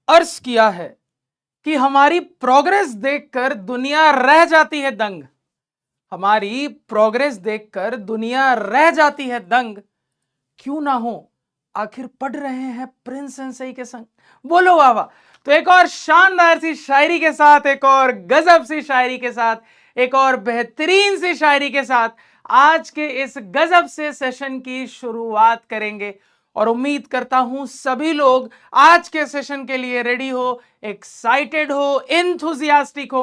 अर्ज किया है कि हमारी प्रोग्रेस देखकर दुनिया रह जाती है दंग। हमारी प्रोग्रेस देखकर दुनिया रह जाती है दंग। क्यों ना हो, आखिर पढ़ रहे हैं प्रिंस सेंसेई के संग। बोलो वाह वाह। तो एक और शानदार सी शायरी के साथ, एक और गजब सी शायरी के साथ, एक और बेहतरीन सी शायरी के साथ आज के इस गजब से सेशन की शुरुआत करेंगे। और उम्मीद करता हूं सभी लोग आज के सेशन के लिए रेडी हो, एक्साइटेड हो, एंथुजियास्टिक हो।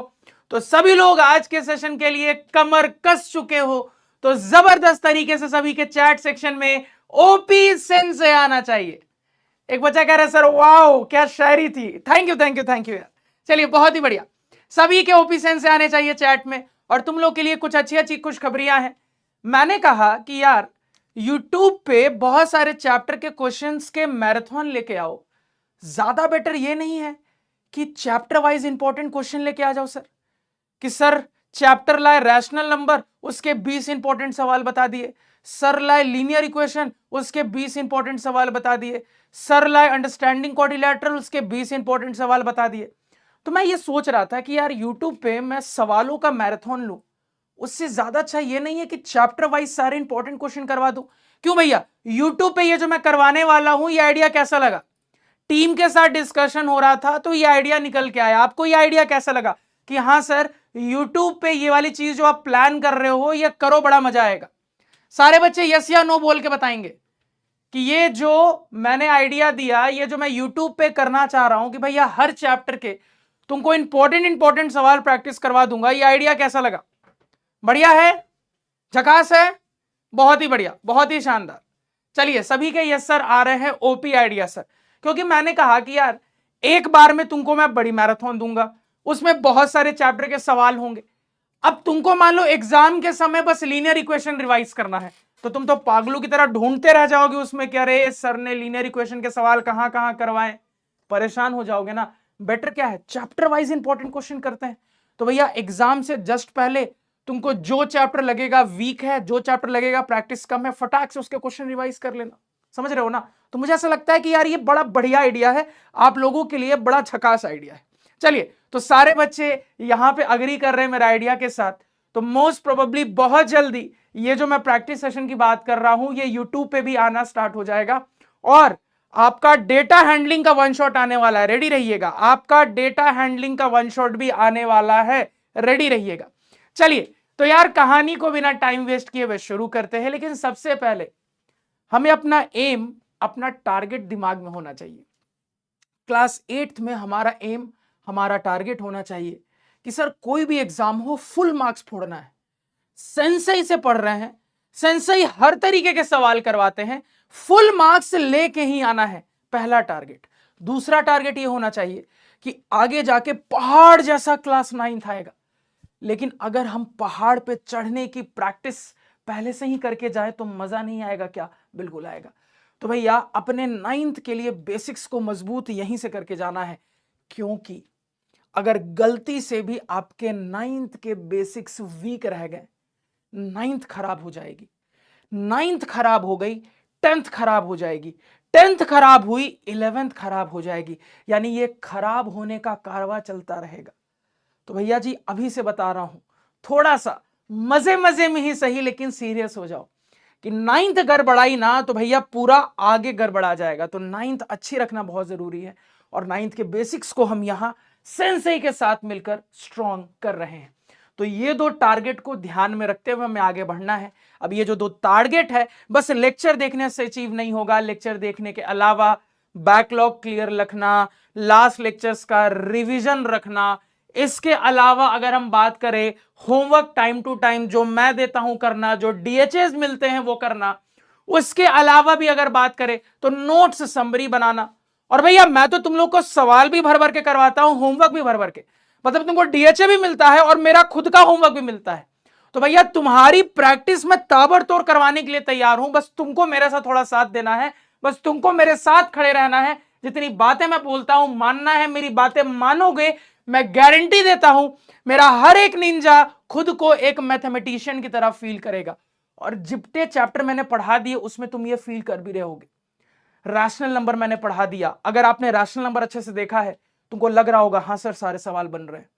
तो सभी लोग आज के सेशन के लिए कमर कस चुके हो तो जबरदस्त तरीके से सभी के चैट सेक्शन में ओपी सेन से आना चाहिए। एक बच्चा कह रहा है सर वाओ क्या शायरी थी, thank you thank you thank you यार। चलिए बहुत ही बढ़िया, सभी के ओपी सेन से आने चाहिए चैट में। और तुम लोग के लिए कुछ अच्छी अच्छी खुशखबरियां हैं। मैंने कहा कि यार यूट्यूब पे बहुत सारे चैप्टर के क्वेश्चंस के मैराथन लेके आओ। ज्यादा बेटर ये नहीं है कि चैप्टर वाइज इंपॉर्टेंट क्वेश्चन लेके आ जाओ सर, कि सर चैप्टर लाए रैशनल नंबर, उसके 20 इंपॉर्टेंट सवाल बता दिए। सर लाए लीनियर इक्वेशन, उसके 20 इंपॉर्टेंट सवाल बता दिए। सर लाए अंडरस्टैंडिंग क्वाड्रिलेटरल, उसके 20 इंपॉर्टेंट सवाल बता दिए। तो मैं ये सोच रहा था कि यार यूट्यूब पे मैं सवालों का मैराथन लूं, उससे ज्यादा अच्छा ये नहीं है कि चैप्टर वाइज सारे इंपॉर्टेंट क्वेश्चन करवा दूं। क्यों भैया, यूट्यूब पे ये जो मैं करवाने वाला हूं, ये आइडिया कैसा लगा? टीम के साथ डिस्कशन हो रहा था तो ये आइडिया निकल के आया। आपको ये आइडिया कैसा लगा कि हाँ सर यूट्यूब पे ये वाली चीज जो आप प्लान कर रहे हो ये करो, बड़ा मजा आएगा? सारे बच्चे यस या नो बोल के बताएंगे कि ये जो मैंने आइडिया दिया, ये जो मैं यूट्यूब पे करना चाह रहा हूं कि भैया हर चैप्टर के तुमको इंपॉर्टेंट सवाल प्रैक्टिस करवा दूंगा, ये आइडिया कैसा लगा? बढ़िया है, झकास है, बहुत ही बढ़िया, बहुत ही शानदार। चलिए सभी के यस सर आ रहे हैं, ओपी आइडिया सर। क्योंकि मैंने कहा कि यार एक बार में तुमको मैं बड़ी मैराथन दूंगा, उसमें बहुत सारे चैप्टर के सवाल होंगे। अब तुमको मान लो एग्जाम के समय बस लीनियर इक्वेशन रिवाइज करना है, तो तुम तो पागलों की तरह ढूंढते रह जाओगे उसमें क्या रे सर ने लीनियर इक्वेशन के सवाल कहां कहां करवाए, परेशान हो जाओगे ना। बेटर क्या है, चैप्टर वाइज इंपॉर्टेंट क्वेश्चन करते हैं। तो भैया एग्जाम से जस्ट पहले तुमको जो चैप्टर लगेगा वीक है, जो चैप्टर लगेगा प्रैक्टिस कम है, फटाक से उसके क्वेश्चन रिवाइज कर लेना। समझ रहे हो ना? तो मुझे ऐसा लगता है कि यार ये बड़ा बढ़िया आइडिया है, आप लोगों के लिए बड़ा झकास आइडिया है। चलिए तो सारे बच्चे यहां पे अग्री कर रहे हैं मेरे आइडिया के साथ। तो मोस्ट प्रोबेबली बहुत जल्दी ये जो मैं प्रैक्टिस सेशन की बात कर रहा हूं ये यूट्यूब पे भी आना स्टार्ट हो जाएगा। और आपका डेटा हैंडलिंग का वन शॉट आने वाला है, रेडी रहिएगा। आपका डेटा हैंडलिंग का वन शॉट भी आने वाला है, रेडी रहिएगा। चलिए तो यार कहानी को बिना टाइम वेस्ट किए हुए शुरू करते हैं। लेकिन सबसे पहले हमें अपना एम, अपना टारगेट दिमाग में होना चाहिए। क्लास 8th में हमारा एम, हमारा टारगेट होना चाहिए कि सर कोई भी एग्जाम हो फुल मार्क्स फोड़ना है। सेंसेई से पढ़ रहे हैं, सेंसेई हर तरीके के सवाल करवाते हैं, फुल मार्क्स लेके ही आना है, पहला टारगेट। दूसरा टारगेट ये होना चाहिए कि आगे जाके पहाड़ जैसा क्लास 9th आएगा। लेकिन अगर हम पहाड़ पे चढ़ने की प्रैक्टिस पहले से ही करके जाए तो मजा नहीं आएगा क्या? बिल्कुल आएगा। तो भैया अपने 9th के लिए बेसिक्स को मजबूत यहीं से करके जाना है। क्योंकि अगर गलती से भी आपके 9th के बेसिक्स वीक रह गए, 9th खराब हो जाएगी। 9th खराब हो गई, 10th खराब हो जाएगी। 10th खराब हुई, 11th खराब हो जाएगी। यानी ये खराब होने का कारवा चलता रहेगा। तो भैया जी अभी से बता रहा हूं, थोड़ा सा मजे मजे में ही सही लेकिन सीरियस हो जाओ कि 9th गड़बड़ाई ना तो भैया पूरा आगे गड़बड़ा जाएगा। तो 9th अच्छी रखना बहुत जरूरी है। और 9th के बेसिक्स को हम यहां सेंसेई के साथ मिलकर स्ट्रॉन्ग कर रहे हैं। तो ये दो टारगेट को ध्यान में रखते हुए हमें आगे बढ़ना है। अब ये जो दो टारगेट है बस लेक्चर देखने से अचीव नहीं होगा। लेक्चर देखने के अलावा बैकलॉग क्लियर रखना, लास्ट लेक्चर्स का रिवीजन रखना, इसके अलावा अगर हम बात करें होमवर्क टाइम टू टाइम जो मैं देता हूं करना, जो डीएचएस मिलते हैं वो करना, उसके अलावा भी अगर बात करें तो नोट्स समरी बनाना। और भैया मैं तो तुम लोग को सवाल भी भर भर के करवाता हूं, होमवर्क भी भर भर के, मतलब तुमको डीएचए भी मिलता है और मेरा खुद का होमवर्क भी मिलता है। तो भैया तुम्हारी प्रैक्टिस में ताबड़तोड़ करवाने के लिए तैयार हूं, बस तुमको मेरे साथ थोड़ा साथ देना है, बस तुमको मेरे साथ खड़े रहना है। जितनी बातें मैं बोलता हूं मानना है, मेरी बातें मानोगे मैं गारंटी देता हूं मेरा हर एक निंजा खुद को एक मैथमेटिशियन की तरह फील करेगा। और जितने चैप्टर मैंने पढ़ा दिए उसमें तुम ये फील कर भी रहोगे। रैशनल नंबर मैंने पढ़ा दिया। अगर आपने रैशनल नंबर अच्छे से देखा है, तुमको लग रहा होगा हाँ सर सारे सवाल बन रहे हैं।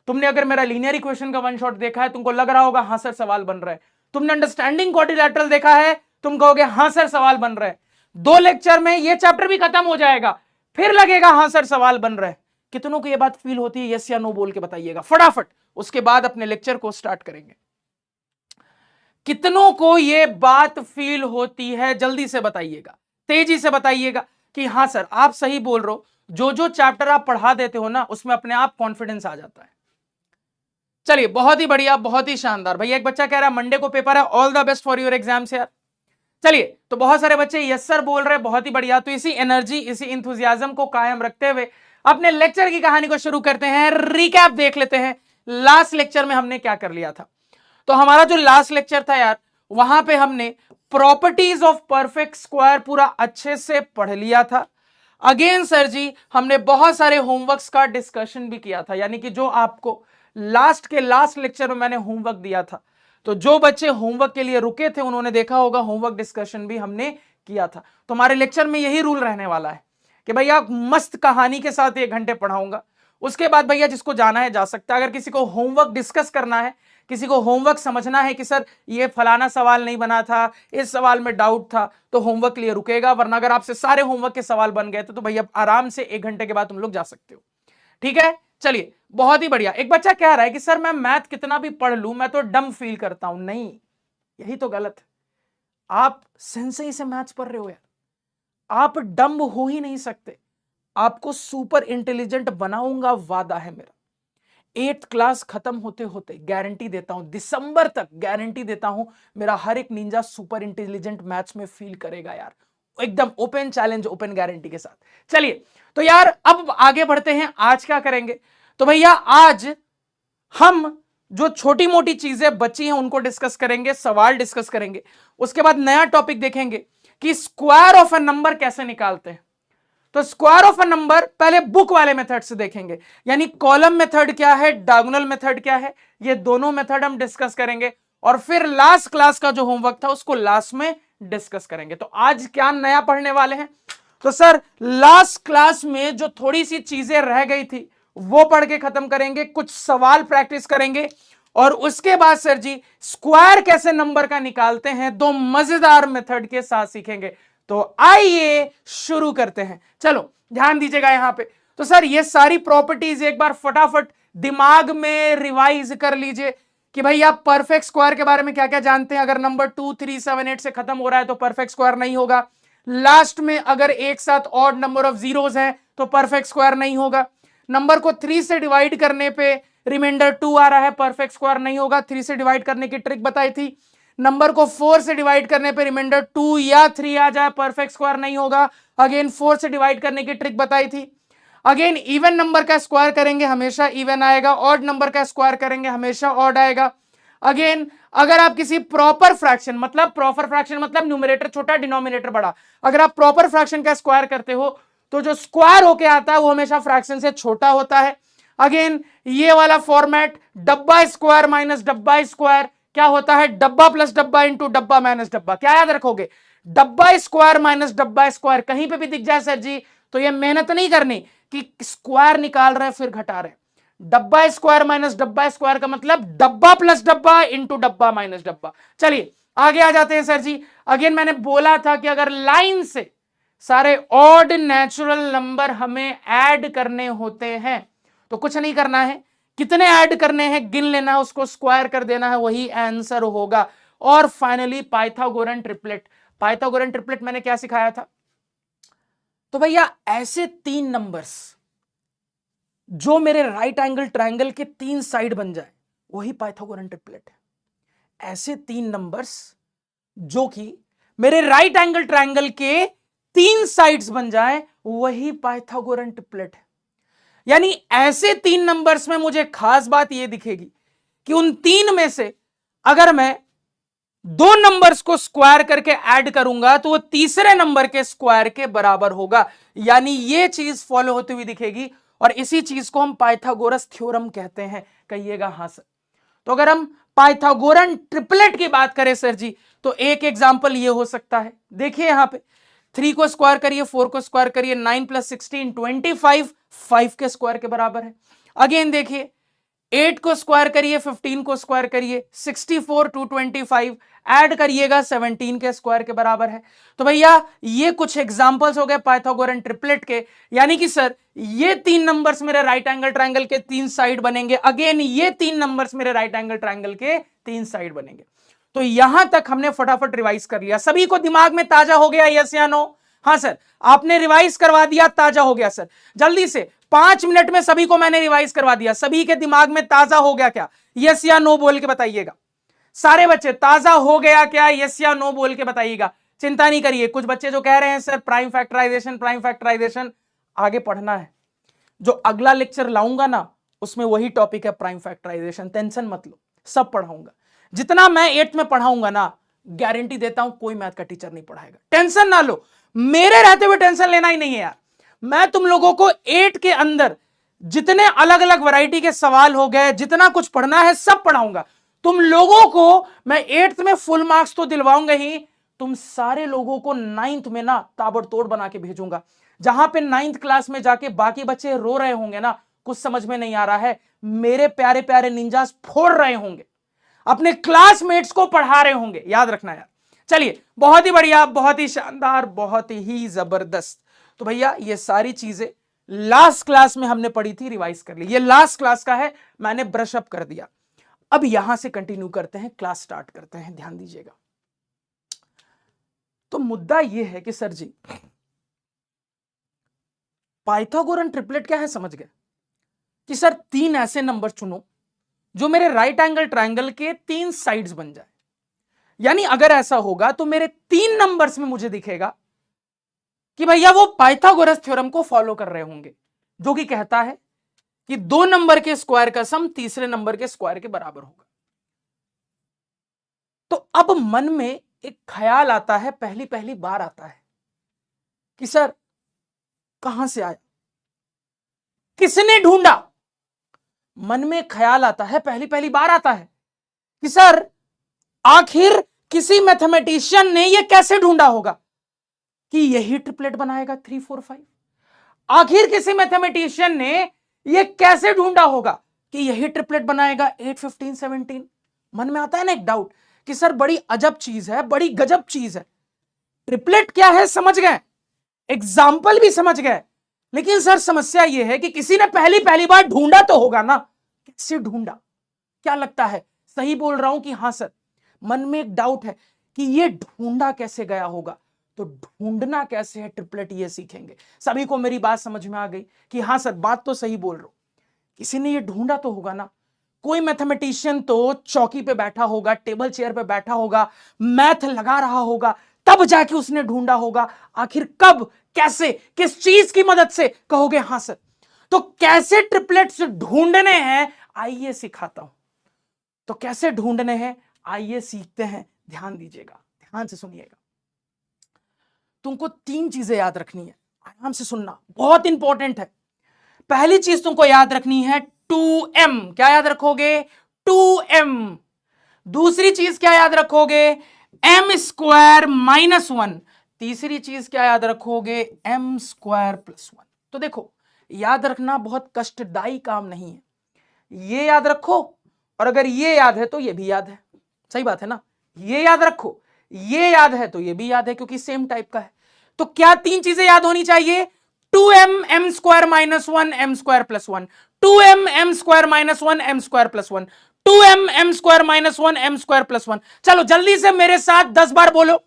तुमने अगर मेरा लीनियर इक्वेशन का वन शॉट देखा है, तुमको लग रहा होगा हाँ सर सवाल बन रहा है। तुमने अंडरस्टैंडिंग क्वाड्रिलेटरल देखा है, तुम कहोगे हाँ सर सवाल बन रहा है। 2 लेक्चर में ये चैप्टर भी खत्म हो जाएगा, फिर लगेगा हाँ सर सवाल बन रहा है। कितनों को ये बात फील होती है? यस या नो बोल के बताइएगा फटाफट, उसके बाद अपने लेक्चर को स्टार्ट करेंगे। कितनों को ये बात फील होती है? जल्दी से बताइएगा, तेजी से बताइएगा कि हाँ सर आप सही बोल रहे हो। जो चैप्टर आप पढ़ा देते हो ना, उसमें अपने आप कॉन्फिडेंस आ जाता है। चलिए बहुत ही बढ़िया, बहुत ही शानदार। भैया एक बच्चा कह रहा है मंडे को पेपर है, all the best for your exams यार। चलिए, तो बहुत सारे बच्चे यस सर बोल रहे हैं, बहुत ही बढ़िया। तो इसी एनर्जी, इसी इंथुजियाज्म को कायम रखते हुए अपने लेक्चर की कहानी को शुरू करते हैं। रिकैप देख लेते हैं, लास्ट लेक्चर में हमने क्या कर लिया था। तो हमारा जो लास्ट लेक्चर था यार, वहां पे हमने प्रॉपर्टीज ऑफ परफेक्ट स्क्वायर पूरा अच्छे से पढ़ लिया था। अगेन सर जी हमने बहुत सारे होमवर्क्स का डिस्कशन भी किया था, यानी कि जो आपको लास्ट के लास्ट लेक्चर में मैंने होमवर्क दिया था, तो जो बच्चे होमवर्क के लिए रुके थे उन्होंने देखा होगा होमवर्क डिस्कशन भी हमने किया था। तो हमारे लेक्चर में यही रूल रहने वाला है कि भैया मस्त कहानी के साथ 1 घंटे पढ़ाऊंगा, उसके बाद भैया जिसको जाना है जा सकता है। अगर किसी को होमवर्क डिस्कस करना है, किसी को होमवर्क समझना है कि सर ये फलाना सवाल नहीं बना था, इस सवाल में डाउट था, तो होमवर्क के लिए रुकेगा। वरना अगर आपसे सारे होमवर्क के सवाल बन गए तो भैया आराम से 1 घंटे के बाद तुम लोग जा सकते हो। ठीक है, चलिए बहुत ही बढ़िया। एक बच्चा कह रहा है कि सर मैं मैथ कितना भी पढ़ लूं मैं तो डम फील करता हूं। नहीं, यही तो गलत है। आप सेंसई से मैथ्स पढ़ रहे हो यार, आप डम हो ही नहीं सकते। आपको सुपर इंटेलिजेंट बनाऊंगा, वादा है मेरा। 8th क्लास खत्म होते होते गारंटी देता हूं, दिसंबर तक गारंटी देता हूं, मेरा हर एक निंजा सुपर इंटेलिजेंट मैथ्स में फील करेगा यार। एकदम ओपन चैलेंज, ओपन गारंटी के साथ। चलिए तो यार अब आगे बढ़ते हैं। आज क्या करेंगे? तो भैया आज हम जो छोटी मोटी चीजें बची हैं उनको डिस्कस करेंगे, सवाल डिस्कस करेंगे। उसके बाद नया टॉपिक देखेंगे कि स्क्वायर ऑफ अ नंबर कैसे निकालते हैं। तो स्क्वायर ऑफ अ नंबर पहले बुक वाले मेथड से देखेंगे, यानी कॉलम मेथड क्या है, डायगोनल मेथड क्या है, ये दोनों मेथड हम डिस्कस करेंगे। और फिर लास्ट क्लास का जो होमवर्क था उसको लास्ट में डिस्कस करेंगे। तो आज क्या नया पढ़ने वाले हैं? तो सर लास्ट क्लास में जो थोड़ी सी चीजें रह गई थी वो पढ़ के खत्म करेंगे, कुछ सवाल प्रैक्टिस करेंगे, और उसके बाद सर जी स्क्वायर कैसे नंबर का निकालते हैं 2 मजेदार मेथड के साथ सीखेंगे। तो आइए शुरू करते हैं। चलो ध्यान दीजिएगा यहां पे। तो सर ये सारी प्रॉपर्टीज एक बार फटाफट दिमाग में रिवाइज कर लीजिए कि भाई आप परफेक्ट स्क्वायर के बारे में क्या क्या जानते हैं। अगर नंबर 2 3 7 8 से खत्म हो रहा है तो परफेक्ट स्क्वायर नहीं होगा। लास्ट में अगर एक साथ ऑड नंबर ऑफ जीरोस हैं तो परफेक्ट स्क्वायर नहीं होगा। नंबर को 3 से डिवाइड करने पे रिमाइंडर 2 आ रहा है, परफेक्ट स्क्वायर नहीं होगा। 3 से डिवाइड करने की ट्रिक बताई थी। नंबर को 4 से डिवाइड करने पे रिमाइंडर 2 या 3 आ जाए, परफेक्ट स्क्वायर नहीं होगा। अगेन 4 से डिवाइड करने की ट्रिक बताई थी। अगेन इवन नंबर का स्क्वायर करेंगे हमेशा इवन आएगा, ऑड नंबर का स्क्वायर करेंगे हमेशा ऑड आएगा। अगेन अगर आप किसी प्रॉपर फ्रैक्शन मतलब न्यूमरेटर छोटा डिनोमिनेटर बड़ा, अगर आप प्रॉपर फ्रैक्शन का स्क्वायर करते हो तो जो स्क्वायर होके आता है वो हमेशा फ्रैक्शन से छोटा होता है। अगेन ये वाला फॉर्मेट डब्बा स्क्वायर माइनस डब्बा स्क्वायर क्या होता है, डब्बा प्लस डब्बा इंटू डब्बा माइनस डब्बा। क्या याद रखोगे? डब्बा स्क्वायर माइनस डब्बा स्क्वायर कहीं पे भी दिख जाए सर जी तो ये मेहनत नहीं करनी कि स्क्वायर निकाल रहे फिर घटा रहे। डब्बा स्क्वायर माइनस डब्बा स्क्वायर का मतलब डब्बा प्लस डब्बा इंटू डब्बा माइनस डब्बा। चलिए आगे आ जाते हैं सर जी। अगेन मैंने बोला था कि अगर लाइन से सारे ऑड नेचुरल नंबर हमें ऐड करने होते हैं तो कुछ नहीं करना है, कितने ऐड करने हैं गिन लेना है, उसको स्क्वायर कर देना है, वही आंसर होगा। और finally Pythagorean triplet. Pythagorean triplet मैंने क्या सिखाया था? तो भैया ऐसे 3 नंबर्स जो मेरे राइट एंगल ट्रायंगल के 3 साइड बन जाए वही पाइथागोरन ट्रिपलेट है। ऐसे 3 नंबर्स जो कि मेरे राइट एंगल ट्रायंगल के 3 साइड्स बन जाए वही पाइथागोरन ट्रिपलेट है। यानी ऐसे 3 नंबर्स में मुझे खास बात यह दिखेगी कि उन 3 में से अगर मैं 2 नंबर्स को स्क्वायर करके ऐड करूंगा तो वो तीसरे नंबर के स्क्वायर के बराबर होगा। यानी ये चीज फॉलो होती हुई दिखेगी और इसी चीज को हम पाइथागोरस थ्योरम कहते हैं। कहिएगा हां सर। तो अगर हम पाइथागोरन ट्रिपलेट की बात करें सर जी तो एक एग्जांपल ये हो सकता है, देखिए यहां पे 3 को स्क्वायर करिए, 4 को स्क्वायर करिए, 9 + 16 25, 5 के स्क्वायर के बराबर है। अगेन देखिए 8 को स्क्वायर करिए, 15 को स्क्वायर करिए, 64 225 ऐड करिएगा 17 के स्क्वायर के बराबर है। तो भैया ये कुछ एग्जांपल्स हो गए पाइथागोरन ट्रिपलेट के, यानी कि सर ये 3 नंबर्स मेरे राइट एंगल ट्रायंगल के 3 साइड बनेंगे। अगेन ये 3 नंबर्स मेरे राइट एंगल ट्रायंगल के 3 साइड बनेंगे। तो यहां तक हमने फटाफट रिवाइज कर लिया। सभी को दिमाग में ताजा हो गया, यस या नो? हाँ सर, आपने रिवाइज करवा दिया, ताजा हो गया सर। जल्दी से 5 मिनट में सभी को मैंने रिवाइज करवा दिया। सभी के दिमाग में ताजा हो गया क्या? यस या नो बोल के बताइएगा। सारे बच्चे ताजा हो गया क्या? यस या नो बोल के बताइएगा। चिंता नहीं करिए, कुछ बच्चे जो कह रहे हैं सर प्राइम फैक्टराइजेशन आगे पढ़ना है, जो अगला लेक्चर लाऊंगा ना उसमें वही टॉपिक है प्राइम फैक्टराइजेशन। टेंशन मत लो, सब पढ़ाऊंगा। जितना मैं 8th में पढ़ाऊंगा ना, गारंटी देता हूं कोई मैथ का टीचर नहीं पढ़ाएगा। टेंशन ना लो, मेरे रहते हुए टेंशन लेना ही नहीं है यार। मैं तुम लोगों को 8 के अंदर जितने अलग अलग वैरायटी के सवाल हो गए, जितना कुछ पढ़ना है सब पढ़ाऊंगा। तुम लोगों को मैं 8th में फुल मार्क्स तो दिलवाऊंगा ही, तुम सारे लोगों को 9th में ना ताबड़तोड़ बना के भेजूंगा। जहां पे 9th क्लास में जाके बाकी बच्चे रो रहे होंगे ना, कुछ समझ में नहीं आ रहा है, मेरे प्यारे प्यारे निंजास फोड़ रहे होंगे, अपने क्लासमेट्स को पढ़ा रहे होंगे। याद रखना यार। चलिए, बहुत ही बढ़िया, बहुत ही शानदार, बहुत ही जबरदस्त। तो भैया ये सारी चीजें लास्ट क्लास में हमने पढ़ी थी, रिवाइज कर ली। ये लास्ट क्लास का है, मैंने ब्रश अप कर दिया। अब यहां से कंटिन्यू करते हैं, क्लास स्टार्ट करते हैं। ध्यान दीजिएगा। तो मुद्दा यह है कि सर जी पाइथागोरन ट्रिपलेट क्या है, समझ गए कि सर 3 ऐसे नंबर चुनो जो मेरे राइट एंगल ट्रायंगल के 3 साइड्स बन जाए। यानी अगर ऐसा होगा तो मेरे 3 नंबर्स में मुझे दिखेगा कि भैया वो पाइथागोरस थ्योरम को फॉलो कर रहे होंगे, जो कि कहता है कि 2 नंबर के स्क्वायर का सम तीसरे नंबर के स्क्वायर के बराबर होगा। तो अब मन में एक ख्याल आता है, पहली पहली बार आता है कि सर कहां से आया, किसने ढूंढा? मन में ख्याल आता है, पहली पहली बार आता है कि सर आखिर किसी मैथमेटिशियन ने यह कैसे ढूंढा होगा कि यही ट्रिपलेट बनाएगा 3 4 5। आखिर किसी मैथमेटिशियन ने यह कैसे ढूंढा होगा कि यही ट्रिपलेट बनाएगा 8 15 17। मन में आता है ना एक डाउट कि सर बड़ी अजब चीज है, बड़ी गजब चीज है। ट्रिपलेट क्या है समझ गए, एग्जाम्पल भी समझ गए, लेकिन सर समस्या यह है कि किसी ने पहली बार ढूंढा तो होगा ना। कैसे ढूंढा? क्या लगता है सही बोल रहा हूं कि हाँ सर? मन में एक डाउट है कि ये ढूंढा कैसे गया होगा। तो ढूंढना कैसे है ट्रिपलेट, ये सीखेंगे। सभी को मेरी बात समझ में आ गई कि हाँ सर बात तो सही बोल रहा हूं, किसी ने ये ढूंढा तो होगा ना। कोई मैथमेटिशियन तो चौकी पे बैठा होगा, टेबल चेयर पे बैठा होगा, मैथ लगा रहा होगा, तब जाके उसने ढूंढा होगा। आखिर कब, कैसे, किस चीज की मदद से? कहोगे हाँ सर। तो कैसे ट्रिपलेट्स ढूंढने हैं आइए सिखाता हूं। तो कैसे ढूंढने हैं आइए सीखते हैं। ध्यान दीजिएगा, ध्यान से सुनिएगा। तुमको 3 चीजें याद रखनी है, आराम से सुनना, बहुत इंपॉर्टेंट है। पहली चीज तुमको याद रखनी है 2m। क्या याद रखोगे? 2m। दूसरी चीज क्या याद रखोगे? m² - 1। तीसरी चीज क्या याद रखोगे? m² + 1। तो देखो, याद रखना बहुत कष्टदायी काम नहीं है। ये याद रखो, और अगर ये याद है तो ये भी याद है। सही बात है ना? ये याद रखो, ये याद है तो ये भी याद है, क्योंकि सेम टाइप का है। तो क्या 3 चीजें याद होनी चाहिए? 2m m² - 1 m² + 1। 2m m² - 1 m² + 1। 2m m² - 1 m² + 1। चलो जल्दी से मेरे साथ 10 बार बोलो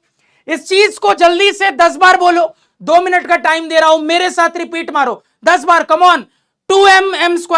इस चीज को, जल्दी से 10 बार बोलो। 2 मिनट का टाइम दे रहा हूं, मेरे साथ रिपीट मारो 10 बार। Come on. 2m m² -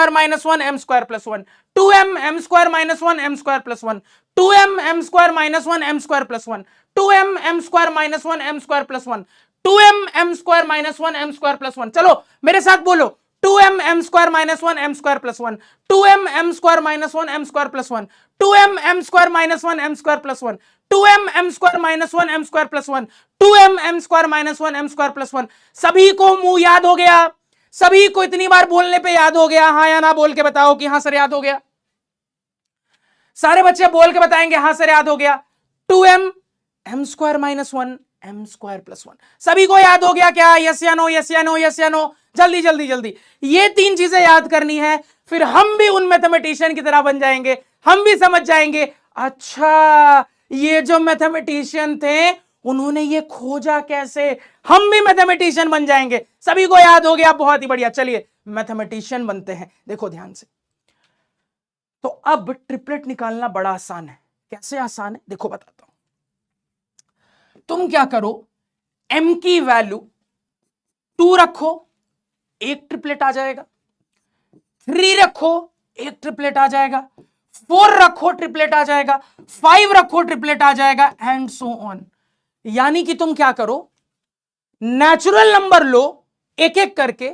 1 m² + 1। 2m m² - 1 m² + 1। 2m m² - 1 m² + 1। 2m m² - 1 m² + 1। 2m m² - 1 m² + 1। चलो मेरे साथ बोलो 2m m² - 1 m² + 1। 2m m² - 1 m² + 1। 2m m² - 1 m² + 1। 2m m² - 1 m² + 1। 2m m² - 1 m² + 1। सभी को मुंह याद हो गया? सभी को इतनी बार बोलने पे याद हो गया? हाँ या ना बोल के बताओ कि हाँ सर याद हो गया। सारे बच्चे बोल के बताएंगे हाँ सर याद हो गया। 2m m² - 1 M square plus 1। सभी को याद हो गया क्या? यस या नो, यस या नो, यस या नो? जल्दी जल्दी जल्दी ये 3 चीजें याद करनी है, फिर हम भी उन मैथमेटिशियन की तरह बन जाएंगे, हम भी समझ जाएंगे अच्छा ये जो मैथमेटिशियन थे उन्होंने ये खोजा कैसे, हम भी मैथमेटिशियन बन जाएंगे। सभी को याद हो गया, बहुत ही बढ़िया। चलिए मैथमेटिशियन बनते हैं। देखो ध्यान से, तो अब ट्रिपलेट निकालना बड़ा आसान है। कैसे आसान है देखो बताता हूं। तुम क्या करो, m की वैल्यू 2 रखो, एक ट्रिपलेट आ जाएगा। 3 रखो, एक ट्रिपलेट आ जाएगा। 4 रखो, ट्रिपलेट आ जाएगा। 5 रखो, ट्रिपलेट आ जाएगा, एंड सो ऑन। यानी कि तुम क्या करो, नेचुरल नंबर लो एक एक करके,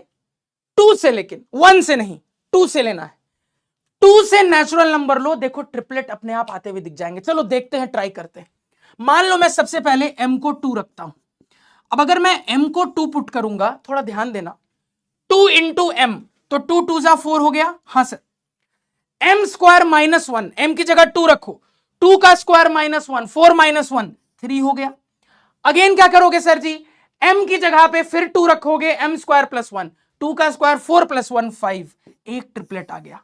2 से, लेकिन 1 से नहीं, 2 से लेना है। 2 से नेचुरल नंबर लो, देखो ट्रिपलेट अपने आप आते हुए दिख जाएंगे। चलो देखते हैं, ट्राई करते हैं। मान लो मैं सबसे पहले m को 2 रखता हूं। अब अगर मैं m को 2 पुट करूंगा, थोड़ा ध्यान देना, 2 इंटू m, तो 2 2 जा 4 हो गया। हां sir, m square minus 1, m की जगह 2 रखो, 2 का स्क्वायर माइनस 1, 4 माइनस 1 3 हो गया। अगेन क्या करोगे सर जी, m की जगह पे फिर 2 रखोगे, m स्क्वायर प्लस 1, 2 का स्क्वायर 4 प्लस 1 5, एक ट्रिपलेट आ गया।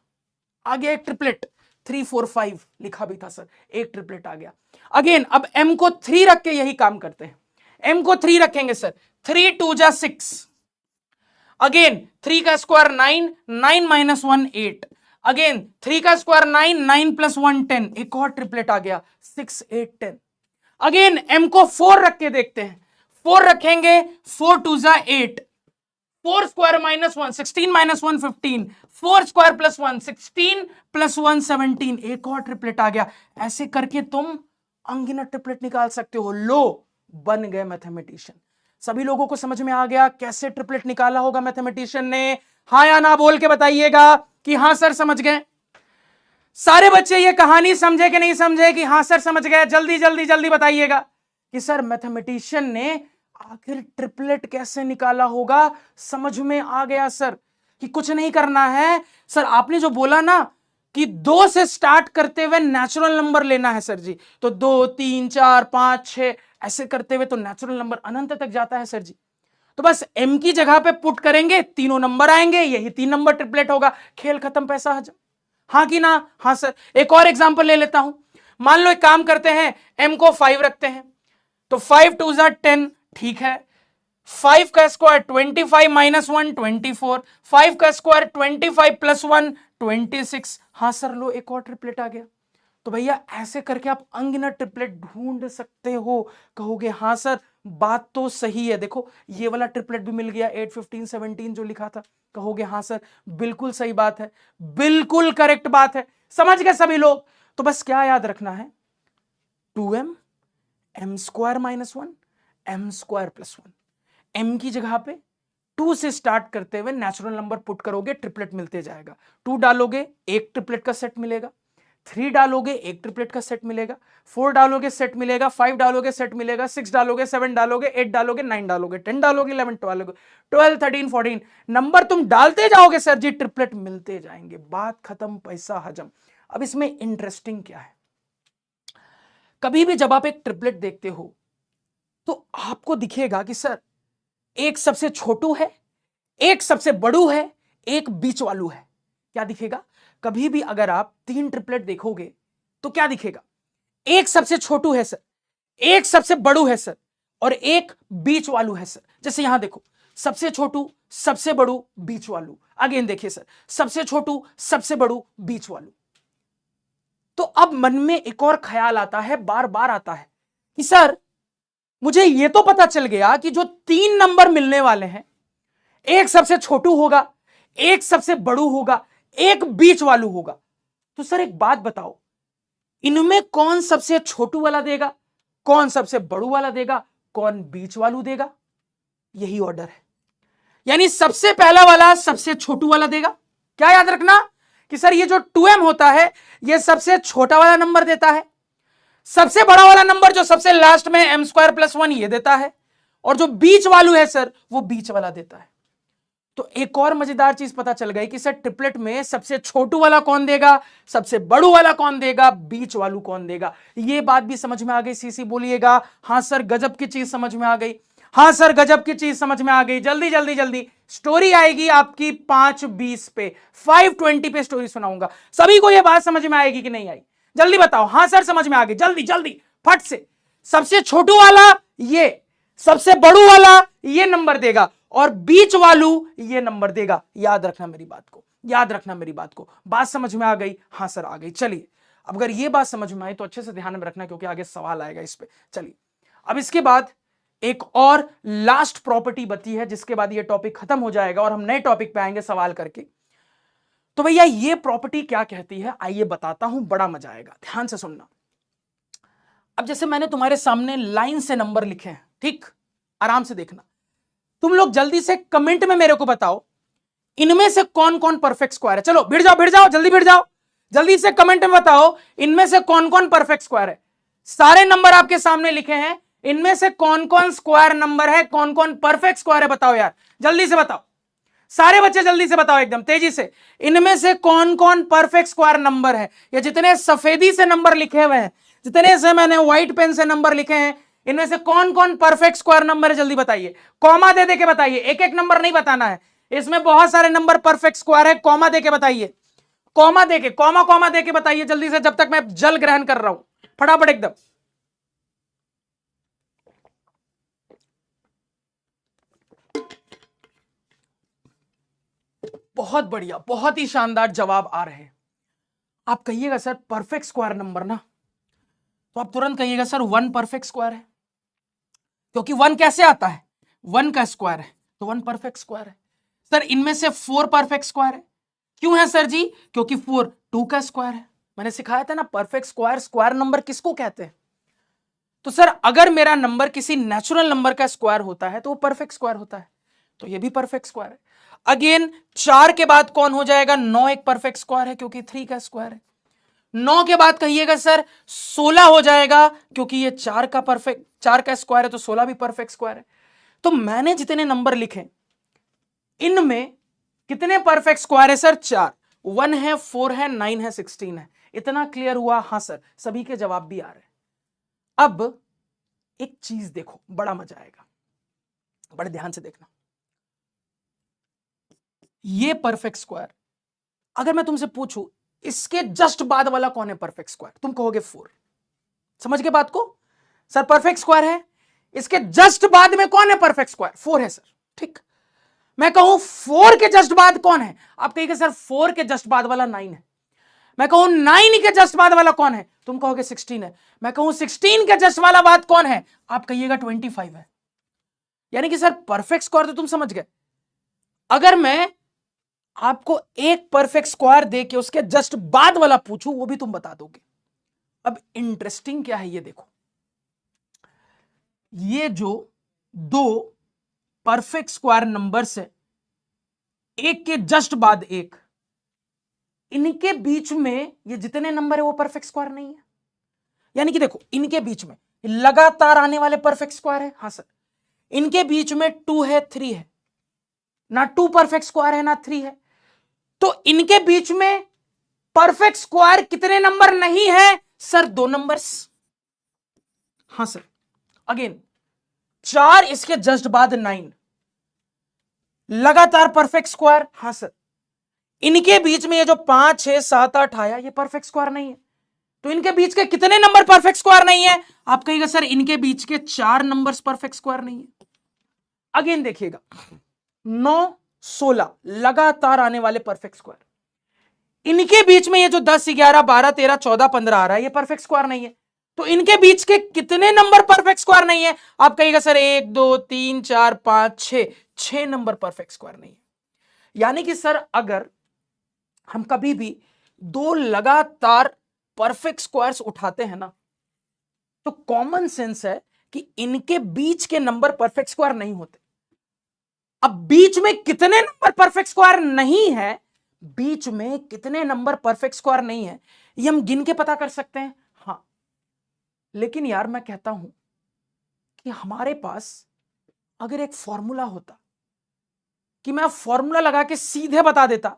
एक ट्रिपलेट, 3 4 5 लिखा भी था सर, एक ट्रिपलेट आ गया। अगेन अब m को 3 रख के यही काम करते हैं। m को 3 रखेंगे सर, 3 2 जा 6, अगेन 3 का स्क्वायर 9, 9 माइनस 1 8, अगेन 3 का स्क्वायर 9, 9 प्लस 1 10, एक और ट्रिपलेट आ गया, 6 8 10। अगेन m को 4 रख के देखते हैं, 4 रखेंगे, 4 2 जा 8, 4 square minus 1 16 minus 1 15, 4 square plus 1 16 plus 1 17, एक और ट्रिपलेट आ गया। ऐसे करके तुम अनगिनत ट्रिपलेट निकाल सकते हो। लो, बन गए मैथमेटिशियन। सभी लोगों को समझ में आ गया कैसे ट्रिपलेट निकाला होगा मैथमेटिशियन ने? हाँ या ना बोल के बताइएगा कि हाँ सर समझ गए। सारे बच्चे ये कहानी समझे कि नहीं समझे कि हाँ सर समझ गए? जल्दी जल्दी जल्दी बताइएगा कि सर मैथमेटिशियन ने आखिर ट्रिपलेट कैसे निकाला होगा। समझ में आ गया सर कि कुछ नहीं करना है। सर आपने जो बोला ना कि 2 से स्टार्ट करते हुए नेचुरल नंबर लेना है सर जी, तो 2 3 4 5 6 ऐसे करते हुए तो नेचुरल नंबर अनंत तक जाता है सर जी। तो बस m की जगह पे पुट करेंगे, तीनों नंबर आएंगे, यही 3 नंबर ट्रिपलेट होगा, खेल खत्म, पैसा हजम। हाँ कि ना? हाँ सर। एक और एग्जांपल ले लेता हूं। मान लो एक काम करते हैं, m को 5 रखते हैं, तो 5 2 जा 10, ठीक है। 5 का स्क्वायर 25 माइनस 1 24, 5 का स्क्वायर 25 प्लस 1 26। हाँ सर, लो एक और ट्रिपलेट आ गया। तो भैया ऐसे करके आप अनगिनत ट्रिपलेट ढूंढ सकते हो। कहोगे हाँ सर बात तो सही है, देखो ये वाला ट्रिपलेट भी मिल गया 8 15 17 जो लिखा था। कहोगे हाँ सर बिल्कुल सही बात है, बिल्कुल करेक्ट बात है। समझ गए सभी लोग? तो बस क्या याद रखना है, 2m m square minus 1 m square plus 1, m की जगह पे 2 से स्टार्ट करते हुए नेचुरल नंबर पुट करोगे, ट्रिपलेट मिलते जाएगा। 2 डालोगे एक ट्रिपलेट का सेट मिलेगा, 3 डालोगे एक ट्रिपलेट का सेट मिलेगा, 4 डालोगे सेट मिलेगा, 5 डालोगे सेट मिलेगा, 6 डालोगे, 7 डालोगे, 8 डालोगे, 9 डालोगे, 10 डालोगे, 11 12 12 13 14 नंबर तुम डालते जाओगे सर जी, ट्रिपलेट मिलते जाएंगे। बात खत्म, पैसा हजम। अब इसमें इंटरेस्टिंग क्या है, कभी भी जब आप एक ट्रिपलेट देखते हो तो आपको दिखेगा कि सर एक सबसे छोटू है, एक सबसे बड़ू है, एक बीच वालू है। क्या दिखेगा? कभी भी अगर आप 3 ट्रिपलेट देखोगे तो क्या दिखेगा? एक सबसे छोटू है सर, एक सबसे बड़ू है सर, और एक बीच वालू है सर। जैसे यहां देखो, सबसे छोटू, सबसे बड़ू, बीच वालू। अगेन देखिए सर, सबसे छोटू, सबसे बड़ू, बीच वालू। तो अब मन में एक और ख्याल आता है, बार बार आता है कि सर मुझे यह तो पता चल गया कि जो 3 नंबर मिलने वाले हैं, एक सबसे छोटू होगा, एक सबसे बड़ू होगा, एक बीच वालू होगा। तो सर एक बात बताओ, इनमें कौन सबसे छोटू वाला देगा, कौन सबसे बड़ू वाला देगा, कौन बीच वालू देगा? यही ऑर्डर है। यानी सबसे पहला वाला सबसे छोटू वाला देगा। क्या याद रखना कि सर ये जो 2m होता है ये सबसे छोटा वाला नंबर देता है, सबसे बड़ा वाला नंबर जो सबसे लास्ट में m स्क्वायर प्लस 1 ये देता है, और जो बीच वालू है सर वो बीच वाला देता है। तो एक और मजेदार चीज पता चल गई कि सर ट्रिपलेट में सबसे छोटू वाला कौन देगा, सबसे बड़ू वाला कौन देगा, बीच वालू कौन देगा। ये बात भी समझ में आ गई, सीसी बोलिएगा। हाँ सर गजब की चीज समझ में आ गई, हाँ सर गजब की चीज समझ में आ गई। जल्दी जल्दी जल्दी स्टोरी आएगी आपकी 5:20 पे, 5:20 पे स्टोरी सुनाऊंगा। सभी को यह बात समझ में आएगी कि नहीं आई, जल्दी बताओ। हाँ सर समझ में आ गई, जल्दी जल्दी फट से। सबसे छोटू वाला ये, सबसे बड़ू वाला ये नंबर देगा और बीच वालू ये नंबर देगा। याद रखना मेरी बात को, याद रखना मेरी बात को। बात समझ में आ गई? हाँ सर आ गई। चलिए अब अगर ये बात समझ में आई तो अच्छे से ध्यान में रखना क्योंकि आगे सवाल आएगा इस पे। चलिए अब इसके बाद एक और लास्ट प्रॉपर्टी बची है जिसके बाद ये टॉपिक खत्म हो जाएगा और हम नए टॉपिक पे आएंगे सवाल करके। तो भैया ये प्रॉपर्टी क्या कहती है आइए बताता हूं, बड़ा मजा आएगा, ध्यान से सुनना। अब जैसे मैंने तुम्हारे सामने लाइन से नंबर लिखे हैं, ठीक, आराम से देखना। तुम लोग जल्दी से कमेंट में मेरे को बताओ इनमें से कौन कौन परफेक्ट स्क्वायर है। चलो भिड़ जाओ जल्दी भिड़ जाओ, जल्दी से कमेंट में बताओ इनमें से कौन कौन परफेक्ट स्क्वायर है। सारे नंबर आपके सामने लिखे हैं, इनमें से कौन कौन स्क्वायर नंबर है, कौन कौन परफेक्ट स्क्वायर है, बताओ यार जल्दी से बताओ। सारे बच्चे जल्दी से बताओ एकदम तेजी से, इनमें से कौन कौन परफेक्ट स्क्वायर नंबर है। ये जितने सफेदी से नंबर लिखे हुए हैं, जितने से मैंने व्हाइट पेन से नंबर लिखे हैं, इनमें से कौन कौन परफेक्ट स्क्वायर नंबर है, जल्दी बताइए। कॉमा दे के बताइए, एक एक नंबर नहीं बताना है, इसमें बहुत सारे नंबर परफेक्ट स्क्वायर है। कॉमा दे के बताइए, कॉमा दे के, कॉमा दे के बताइए जल्दी से, जब तक मैं जल ग्रहण कर रहा हूं, फटाफट एकदम। बहुत बढ़िया, बहुत ही शानदार जवाब आ रहे हैं। आप कहिएगा सर परफेक्ट स्क्वायर नंबर ना, तो आप तुरंत कहिएगा सर 1 परफेक्ट स्क्वायर है, क्योंकि 1 कैसे आता है, 1 का स्क्वायर है, तो 1 परफेक्ट स्क्वायर है। सर इनमें से 4 परफेक्ट स्क्वायर है, क्यों है सर जी, क्योंकि 4 2 का स्क्वायर है। मैंने सिखाया था ना परफेक्ट स्क्वायर, स्क्वायर नंबर किसको कहते हैं। तो सर अगर मेरा नंबर किसी नेचुरल नंबर का स्क्वायर होता है तो वो परफेक्ट स्क्वायर होता है, तो ये भी परफेक्ट स्क्वायर है। अगेन 4 के बाद कौन हो जाएगा, 9 एक परफेक्ट स्क्वायर है क्योंकि 3 का स्क्वायर है। 9 के बाद कहिएगा सर 16 हो जाएगा क्योंकि ये 4 का स्क्वायर है, तो 16 भी परफेक्ट स्क्वायर है। तो मैंने जितने नंबर लिखे इनमें कितने परफेक्ट स्क्वायर है सर, 4। 1 है, 4 है, 9 है, 16 है। इतना क्लियर हुआ? हाँ सर, सभी के जवाब भी आ रहे हैं। अब एक चीज देखो, बड़ा मजा आएगा, बड़े ध्यान से देखना। ये परफेक्ट स्क्वायर, अगर मैं तुमसे पूछूं इसके जस्ट बाद वाला कौन है परफेक्ट स्क्वायर, तुम कहोगे 4। समझ के बात को? सर परफेक्ट स्क्वायर है, इसके जस्ट बाद में कौन है परफेक्ट स्क्वायर, 4 है सर, ठीक। मैं कहूं 4 के जस्ट बाद कौन है, आप कहिएगा सर 4 के जस्ट बाद वाला 9 है। मैं कहूं 9 के जस्ट बाद वाला कौन है, तुम कहोगे 16 है। मैं कहूं 16 के जस्ट वाला बाद कौन है, आप कहिएगा 25 है। यानी कि सर परफेक्ट स्क्वायर तो तुम समझ गए। अगर मैं आपको एक परफेक्ट स्क्वायर दे के उसके जस्ट बाद वाला पूछूं वो भी तुम बता दोगे। अब इंटरेस्टिंग क्या है ये देखो, ये जो 2 परफेक्ट स्क्वायर नंबर्स है, एक के जस्ट बाद एक, इनके बीच में ये जितने नंबर है वो परफेक्ट स्क्वायर नहीं है। यानी कि देखो इनके बीच में लगातार आने वाले परफेक्ट स्क्वायर है, हाँ सर। इनके बीच में 2 है, 3 है, ना 2 परफेक्ट स्क्वायर है ना 3 है। तो इनके बीच में परफेक्ट स्क्वायर कितने नंबर नहीं है सर, 2 नंबर्स, हाँ सर। अगेन 4, इसके जस्ट बाद 9, लगातार परफेक्ट स्क्वायर, हाँ सर। इनके बीच में ये जो 5, 6, 7, 8 आया ये परफेक्ट स्क्वायर नहीं है। तो इनके बीच के कितने नंबर परफेक्ट स्क्वायर नहीं है, आप कहिएगा सर इनके बीच के 4 नंबर्स परफेक्ट स्क्वायर नहीं है। अगेन देखिएगा 9, 16 लगातार आने वाले परफेक्ट स्क्वायर, इनके बीच में ये जो 10, 11, 12, 13, 14, 15 आ रहा है ये परफेक्ट स्क्वायर नहीं है। तो इनके बीच के कितने नंबर परफेक्ट स्क्वायर नहीं है, आप कहिएगा सर 1, 2, 3, 4, 5, 6 नंबर परफेक्ट स्क्वायर नहीं है। यानी कि सर अगर हम कभी भी 2 लगातार परफेक्ट स्क्वायर्स उठाते हैं ना, तो कॉमन सेंस है कि इनके बीच के नंबर परफेक्ट स्क्वायर नहीं होते। अब बीच में कितने नंबर परफेक्ट स्क्वायर नहीं है, बीच में कितने नंबर परफेक्ट स्क्वायर नहीं है, ये हम गिन के पता कर सकते हैं, हाँ। लेकिन यार मैं कहता हूं कि हमारे पास अगर एक फॉर्मूला होता कि मैं फॉर्मूला लगा के सीधे बता देता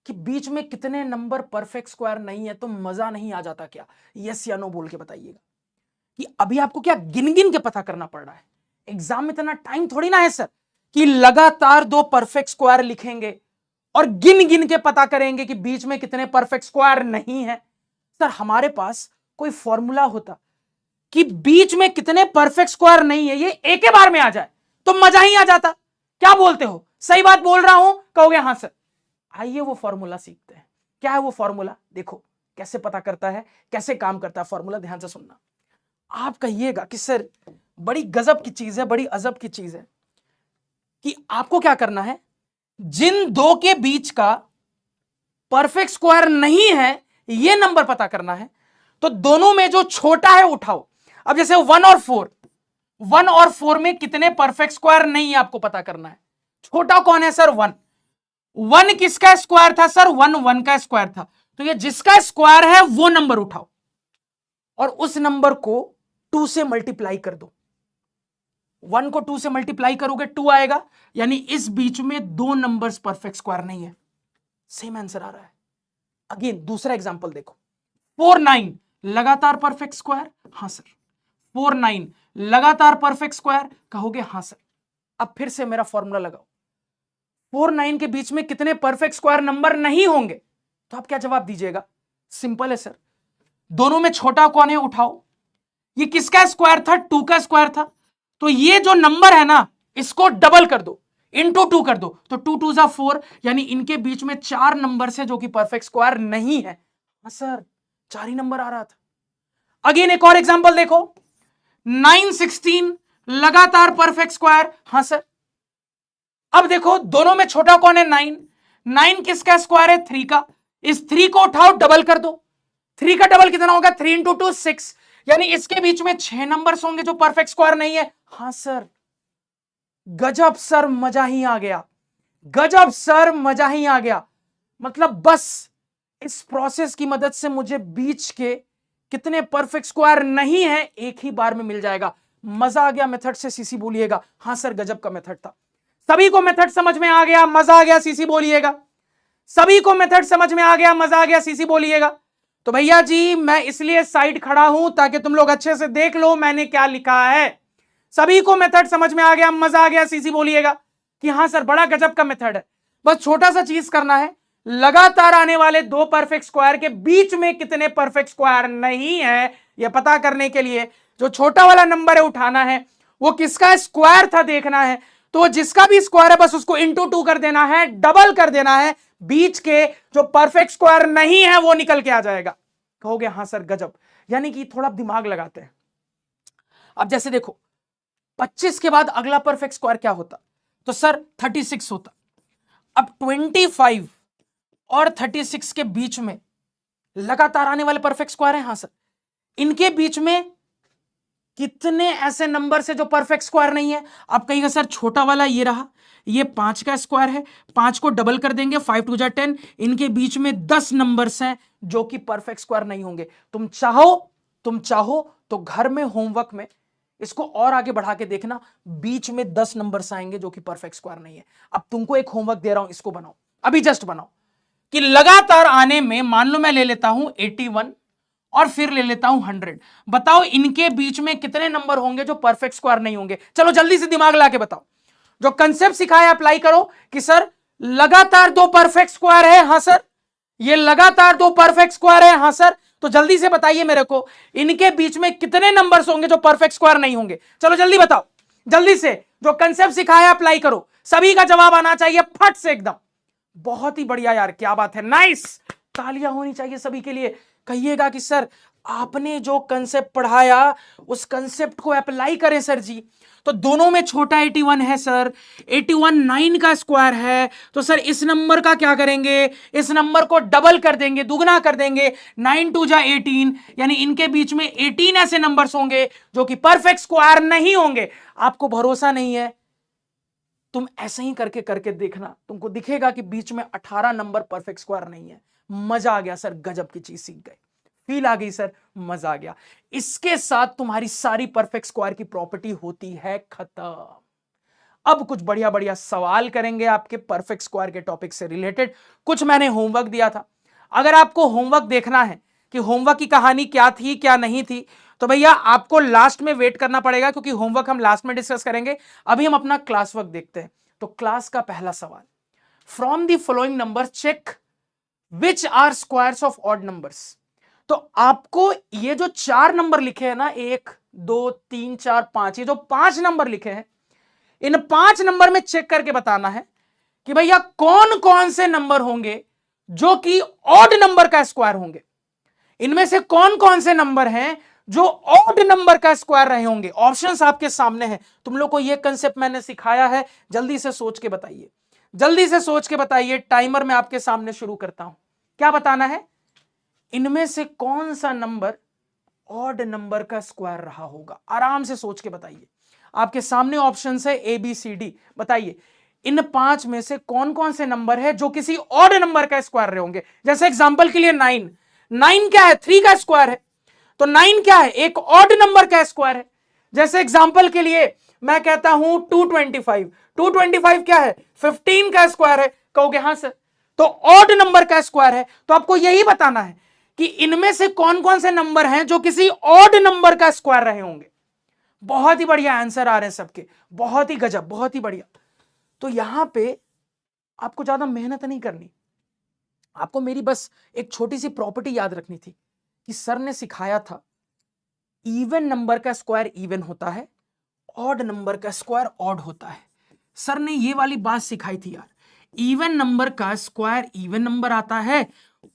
कि बीच में कितने नंबर परफेक्ट स्क्वायर नहीं है, तो मजा नहीं आ जाता क्या? यस या नो बोल के बताइएगा। कि अभी आपको क्या गिन गिन के पता करना पड़ रहा है? एग्जाम में इतना टाइम थोड़ी ना है सर कि लगातार दो परफेक्ट स्क्वायर लिखेंगे और गिन गिन के पता करेंगे कि बीच में कितने परफेक्ट स्क्वायर नहीं है। सर हमारे पास कोई फॉर्मूला होता कि बीच में कितने परफेक्ट स्क्वायर नहीं है, ये एक ही बार में आ जाए तो मजा ही आ जाता। क्या बोलते हो? सही बात बोल रहा हूं? कहोगे हाँ सर। आइए वो फॉर्मूला सीखते हैं। क्या है वो फॉर्मूला? देखो कैसे पता करता है, कैसे काम करता है फॉर्मूला, ध्यान से सुनना। आप कहिएगा कि सर बड़ी गजब की चीज है, बड़ी अजब की चीज है, कि आपको क्या करना है, जिन दो के बीच का परफेक्ट स्क्वायर नहीं है ये नंबर पता करना है, तो दोनों में जो छोटा है उठाओ। अब जैसे 1 और 4, 1 और 4 में कितने परफेक्ट स्क्वायर नहीं है आपको पता करना है। छोटा कौन है सर? 1। 1 किसका स्क्वायर था सर? 1 1 का स्क्वायर था। तो ये जिसका स्क्वायर है वो नंबर उठाओ और उस नंबर को 2 से मल्टीप्लाई कर दो। 1 को 2 से मल्टीप्लाई करोगे 2 आएगा, यानी इस बीच में दो नंबर्स परफेक्ट स्क्वायर नहीं है। सेम आंसर आ रहा है। अगेन दूसरा एग्जांपल देखो, 4 9 लगातार परफेक्ट स्क्वायर? हां सर। 4 9 लगातार परफेक्ट स्क्वायर? कहोगे हां सर। अब फिर से मेरा फॉर्मूला लगाओ। 4 9 के बीच में कितने परफेक्ट स्क्वायर नंबर नहीं होंगे? तो आप क्या जवाब दीजिएगा? सिंपल है सर, दोनों में छोटा कौन है उठाओ। ये किसका स्क्वायर था? 2 का स्क्वायर था। तो ये जो नंबर है ना इसको डबल कर दो, इंटू 2 कर दो, तो 2 2 जा 4, यानी इनके बीच में 4 नंबर से जो कि परफेक्ट स्क्वायर नहीं है। हाँ सर, 4 ही नंबर आ रहा था। अगेन एक और एग्जांपल देखो, 9 16 लगातार परफेक्ट स्क्वायर? हां सर। अब देखो दोनों में छोटा कौन है? 9। 9 किसका स्क्वायर है? 3 का। इस 3 को उठाओ, डबल कर दो। 3 का डबल कितना होगा? 3 इंटू 2 6, यानी इसके बीच में 6 नंबर्स होंगे जो परफेक्ट स्क्वायर नहीं है। हां सर। गजब सर, मजा ही आ गया। गजब सर, मजा ही आ गया। मतलब बस इस प्रोसेस की मदद से मुझे बीच के कितने परफेक्ट स्क्वायर नहीं है एक ही बार में मिल जाएगा। मजा आ गया मेथड से? सीसी बोलिएगा। हां सर, गजब का मेथड था। सभी को मेथड समझ में आ गया? मजा आ गया? सीसी बोलिएगा। सभी को मेथड समझ में आ गया? मजा आ गया? सीसी बोलिएगा। तो भैया जी मैं इसलिए साइड खड़ा हूं ताकि तुम लोग अच्छे से देख लो मैंने क्या लिखा है। सभी को मेथड समझ में आ गया? मजा आ गया? सीसी बोलिएगा कि हां सर बड़ा गजब का मेथड है। बस छोटा सा चीज करना है, लगातार आने वाले दो परफेक्ट स्क्वायर के बीच में कितने परफेक्ट स्क्वायर नहीं है यह पता करने के लिए जो छोटा वाला नंबर है उठाना है, वो किसका स्क्वायर था देखना है। तो जिसका भी स्क्वायर है बस उसको इंटू 2 कर देना है, डबल कर देना है, बीच के जो परफेक्ट स्क्वायर नहीं है वो निकल के आ जाएगा। कहोगे हां सर गजब। यानी कि थोड़ा दिमाग लगाते हैं। अब जैसे देखो 25 के बाद अगला परफेक्ट स्क्वायर क्या होता? तो सर 36 होता। अब 25 और 36 के बीच में लगातार आने वाले परफेक्ट स्क्वायर है। हां सर। इनके बीच में कितने ऐसे नंबर से जो परफेक्ट स्क्वायर नहीं है? आप कहिएगा सर छोटा वाला ये रहा, ये 5 का स्क्वायर है, 5 को डबल कर देंगे, 5 2 जा 10, इनके बीच में 10 नंबर्स हैं जो कि परफेक्ट स्क्वायर नहीं होंगे। तुम चाहो तो घर में होमवर्क में इसको और आगे बढ़ा के देखना, बीच में 10 नंबर्स आएंगे जो कि परफेक्ट स्क्वायर नहीं है। अब तुमको एक होमवर्क दे रहा हूं, इसको बनाओ, अभी जस्ट बनाओ कि लगातार आने में मान लो मैं ले लेता हूं 81 और फिर ले लेता हूं 100। बताओ इनके बीच में कितने नंबर होंगे जो परफेक्ट स्क्वायर नहीं होंगे? चलो जल्दी से दिमाग ला के बताओ। जो कंसेप्ट सिखाया अप्लाई करो कि सर लगातार दो परफेक्ट स्क्वायर है। हां सर। ये लगातार दो परफेक्ट स्क्वायर है। हां सर। तो जल्दी से बताइए मेरे को इनके बीच में कितने नंबर्स होंगे जो परफेक्ट स्क्वायर नहीं होंगे? चलो जल्दी बताओ, जल्दी से। जो कंसेप्ट सिखाया अप्लाई करो, सभी का जवाब आना चाहिए फट से एकदम। बहुत ही बढ़िया यार, क्या बात है, नाइस। तालियां होनी चाहिए सभी के लिए। कहिएगा कि सर आपने जो कंसेप्ट पढ़ाया उस कंसेप्ट को अप्लाई करें सर जी। तो दोनों में छोटा 81 है सर, 81 9 का स्क्वायर है, तो सर इस नंबर का क्या करेंगे? इस नंबर को डबल कर देंगे, दुगना कर देंगे, 9 2 जा 18, यानी इनके बीच में 18 ऐसे नंबर्स होंगे जो कि परफेक्ट स्क्वायर नहीं होंगे। आपको भरोसा नहीं है? तुम ऐसे ही करके करके देखना, तुमको दिखेगा कि बीच में 18 नंबर परफेक्ट स्क्वायर नहीं है। मजा आ गया सर, गजब की चीज सीख गए, फील आ गई सर, मजा आ गया। इसके साथ तुम्हारी सारी परफेक्ट स्क्वायर की प्रॉपर्टी होती है खत्म। अब कुछ बढ़िया बढ़िया सवाल करेंगे आपके परफेक्ट स्क्वायर के टॉपिक से रिलेटेड। कुछ मैंने होमवर्क दिया था, अगर आपको होमवर्क देखना है कि होमवर्क की कहानी क्या थी क्या नहीं थी, तो भैया आपको लास्ट में वेट करना पड़ेगा, क्योंकि होमवर्क हम लास्ट में डिस्कस करेंगे। अभी हम अपना क्लास वर्क देखते हैं। तो क्लास का पहला सवाल, from the following number check which are squares of odd numbers. तो आपको ये जो 4 नंबर लिखे हैं ना, 1 2 3 4 5, ये जो 5 नंबर लिखे हैं, इन 5 नंबर में चेक करके बताना है कि भैया कौन कौन से नंबर होंगे जो कि ऑड नंबर का स्क्वायर होंगे। इनमें से कौन कौन से नंबर हैं जो ऑड नंबर का स्क्वायर रहे होंगे। ऑप्शंस आपके सामने हैं, तुम लोग को यह कंसेप्ट मैंने सिखाया है। जल्दी से सोच के बताइए, जल्दी से सोच के बताइए। टाइमर में आपके सामने शुरू करता हूं। क्या बताना है, इनमें से कौन सा नंबर ऑड नंबर का स्क्वायर रहा होगा। आराम से सोच के बताइए। आपके सामने ऑप्शन है ए बी सी डी। बताइए इन 5 में से कौन कौन से नंबर है जो किसी ऑड नंबर का स्क्वायर रहे होंगे। जैसे एग्जांपल के लिए 9 क्या है, 3 का स्क्वायर है, तो 9 क्या है, एक ऑड नंबर का स्क्वायर है। जैसे एग्जांपल के लिए मैं कहता हूं 225 क्या है, 15 का स्क्वायर है। कहोगे हां सर, तो ऑड नंबर का स्क्वायर है। तो आपको यही बताना है कि इनमें से कौन कौन से नंबर हैं जो किसी ऑड नंबर का स्क्वायर रहे होंगे। बहुत ही बढ़िया आंसर आ रहे हैं सबके, बहुत ही गजब, बहुत ही बढ़िया। तो यहां पे आपको ज्यादा मेहनत नहीं करनी, आपको मेरी बस एक छोटी सी प्रॉपर्टी याद रखनी थी कि सर ने सिखाया था इवन नंबर का स्क्वायर इवन होता है, ऑड नंबर का स्क्वायर ऑड होता है। सर ने ये वाली बात सिखाई थी यार, इवन नंबर का स्क्वायर इवन नंबर आता है,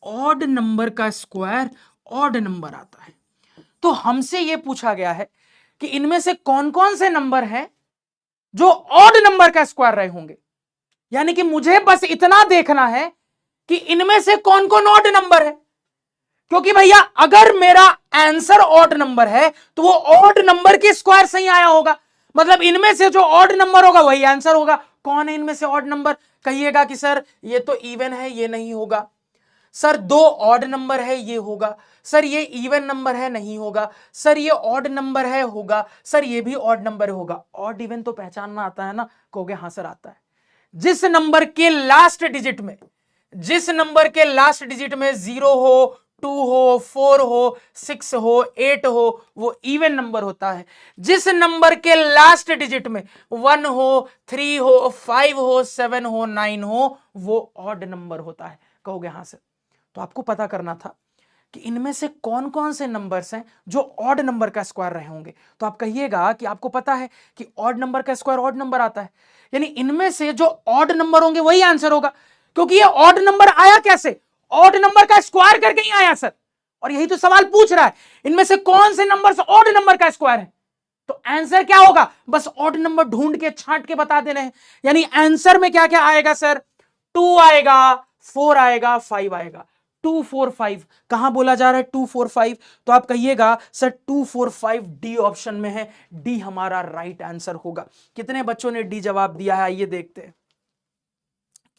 ऑड नंबर का स्क्वायर ऑड नंबर आता है। तो हमसे यह पूछा गया है कि इनमें से कौन कौन से नंबर हैं जो ऑड नंबर का स्क्वायर रहे होंगे। यानी कि मुझे बस इतना देखना है कि इनमें से कौन कौन ऑड नंबर है, क्योंकि भैया अगर मेरा आंसर ऑड नंबर है तो वो ऑड नंबर के स्क्वायर से ही आया होगा। मतलब इनमें से जो ऑड नंबर होगा वही आंसर होगा। कौन है इनमें से ऑड नंबर, कहिएगा कि सर ये तो इवन है, ये नहीं होगा। सर 2 ऑड नंबर है, ये होगा। सर ये इवन नंबर है, नहीं होगा। सर ये ऑड नंबर है, होगा। सर ये भी ऑड नंबर होगा। ऑड इवन तो पहचानना आता है ना, कहोगे हां सर आता है। जिस नंबर के लास्ट डिजिट में 0 हो, 2 हो, 4 हो, 6 हो, 8 हो, वो इवन नंबर होता है। जिस नंबर के लास्ट डिजिट में 1 हो, 3 हो, 5 हो, 7 हो, 9 हो, वो ऑड नंबर होता है। कहोगे हां सर। तो आपको पता करना था कि इनमें से कौन कौन से नंबर्स हैं जो ऑड नंबर का स्क्वायर रहे होंगे। तो आप कहिएगा कि आपको पता है कि ऑड नंबर का स्क्वायर ऑड नंबर आता है, यानी इनमें से जो ऑड नंबर होंगे वही आंसर होगा। क्योंकि ये ऑड नंबर आया कैसे, ऑड नंबर का स्क्वायर करके ही आया सर। और यही तो सवाल पूछ रहा है, इनमें से कौन से नंबर ऑड नंबर का स्क्वायर है। तो आंसर क्या होगा, बस ऑड नंबर ढूंढ के छांट के बता देने हैं। यानी आंसर में क्या क्या आएगा सर, 2 आएगा, 4 आएगा, 5 आएगा। 2 4 5 कहां बोला जा रहा है, 2 4 5। तो आप कहिएगा सर 2 4 5 डी ऑप्शन में है, डी हमारा राइट आंसर होगा। कितने बच्चों ने डी जवाब दिया है, आइए देखते हैं।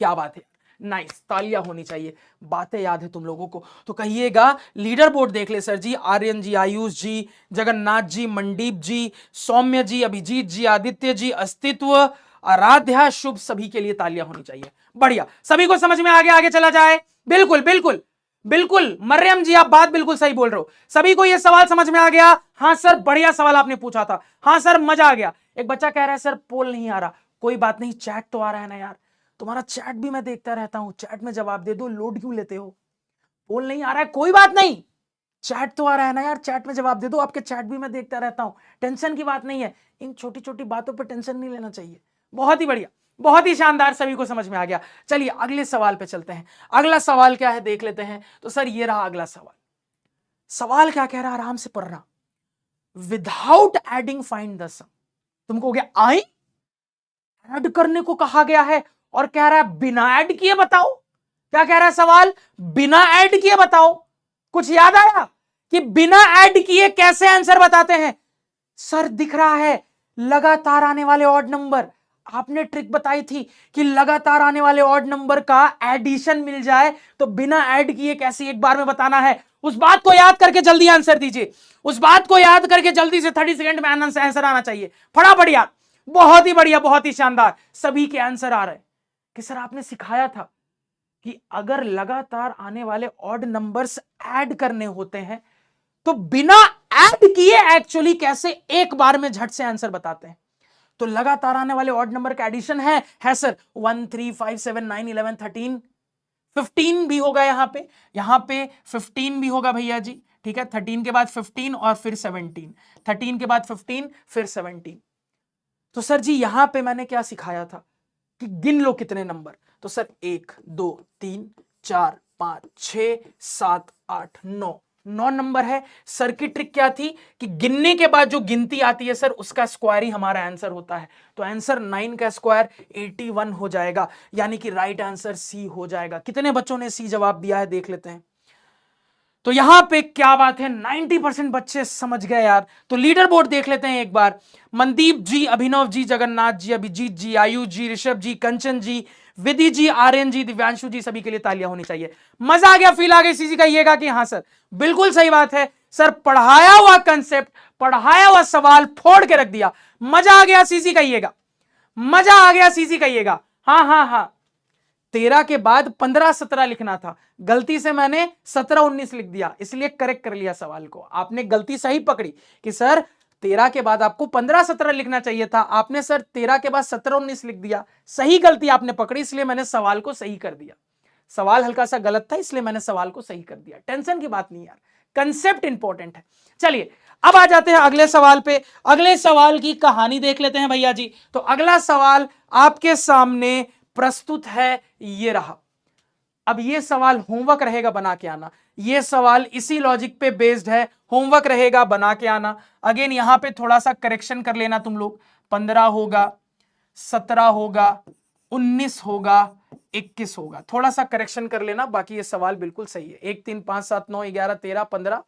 क्या बात है, नाइस, तालियां होनी चाहिए, बातें याद है तुम लोगों को। तो कहिएगा लीडर बोर्ड देख ले सर जी, आर्यन जी, आयुष जी, जगन्नाथ जी, मनदीप जी, सौम्य जी, अभिजीत जी, आदित्य जी, अस्तित्व, आराध्या, शुभ, सभी के लिए तालियां होनी चाहिए। बढ़िया, सभी को समझ में आ गया, आगे चला जाए। बिल्कुल बिल्कुल बिल्कुल मरियम जी, आप बात बिल्कुल सही बोल रहे हो। सभी को यह सवाल समझ में आ गया। हाँ सर, बढ़िया सवाल आपने पूछा था। हाँ सर, मजा आ गया। एक बच्चा कह रहा है सर पोल नहीं आ रहा, कोई बात नहीं, चैट तो आ रहा है ना यार, तुम्हारा चैट भी मैं देखता रहता हूं, चैट में जवाब दे दो, लोड क्यों लेते हो। पोल नहीं आ रहा है कोई बात नहीं, चैट तो आ रहा है ना यार, चैट में जवाब दे दो, आपके चैट भी मैं देखता रहता हूं, टेंशन की बात नहीं है। इन छोटी छोटी बातों पर टेंशन नहीं लेना चाहिए। बहुत ही बढ़िया, बहुत ही शानदार, सभी को समझ में आ गया। चलिए अगले सवाल पे चलते हैं। अगला सवाल क्या है देख लेते हैं। तो सर ये रहा अगला सवाल। सवाल क्या कह रहा है, आराम से पढ़ना। विदाउट एडिंग फाइंड द सम। तुम कहोगे आई, ऐड करने को कहा गया है और कह रहा है बिना ऐड किए बताओ। क्या कह रहा है सवाल, बिना ऐड किए बताओ। कुछ याद आया कि बिना ऐड किए कैसे आंसर बताते हैं। सर दिख रहा है लगातार आने वाले ऑड नंबर, आपने ट्रिक बताई थी कि लगातार आने वाले ऑड नंबर का एडिशन मिल जाए, तो बिना ऐड किए कैसे एक बार में बताना है। उस बात को याद करके जल्दी आंसर दीजिए, उस बात को याद करके जल्दी से 30 सेकंड में आंसर आना चाहिए। फटाफट याद। बहुत ही बढ़िया, बहुत ही शानदार, सभी के आंसर आ रहे हैं कि सर आपने सिखाया था कि अगर लगातार आने वाले ऑड नंबर्स ऐड करने होते हैं तो बिना ऐड किए एक्चुअली कैसे एक बार में झट से आंसर बताते हैं। तो लगातार आने वाले ऑड नंबर का एडिशन है सर 1 3 5 7 9 11 13 15 भी होगा, यहां पे 15 भी होगा भैया जी, ठीक है। 13 के बाद 15 और फिर 17, 13 के बाद 15 फिर 17। तो सर जी यहां पे मैंने क्या सिखाया था कि गिन लो कितने नंबर। तो सर 1 2 3 4 5 6 7 8 9 नंबर है। सर की ट्रिक क्या थी कि गिनने के बाद जो गिनती आती है सर उसका स्क्वायर ही हमारा आंसर होता है। तो आंसर 9 का स्क्वायर 81 हो जाएगा, यानी कि राइट आंसर सी हो जाएगा। कितने बच्चों ने सी जवाब दिया है देख लेते हैं। तो यहां पे क्या बात है, 90% बच्चे समझ गए यार। तो लीडर बोर्ड देख लेते हैं एक बार। मनदीप जी, अभिनव जी, जगन्नाथ जी, अभिजीत जी, आयुष जी, ऋषभ जी, कंचन जी, विधि जी, आर्यन जी, दिव्यांशु जी, सभी के लिए तालियां होनी चाहिए। मजा आ गया, फील आ गई, सीजी कहिएगा कि हाँ सर बिल्कुल सही बात है सर, पढ़ाया हुआ कंसेप्ट, पढ़ाया हुआ सवाल फोड़ के रख दिया। मजा आ गया, सीजी कहिएगा, मजा आ गया, सीजी कहिएगा। हाँ हाँ हाँ, 13 के बाद 15 17 लिखना था, गलती से मैंने 17 19 लिख दिया, इसलिए करेक्ट कर लिया सवाल को। आपने गलती सही पकड़ी कि सर 13 के बाद आपको 15 17 लिखना चाहिए था, आपने सर 13 के बाद 17 19 लिख दिया। सही गलती आपने पकड़ी, इसलिए मैंने सवाल को सही कर दिया। सवाल हल्का सा गलत था, इसलिए मैंने सवाल को सही कर दिया। टेंशन की बात नहीं यार, कंसेप्ट इंपॉर्टेंट है। चलिए अब आ जाते हैं अगले सवाल पे। अगले सवाल की कहानी देख लेते हैं भैया जी। तो अगला सवाल आपके सामने प्रस्तुत है, ये रहा। अब ये सवाल होमवर्क रहेगा, बना के आना। ये सवाल इसी लॉजिक पे बेस्ड है, होमवर्क रहेगा, बना के आना। अगेन यहां पे थोड़ा सा करेक्शन कर लेना तुम लोग। 15 होगा, 17 होगा, 19 होगा, 21 होगा, थोड़ा सा करेक्शन कर लेना। बाकी ये सवाल बिल्कुल सही है। 1 3 5 7 9 11 13 15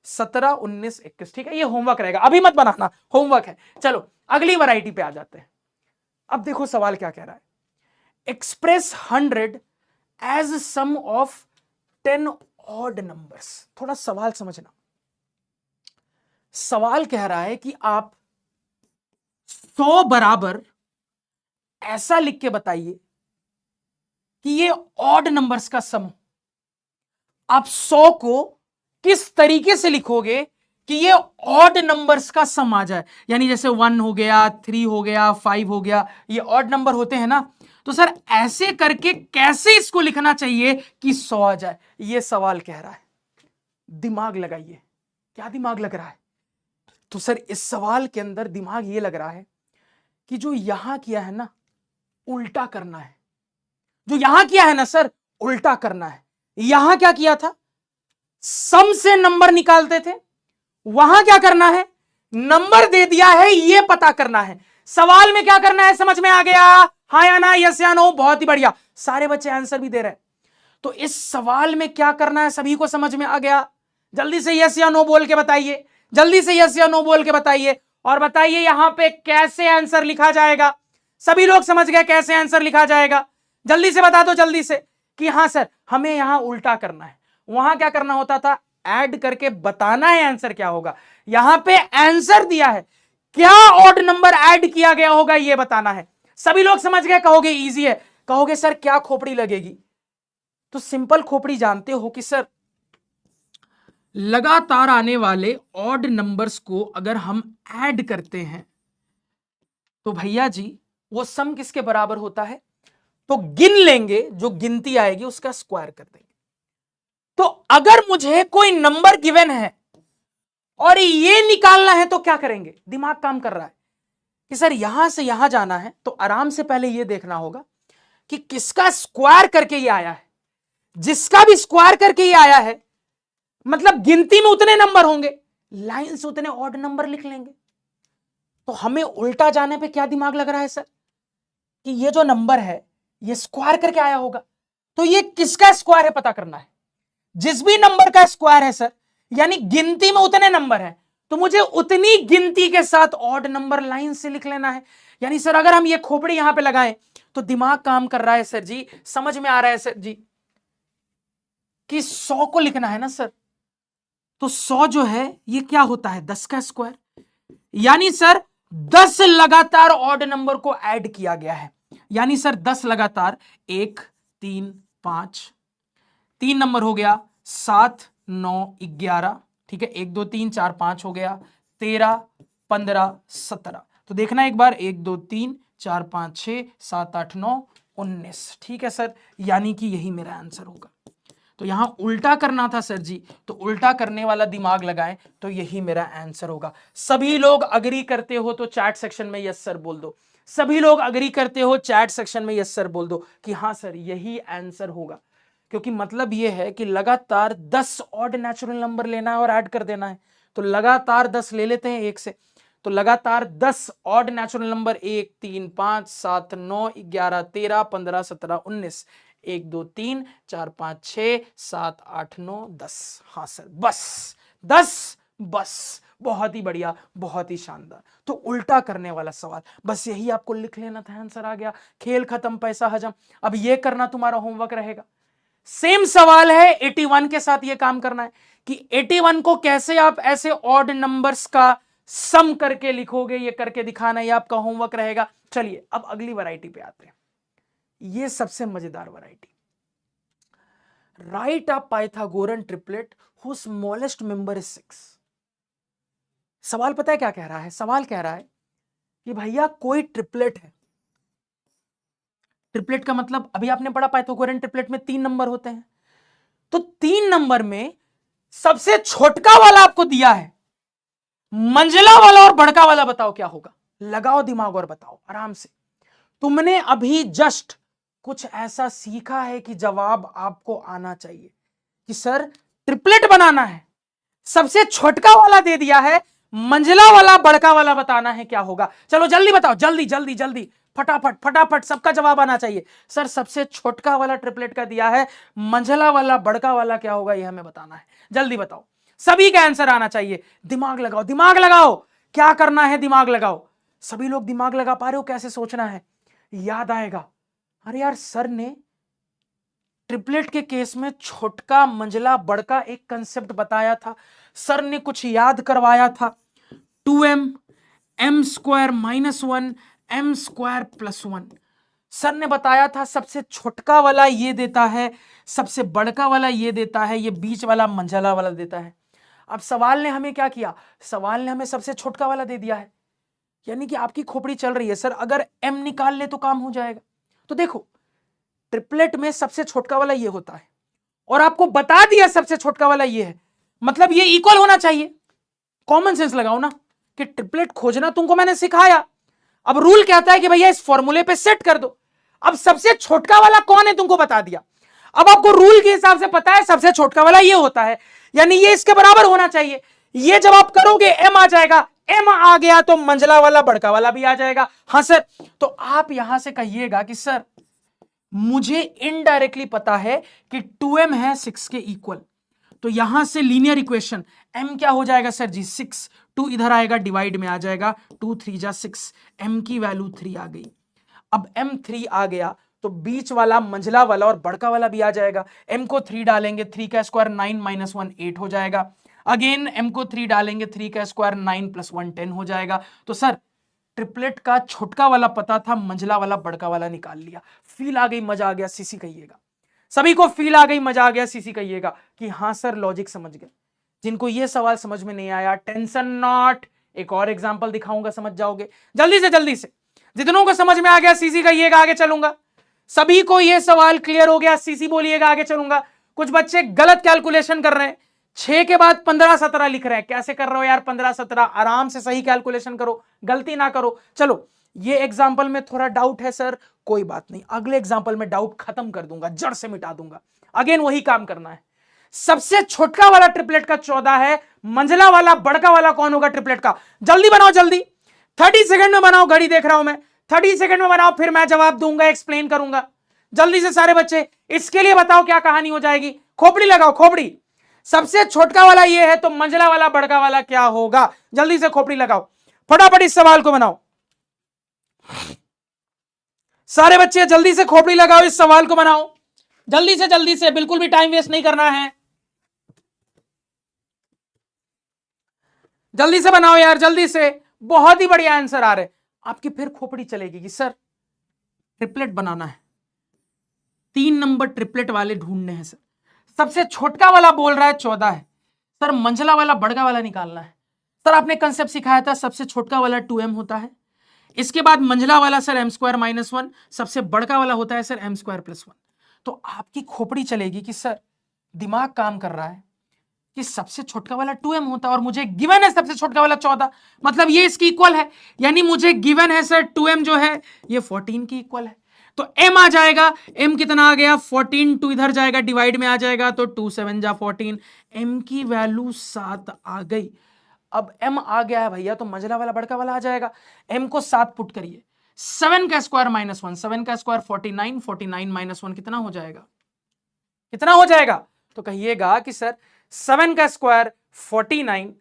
17 19 21, ठीक है। ये होमवर्क रहेगा, अभी मत बनाना, होमवर्क है। चलो अगली वैरायटी पे आ जाते हैं। अब देखो सवाल क्या कह रहा है। Express 100 as sum of 10 odd numbers. थोड़ा सवाल समझना। सवाल कह रहा है कि आप 100 बराबर ऐसा लिख के बताइए कि ये ऑड नंबर्स का सम। आप 100 को किस तरीके से लिखोगे कि ये ऑड नंबर्स का सम आ जाए, यानी जैसे 1 हो गया, 3 हो गया, 5 हो गया, ये ऑड नंबर होते हैं ना। तो सर ऐसे करके कैसे इसको लिखना चाहिए कि 100 आ जाए, ये सवाल कह रहा है। दिमाग लगाइए, क्या दिमाग लग रहा है। तो सर इस सवाल के अंदर दिमाग ये लग रहा है कि जो यहां किया है ना, उल्टा करना है। जो यहां किया है ना सर, उल्टा करना है। यहां क्या किया था, सम से नंबर निकालते थे, वहां क्या करना है, नंबर दे दिया है, ये पता करना है। सवाल में क्या करना है, समझ में आ गया, हाँ या ना, यस या नो, बहुत ही बढ़िया, सारे बच्चे आंसर भी दे रहे हैं। तो इस सवाल में क्या करना है सभी को समझ में आ गया। जल्दी से यस या नो बोल के बताइए, जल्दी से यस या नो बोल के बताइए, और बताइए यहां पे कैसे आंसर लिखा जाएगा। सभी लोग समझ गए कैसे आंसर लिखा जाएगा, जल्दी से बता दो जल्दी से कि हाँ सर हमें यहां उल्टा करना है। वहां क्या करना होता था, ऐड करके बताना है आंसर क्या होगा। यहां पे आंसर दिया है, क्या ऑड नंबर ऐड किया गया होगा ये बताना है। सभी लोग समझ गए, कहोगे इजी है, कहोगे सर क्या खोपड़ी लगेगी। तो सिंपल खोपड़ी जानते हो कि सर लगातार आने वाले ऑड नंबर्स को अगर हम ऐड करते हैं तो भैया जी वो सम किसके बराबर होता है, तो गिन लेंगे, जो गिनती आएगी उसका स्क्वायर कर देंगे। तो अगर मुझे कोई नंबर गिवन है और ये निकालना है तो क्या करेंगे, दिमाग काम कर रहा है कि सर यहां से यहां जाना है, तो आराम से पहले ये देखना होगा कि किसका स्क्वायर करके ये आया है। जिसका भी स्क्वायर करके ये आया है मतलब गिनती में उतने नंबर होंगे, लाइन से उतने ऑड नंबर लिख लेंगे। तो हमें उल्टा जाने पे क्या दिमाग लग रहा है सर कि ये जो नंबर है ये स्क्वायर करके आया होगा, तो ये किसका स्क्वायर है पता करना है। जिस भी नंबर का स्क्वायर है सर, यानी गिनती में उतने नंबर है, तो मुझे उतनी गिनती के साथ ऑड नंबर लाइन से लिख लेना है। यानी सर अगर हम ये खोपड़ी यहां पे लगाएं तो दिमाग काम कर रहा है सर जी, समझ में आ रहा है सर जी कि 100 को लिखना है ना सर। तो 100 जो है ये क्या होता है, 10 का स्क्वायर। यानी सर 10 लगातार ऑड नंबर को ऐड किया गया है। यानी सर 10 लगातार 1 3 5, 3 नंबर हो गया 7 9 11, ठीक है, 1 2 3 4 5 हो गया 13 15 17। तो देखना एक बार 1 2 3 4 5 6 7 8 9 19, ठीक है सर, यानी कि यही मेरा आंसर होगा। तो यहां उल्टा करना था सर जी, तो उल्टा करने वाला दिमाग लगाएं तो यही मेरा आंसर होगा। सभी लोग अग्री करते हो तो चैट सेक्शन में यस सर बोल दो। सभी लोग अग्री करते हो चैट सेक्शन में यस सर बोल दो कि हां सर यही आंसर होगा। क्योंकि मतलब यह है कि लगातार 10 ऑड नेचुरल नंबर लेना है और ऐड कर देना है। तो लगातार 10 ले लेते हैं एक से, तो लगातार 10 ऑड नेचुरल नंबर 1 3 5 7 9 11 13 15 17 19, 1 2 3 4 5 6 7 8 9 10। हाँ सर, बस 10, बस बहुत ही बढ़िया, बहुत ही शानदार। तो उल्टा करने वाला सवाल, बस यही आपको लिख लेना था, आंसर आ गया, खेल खत्म, पैसा हजम। अब ये करना तुम्हारा होमवर्क रहेगा। सेम सवाल है 81 के साथ, ये काम करना है कि 81 को कैसे आप ऐसे ऑड नंबर्स का सम करके लिखोगे, ये करके दिखाना, ये आपका होमवर्क रहेगा। चलिए अब अगली वैरायटी पे आते हैं, ये सबसे मजेदार variety. Right a Pythagorean triplet who smallest member is 6। सवाल पता है क्या कह रहा है? सवाल कह रहा है कि भैया कोई ट्रिपलेट है। ट्रिपलेट का मतलब अभी आपने पढ़ा पाइथागोरन ट्रिपलेट में 3 नंबर होते हैं। तो 3 नंबर में सबसे छोटका वाला आपको दिया है, मंझला वाला और बड़का वाला बताओ क्या होगा। लगाओ दिमाग और बताओ आराम से। तुमने अभी जस्ट कुछ ऐसा सीखा है कि जवाब आपको आना चाहिए कि सर ट्रिपलेट बनाना है, सबसे छोटका वाला दे दिया है, मंझला वाला बड़का वाला बताना है क्या होगा। चलो जल्दी बताओ, जल्दी जल्दी जल्दी, फटाफट फटाफट, सबका जवाब आना चाहिए। सर सबसे छोटका वाला ट्रिपलेट का दिया है, मंझला वाला बड़का वाला क्या होगा ये हमें बताना है। जल्दी बताओ, सभी का आंसर आना चाहिए। दिमाग लगाओ, दिमाग लगाओ, क्या करना है दिमाग लगाओ। सभी लोग दिमाग लगा पा रहे हो कैसे सोचना है? याद आएगा, अरे यार सर ने ट्रिपलेट के केस में छोटका मंझला बड़का एक कंसेप्ट बताया था, सर ने कुछ याद करवाया था। 2m m square -1 m square +1, sir ने बताया था सबसे छोटका वाला ये देता है, सबसे बड़का वाला ये देता है, ये बीच वाला मंझला वाला देता है। अब सवाल ने हमें क्या किया? सवाल ने हमें सबसे छोटका वाला दे दिया है, यानी कि आपकी खोपड़ी चल रही है सर, अगर m निकाल ले तो काम हो जाएगा। तो देखो ट्रिपलेट में सबसे छोटका वाला ये होता है और आपको बता दिया सबसे छोटका वाला ये है, मतलब ये इक्वल होना चाहिए। कॉमन सेंस लगाओ ना कि ट्रिपलेट खोजना तुमको मैंने सिखाया, अब रूल कहता है कि भैया इस फॉर्मूले पे सेट कर दो। अब सबसे छोटका वाला कौन है तुमको बता दिया, अब आपको रूल के हिसाब से पता है सबसे छोटका वाला ये होता है, यानी ये इसके बराबर होना चाहिए। ये जब आप करोगे m आ जाएगा, m आ गया तो मंझला वाला बड़का वाला भी आ जाएगा। हाँ सर, तो आप यहां से कहिएगा कि सर मुझे इनडायरेक्टली पता है कि 2m है 6 के इक्वल, तो यहां से लीनियर इक्वेशन m क्या हो जाएगा सर जी 6, 2 इधर आएगा डिवाइड में आ जाएगा, 2 3 जा 6, m की वैल्यू 3 आ गई। अब m 3 आ गया तो बीच वाला मंझला वाला और बड़का वाला भी आ जाएगा। m को 3 डालेंगे, 3 का स्क्वायर 9 - 1 8 हो जाएगा। अगेन m को 3 डालेंगे, 3 का स्क्वायर 9 + 1 10 हो जाएगा। तो सर ट्रिपलेट का छोटका वाला पता था, मंझला वाला बड़का वाला निकाल लिया। फील आ गई, मजा आ गया, सीसी कहिएगा। सभी को फील आ गई, मजा आ गया, सीसी कहिएगा कि हां सर लॉजिक समझ गए। जिनको ये सवाल समझ में नहीं आया टेंशन नॉट, एक और एग्जांपल दिखाऊंगा समझ जाओगे। जल्दी से जल्दी से, जितनों को समझ में आ गया सीसी कहिएगा, आगे चलूंगा। सभी को ये सवाल क्लियर हो गया, सीसी बोलिएगा, आगे चलूंगा। कुछ बच्चे गलत कैलकुलेशन कर रहे हैं, 6 के बाद 15 17 लिख रहे हैं। कैसे कर रहे हो यार 15 17? आराम से सही कैलकुलेशन करो, गलती ना करो। चलो ये एग्जांपल में थोड़ा डाउट है सर, कोई बात नहीं, अगले एग्जांपल में डाउट खत्म कर दूंगा, जड़ से मिटा दूंगा। अगेन वही काम करना है। सबसे छोटका वाला ट्रिपलेट का 14 है, मंझला वाला बड़का वाला कौन होगा ट्रिपलेट का? जल्दी बनाओ, जल्दी 30 सेकंड में बनाओ, घड़ी देख रहा हूं मैं, 30 सेकंड में बनाओ, फिर मैं जवाब दूंगा, एक्सप्लेन करूंगा। जल्दी से सारे बच्चे, इसके लिए बताओ क्या कहानी हो जाएगी। खोपड़ी लगाओ, खोपड़ी। सबसे छोटका वाला ये है तो मंझला वाला बड़का वाला क्या होगा? जल्दी से खोपड़ी लगाओ, फटाफट इस सवाल को बनाओ। सारे बच्चे जल्दी से खोपड़ी लगाओ, इस सवाल को बनाओ जल्दी से, बिल्कुल भी टाइम वेस्ट नहीं करना है। जल्दी से बनाओ यार, जल्दी से बहुत ही बढ़िया आंसर आ रहे। आपकी फिर खोपड़ी चलेगी कि सर ट्रिपलेट बनाना है, 3 नंबर ट्रिपलेट वाले ढूंढने हैं सर। सबसे छोटका वाला बोल रहा है 14 है सर, मंझला वाला बड़का वाला निकालना है सर। आपने कंसेप्ट सिखाया था, सबसे छोटका वाला 2m होता है, इसके बाद मंझला वाला सर m² - 1, सबसे बड़का वाला होता है सर m² + 1। तो आपकी खोपड़ी चलेगी कि सर दिमाग काम कर रहा है कि सबसे छोटका वाला 2m होता है और मुझे गिवन है सबसे छोटका वाला 14, मतलब ये इसकी इक्वल है, यानी मुझे गिवन है सर 2m जो है ये 14 की इक्वल है। तो m आ जाएगा, m कितना आ गया 14, 2 इधर जाएगा डिवाइड में आ जाएगा, तो 2 7 जा 14, m की वैल्यू 7 आ गई। अब m आ गया है भैया तो मंझला वाला बड़का वाला आ जाएगा, m को 7 पुट करिए, 7 का स्क्वायर -1, 7 का स्क्वायर 49, 49 - 1 कितना हो जाएगा, कितना हो जाएगा? तो कहिएगा कि सर 7 का स्क्वायर 49,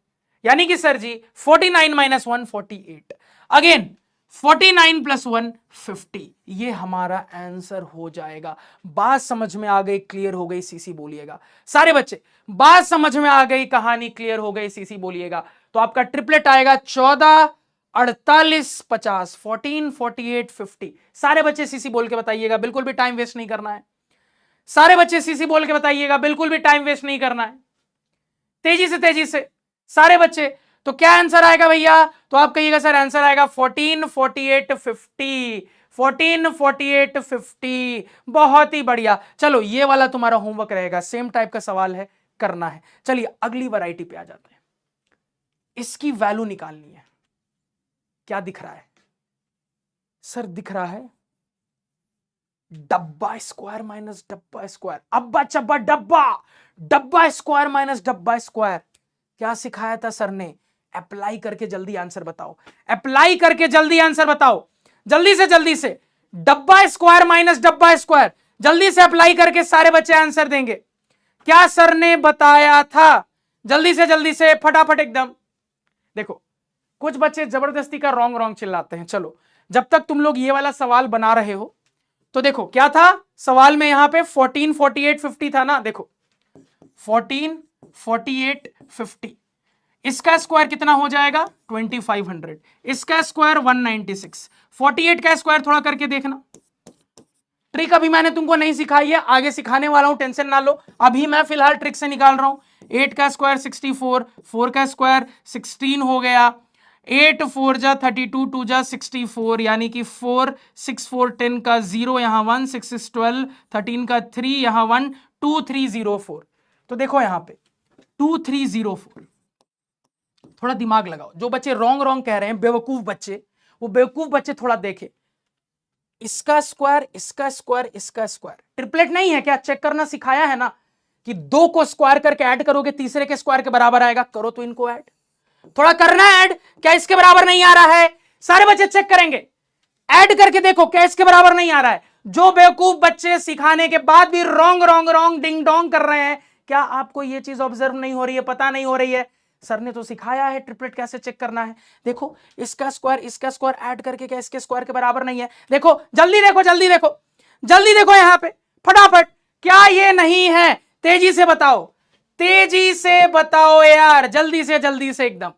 यानी कि सर जी 49 - 1 48, अगेन 49 + 1 50, ये हमारा आंसर हो जाएगा। बात समझ में आ गई, क्लियर हो गई? सीसी बोलिएगा सारे बच्चे, बात समझ में आ गई, कहानी क्लियर हो गई? सीसी बोलिएगा। तो आपका ट्रिपलेट आएगा 14 48 50, 14 48 50। सारे बच्चे सीसी बोल के बताइएगा, बिल्कुल भी टाइम वेस्ट नहीं करना है। सारे बच्चे सीसी बोल के बताइएगा, बिल्कुल भी टाइम वेस्ट नहीं करना है, तेजी से सारे बच्चे। तो क्या आंसर आएगा भैया? तो आप कहिएगा सर आंसर आएगा 14 48 50, 14 48 50। बहुत ही बढ़िया। चलो ये वाला तुम्हारा होमवर्क रहेगा, सेम टाइप का सवाल है, करना है। चलिए अगली वैरायटी पे आ जाते हैं, इसकी वैल्यू निकालनी है। क्या दिख रहा है सर? दिख रहा है डब्बा स्क्वायर माइनस डब्बा स्क्वायर, अब्बा चब्बा डब्बा, डब्बा स्क्वायर माइनस डब्बा स्क्वायर। क्या सिखाया था सर ने? अप्लाई करके जल्दी आंसर बताओ, अप्लाई करके जल्दी आंसर बताओ, जल्दी से डब्बा स्क्वायर माइनस डब्बा स्क्वायर, जल्दी से अप्लाई करके सारे बच्चे आंसर देंगे। क्या सर ने बताया था? जल्दी से फटाफट एकदम। देखो कुछ बच्चे जबरदस्ती का रॉन्ग चिल्लाते हैं। चलो जब तक तुम लोग ये वाला सवाल बना रहे हो, तो देखो क्या था सवाल में, यहां पे 14 48 50 था ना। देखो 14 48 50, इसका स्क्वायर कितना हो जाएगा 2500, इसका स्क्वायर 196, 48 का स्क्वायर थोड़ा करके देखना। ट्रिक अभी मैंने तुमको नहीं सिखाई है, आगे सिखाने वाला हूं, टेंशन ना लो। अभी मैं फिलहाल ट्रिक से निकाल रहा हूं। 8 का स्क्वायर 64, 4 का स्क्वायर 16 हो गया, 8 4 जा 32, 2 जा 64, यानी कि 4 6 4 10 का 0 यहां 1, 6 6 12, 13 का 3 यहां 1, 2304। तो देखो यहां पे 2304। थोड़ा दिमाग लगाओ, जो बच्चे रॉन्ग कह रहे हैं बेवकूफ बच्चे, वो बेवकूफ बच्चे थोड़ा देखे। इसका स्क्वायर इसका स्क्वायर इसका स्क्वायर, ट्रिपलेट नहीं है क्या? चेक करना सिखाया है ना कि 2 को स्क्वायर करके ऐड करोगे तीसरे के स्क्वायर के बराबर आएगा। करो तो इनको ऐड, थोड़ा करना ऐड। क्या इसके बराबर नहीं आ रहा है? सारे बच्चे चेक करेंगे, ऐड करके देखो क्या इसके बराबर नहीं आ रहा है। जो बेवकूफ बच्चे सिखाने के बाद भी रॉन्ग डिंग डोंग कर रहे हैं, क्या आपको यह चीज ऑब्जर्व नहीं हो रही है, पता नहीं हो रही है? सर ने तो सिखाया है ट्रिपलेट कैसे चेक करना है। देखो इसका स्क्वायर ऐड करके क्या इसके स्क्वायर के बराबर नहीं है? देखो जल्दी देखो यहां पे फटाफट। क्या ये नहीं है? तेजी से बताओ यार, जल्दी से एकदम।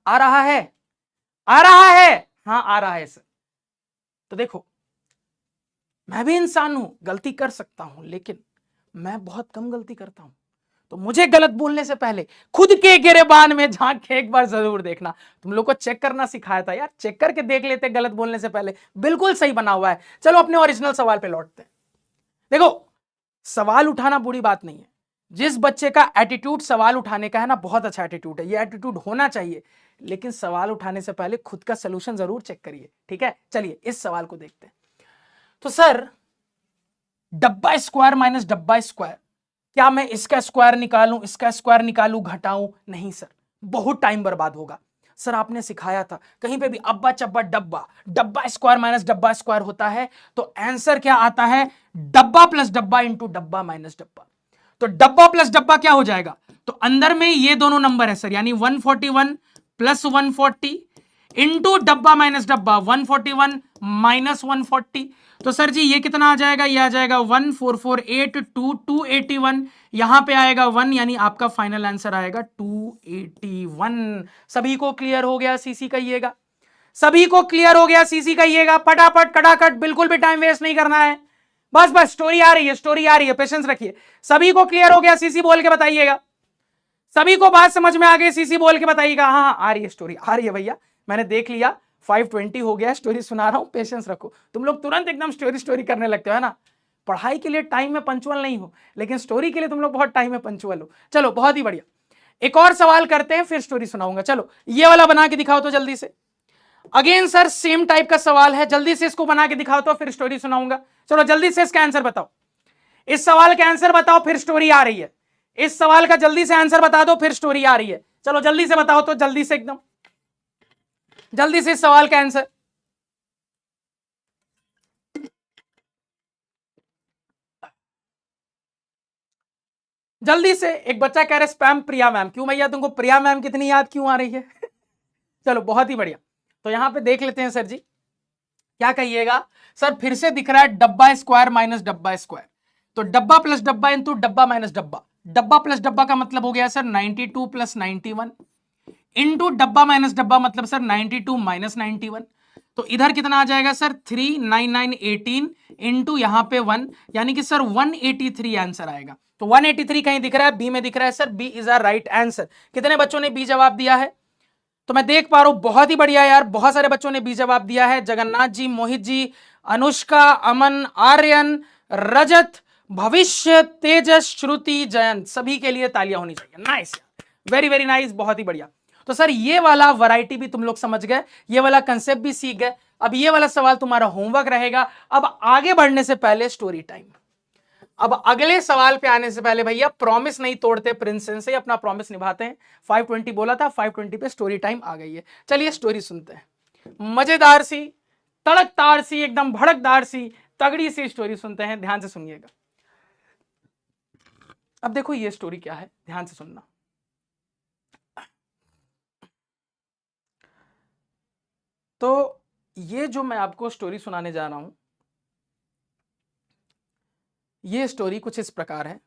आ रहा है? हाँ आ रहा है सर। तो देखो मैं भी इंसान हूं, गलती कर सकता हूं, लेकिन मैं बहुत कम गलती करता हूं। तो मुझे गलत बोलने से पहले खुद के गिरेबान में झांक के एक बार जरूर देखना। तुम लोग को चेक करना सिखाया था यार, चेक करके देख लेते गलत बोलने से पहले, बिल्कुल सही बना हुआ है। चलो अपने ओरिजिनल सवाल पे लौटते हैं। देखो सवाल उठाना बुरी बात नहीं है, जिस बच्चे का एटीट्यूड सवाल उठाने का है ना, बहुत अच्छा एटीट्यूड है, ये एटीट्यूड होना चाहिए। लेकिन सवाल उठाने से पहले खुद का सोल्यूशन जरूर चेक करिए, ठीक है? चलिए इस सवाल को देखते हैं। तो सर डब्बा स्क्वायर माइनस डब्बा स्क्वायर, क्या मैं इसका स्क्वायर निकालूं, इसका स्क्वायर निकालूं, घटाऊं? नहीं सर, बहुत टाइम बर्बाद होगा। सर आपने सिखाया था कहीं पे भी अब्बा चब्बा डब्बा, डब्बा स्क्वायर माइनस डब्बा स्क्वायर होता है, तो आंसर क्या आता है? डब्बा प्लस डब्बा इंटू डब्बा माइनस डब्बा। तो डब्बा प्लस डब्बा क्या हो जाएगा? तो अंदर में ये दोनों नंबर है सर, यानी 141 प्लस 140 इंटू डब्बा माइनस डब्बा 141 माइनस 140। तो सर जी ये कितना आ जाएगा, ये आ जाएगा 1448 टू 281, यहां पे आएगा 1, यानी आपका फाइनल आंसर आएगा 281। सभी को क्लियर हो गया? सीसी कहिएगा। सभी को क्लियर हो गया? सीसी कहिएगा। फटाफट कटाकट, बिल्कुल भी टाइम वेस्ट नहीं करना है। बस बस स्टोरी आ रही है, स्टोरी आ रही है, पेशेंस रखिए। सभी को क्लियर हो गया? सीसी बोल के बताइएगा। सभी को बात समझ में आ गई? सीसी बोल के बताइएगा। हाँ आ रही है, स्टोरी आ रही है भैया, मैंने देख लिया। 5:20 हो गया, स्टोरी सुना रहा हूं, पेशेंस रखो। तुम लोग तुरंत एकदम स्टोरी करने लगते हो, है ना। पढ़ाई के लिए टाइम में पंचुअल नहीं हो, लेकिन स्टोरी के लिए तुम लोग बहुत टाइम में पंचुअल हो। चलो बहुत ही बढ़िया, एक और सवाल करते हैं, फिर स्टोरी सुनाऊंगा। चलो ये वाला बना के दिखाओ तो जल्दी से। अगेन सर सेम टाइप का सवाल है, जल्दी से इसको बना के दिखाओ तो फिर स्टोरी सुनाऊंगा। चलो जल्दी से इसका आंसर बताओ, इस सवाल का आंसर बताओ, फिर स्टोरी आ रही है। इस सवाल का जल्दी से आंसर बता दो, फिर स्टोरी आ रही है। चलो जल्दी से बताओ तो, जल्दी से, एकदम जल्दी से इस सवाल का आंसर। जल्दी से। एक बच्चा कह रहे स्पैम प्रिया मैम। क्यों भैया, तुमको प्रिया मैम कितनी याद क्यों आ रही है? चलो बहुत ही बढ़िया, तो यहां पे देख लेते हैं सर जी, क्या कहिएगा। सर फिर से दिख रहा है डब्बा स्क्वायर माइनस डब्बा स्क्वायर, तो डब्बा प्लस डब्बा इंटू डब्बा माइनस डब्बा। डब्बा प्लस डब्बा का मतलब हो गया सर 92 प्लस 91 इंटू डब्बा माइनस डब्बा मतलब सर 92 माइनस 91। तो इधर कितना आ जाएगा सर 39918 इंटू यहां पे 1, यानी कि सर 183 आंसर आएगा। तो 183 कहीं दिख रहा है? बी में दिख रहा है sir, B is a right answer. कितने बच्चों ने बी जवाब दिया है? तो मैं देख पा रहा हूं, बहुत ही बढ़िया यार, बहुत सारे बच्चों ने बी जवाब दिया है। जगन्नाथ जी, मोहित जी, अनुष्का, अमन, आर्यन, रजत, भविष्य, तेजस, श्रुति, जयंत, सभी के लिए तालियां होनी चाहिए। नाइस, वेरी वेरी नाइस, बहुत ही बढ़िया। तो सर ये वाला वैरायटी भी तुम लोग समझ गए, ये वाला कंसेप्ट भी सीख गए। अब ये वाला सवाल तुम्हारा होमवर्क रहेगा। अब आगे बढ़ने से पहले स्टोरी टाइम। अब अगले सवाल पे आने से पहले भैया प्रॉमिस नहीं तोड़ते, प्रिंसेस से अपना प्रॉमिस निभाते हैं। 5:20 बोला था, 5:20 पे स्टोरी टाइम आ गई है। चलिए स्टोरी सुनते हैं, मजेदार सी, तड़कदार सी, एकदम भड़कदार सी, तगड़ी सी स्टोरी सुनते हैं। ध्यान से सुनिएगा। अब देखो ये स्टोरी क्या है, ध्यान से सुनना। तो ये जो मैं आपको स्टोरी सुनाने जा रहा हूं, ये स्टोरी कुछ इस प्रकार है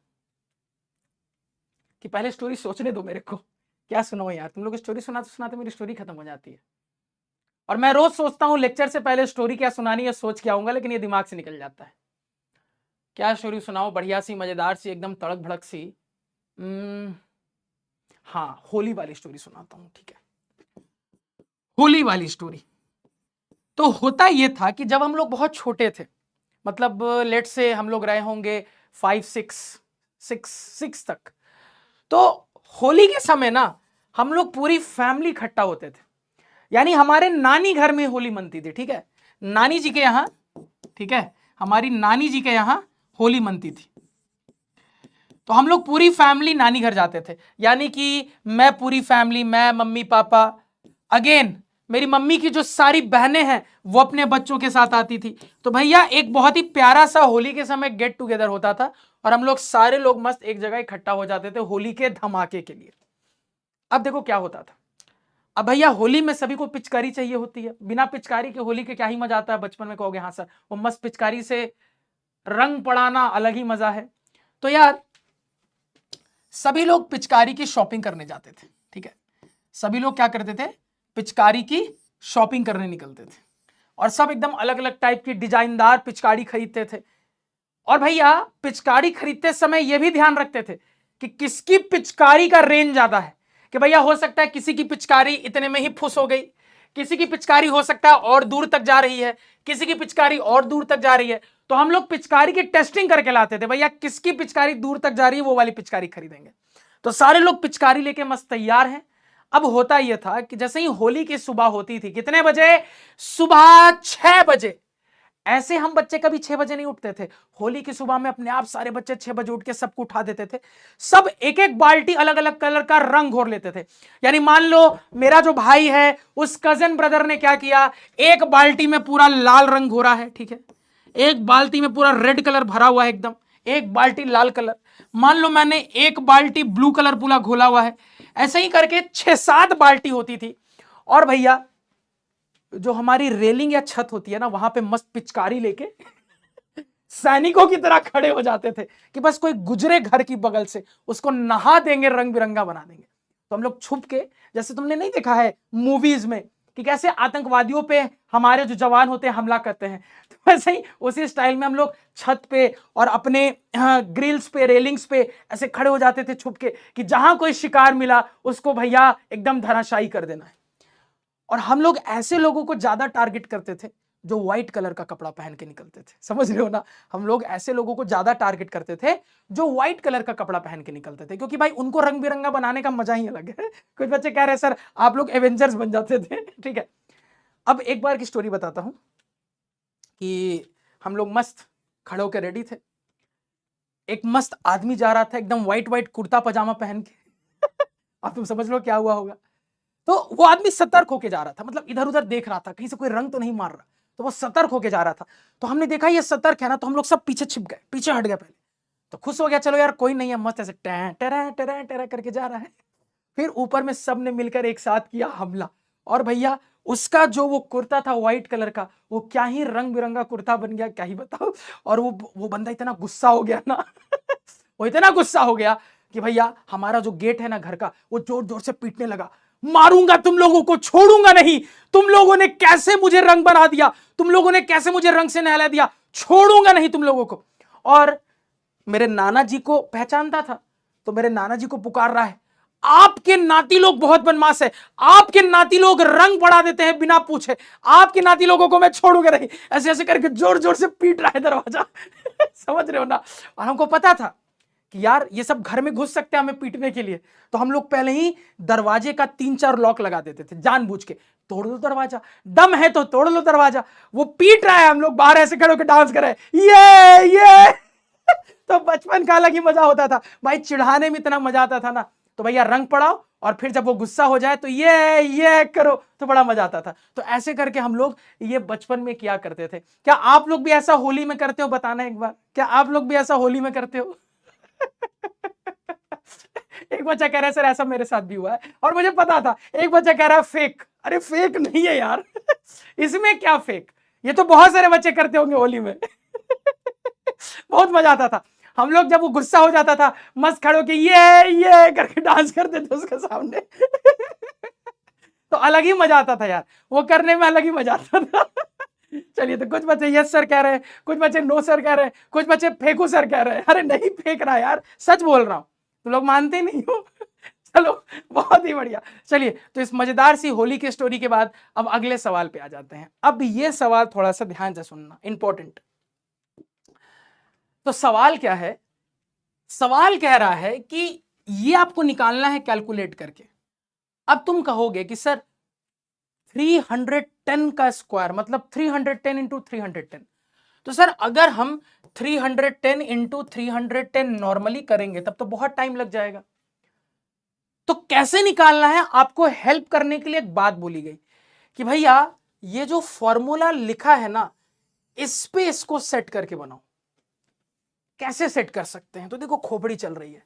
कि पहले स्टोरी सोचने दो मेरे को, क्या सुनाऊं यार, तुम लोग स्टोरी सुनाते सुनाते मेरी स्टोरी खत्म हो जाती है। और मैं रोज सोचता हूं लेक्चर से पहले स्टोरी क्या सुनानी है, सोच के आऊंगा, लेकिन ये दिमाग से निकल जाता है। क्या स्टोरी सुनाओ, बढ़िया सी, मजेदार सी, एकदम तड़क भड़क सी। हाँ होली वाली स्टोरी सुनाता हूं, ठीक है, होली वाली स्टोरी। तो होता ये था कि जब हम लोग बहुत छोटे थे, मतलब लेट से हम लोग रहे होंगे 5-6 तक, तो होली के समय ना हम लोग पूरी फैमिली इकट्ठा होते थे। यानी हमारे नानी घर में होली मनती थी, ठीक है, नानी जी के यहां, ठीक है, हमारी नानी जी के यहां होली मनती थी। तो हम लोग पूरी फैमिली नानी घर जाते थे, यानी कि मैं पूरी फैमिली, मैं, मम्मी, पापा, अगेन मेरी मम्मी की जो सारी बहनें हैं वो अपने बच्चों के साथ आती थी। तो भैया एक बहुत ही प्यारा सा होली के समय गेट टुगेदर होता था, और हम लोग सारे लोग मस्त एक जगह इकट्ठा हो जाते थे होली के धमाके के लिए। अब देखो क्या होता था, अब भैया होली में सभी को पिचकारी चाहिए होती है, बिना पिचकारी के होली के क्या ही मजा आता है, बचपन में कहोगे हाँ सर, वो मस्त पिचकारी से रंग पड़ाना अलग ही मजा है। तो यार सभी लोग पिचकारी की शॉपिंग करने जाते थे, ठीक है, सभी लोग क्या करते थे, पिचकारी की शॉपिंग करने निकलते थे, और सब एकदम अलग अलग टाइप की डिजाइनदार पिचकारी खरीदते थे। और भैया पिचकारी खरीदते समय यह भी ध्यान रखते थे कि किसकी पिचकारी का रेंज ज्यादा है, कि भैया हो सकता है किसी की पिचकारी इतने में ही फुस हो गई, किसी की पिचकारी हो सकता है और दूर तक जा रही है, किसी की पिचकारी और दूर तक जा रही है। तो हम लोग पिचकारी की टेस्टिंग करके लाते थे, भैया किसकी पिचकारी दूर तक जा रही है वो वाली पिचकारी खरीदेंगे। तो सारे लोग पिचकारी लेके मस्त तैयार हैं। अब होता यह था कि जैसे ही होली की सुबह होती थी, कितने बजे, सुबह 6 बजे, ऐसे हम बच्चे कभी 6 बजे नहीं उठते थे, होली की सुबह में अपने आप सारे बच्चे 6 बजे उठ के सबको उठा देते थे, सब एक एक बाल्टी अलग अलग कलर का रंग घोर लेते थे। यानी मान लो मेरा जो भाई है उस कजन ब्रदर ने क्या किया, एक बाल्टी में पूरा लाल रंग घोरा है, ठीक है, एक बाल्टी में पूरा रेड कलर भरा हुआ है एकदम, एक बाल्टी लाल कलर, मान लो मैंने एक बाल्टी ब्लू कलर पूरा घोला हुआ है। ऐसे ही करके 6-7 बाल्टी होती थी। और भैया जो हमारी रेलिंग या छत होती है ना, वहां पे मस्त पिचकारी लेके सैनिकों की तरह खड़े हो जाते थे कि बस कोई गुजरे घर की बगल से उसको नहा देंगे, रंग बिरंगा बना देंगे। तो हम लोग छुप के, जैसे तुमने नहीं देखा है मूवीज में कि कैसे आतंकवादियों पे हमारे जो जवान होते हैं हमला करते हैं, तो वैसे ही उसी स्टाइल में हम लोग छत पे और अपने ग्रिल्स पे, रेलिंग्स पे ऐसे खड़े हो जाते थे छुप के कि जहां कोई शिकार मिला उसको भैया एकदम धराशायी कर देना है। और हम लोग ऐसे लोगों को ज्यादा टारगेट करते थे जो व्हाइट कलर का कपड़ा पहन के निकलते थे। समझ रहे हो ना, हम लोग ऐसे लोगों को ज्यादा टारगेट करते थे जो व्हाइट कलर का कपड़ा पहन के निकलते थे, क्योंकि भाई उनको रंग बिरंगा बनाने का मजा ही अलग है। कुछ बच्चे कह रहे हैं सर आप लोग एवेंजर्स बन जाते थे। ठीक है, अब एक बार की स्टोरी बताता हूं कि हम लोग मस्त खड़े होकर रेडी थे, एक मस्त आदमी जा रहा था एकदम व्हाइट व्हाइट कुर्ता पजामा पहन के। अब तुम समझ लो क्या हुआ होगा। तो वो आदमी सतर्क होके जा रहा था, मतलब इधर उधर देख रहा था कहीं से कोई रंग तो नहीं मार रहा, तो वो सतर्क होके जा रहा था। तो हमने देखा ये सतर्क है ना, तो हम लोग सब पीछे छिप गए, पीछे हट गए पहले। तो खुश हो गया, चलो यार कोई नहीं है, मस्त ऐसे टें टेरा टेरा टेरा करके जा रहा है। फिर ऊपर में सब ने मिलकर एक साथ किया हमला, और भैया उसका जो वो कुर्ता था व्हाइट कलर का, वो क्या ही रंग बिरंगा कुर्ता बन गया, क्या ही बताओ। और वो बंदा इतना गुस्सा हो गया ना वो इतना गुस्सा हो गया कि भैया हमारा जो गेट है ना घर का, वो जोर जोर से पीटने लगा, मारूंगा तुम लोगों को, छोड़ूंगा नहीं, तुम लोगों ने कैसे मुझे रंग बना दिया, तुम लोगों ने कैसे मुझे रंग से नहला दिया, छोड़ूंगा नहीं तुम लोगों को। और मेरे नाना जी को पहचानता था, तो मेरे नाना जी को पुकार रहा है, आपके नाती लोग बहुत बदमाश है, आपके नाती लोग रंग बढ़ा देते हैं बिना पूछे, आपके नाती लोगों को मैं छोड़ूंगा नहीं, ऐसे ऐसे करके जोर जोर से पीट रहा है दरवाजा। समझ रहे हो ना। और हमको पता था कि यार ये सब घर में घुस सकते हैं हमें पीटने के लिए, तो हम लोग पहले ही दरवाजे का 3-4 लॉक लगा देते थे जानबूझ के, तोड़ लो दरवाजा, दम है तो तोड़ लो दरवाजा। वो पीट रहा है, हम लोग बाहर ऐसे खड़े होकर डांस कर रहे हैं, ये तो बचपन का अलग ही मजा होता था भाई, चिढ़ाने में इतना मजा आता था ना। तो भैया रंग पड़ाओ, और फिर जब वो गुस्सा हो जाए तो ये करो, तो बड़ा मजा आता था। तो ऐसे करके हम लोग ये बचपन में किया करते थे। क्या आप लोग भी ऐसा होली में करते हो, बताना एक बार, क्या आप लोग भी ऐसा होली में करते हो? एक बच्चा कह रहा है सर ऐसा मेरे साथ भी हुआ है, और मुझे पता था। एक बच्चा कह रहा है फेक, अरे फेक नहीं है यार। इसमें क्या फेक, ये तो बहुत सारे बच्चे करते होंगे होली में। बहुत मजा आता था। हम लोग जब वो गुस्सा हो जाता था, मस्त खड़े होके ये करके डांस करते थे उसके सामने। तो अलग ही मजा आता था यार, वो करने में अलग ही मजा आता था। चलिए, तो कुछ बच्चे यस सर कह रहे हैं, कुछ बच्चे नो सर कह रहे हैं, कुछ बच्चे फेंकू सर कह रहे हैं। अरे नहीं फेंक रहा यार, सच बोल रहा हूं, तो लोग मानते नहीं हो। चलो बहुत ही बढ़िया। चलिए, तो इस मजेदार सी होली की स्टोरी के बाद अब अगले सवाल पे आ जाते हैं। अब ये सवाल थोड़ा सा ध्यान से सुनना, इंपॉर्टेंट। तो सवाल क्या है, सवाल कह रहा है कि ये आपको निकालना है कैलकुलेट करके। अब तुम कहोगे कि सर 310 का स्क्वायर मतलब 310 इंटू 310, तो सर अगर हम 310 इंटू 310 नॉर्मली करेंगे तब तो बहुत टाइम लग जाएगा। तो कैसे निकालना है, आपको हेल्प करने के लिए एक बात बोली गई कि भैया ये जो फॉर्मूला लिखा है ना, इस पे इसको सेट करके बनाओ। कैसे सेट कर सकते हैं, तो देखो खोपड़ी चल रही है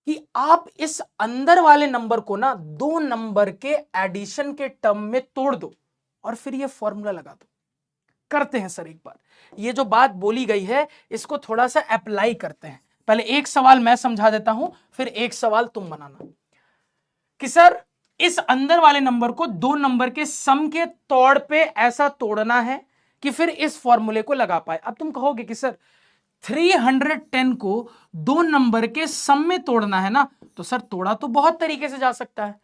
कि आप इस अंदर वाले नंबर को ना 2 नंबर के एडिशन के टर्म में तोड़ दो और फिर ये फॉर्मूला लगा दो। करते हैं सर एक बार, ये जो बात बोली गई है इसको थोड़ा सा अप्लाई करते हैं। पहले एक सवाल मैं समझा देता हूं, फिर एक सवाल तुम बनाना कि सर इस अंदर वाले नंबर को 2 नंबर के सम के तौर पे ऐसा तोड़ना है कि फिर इस फॉर्मूले को लगा पाए। अब तुम कहोगे कि सर 310 को 2 नंबर के सम में तोड़ना है ना, तो सर तोड़ा तो बहुत तरीके से जा सकता है।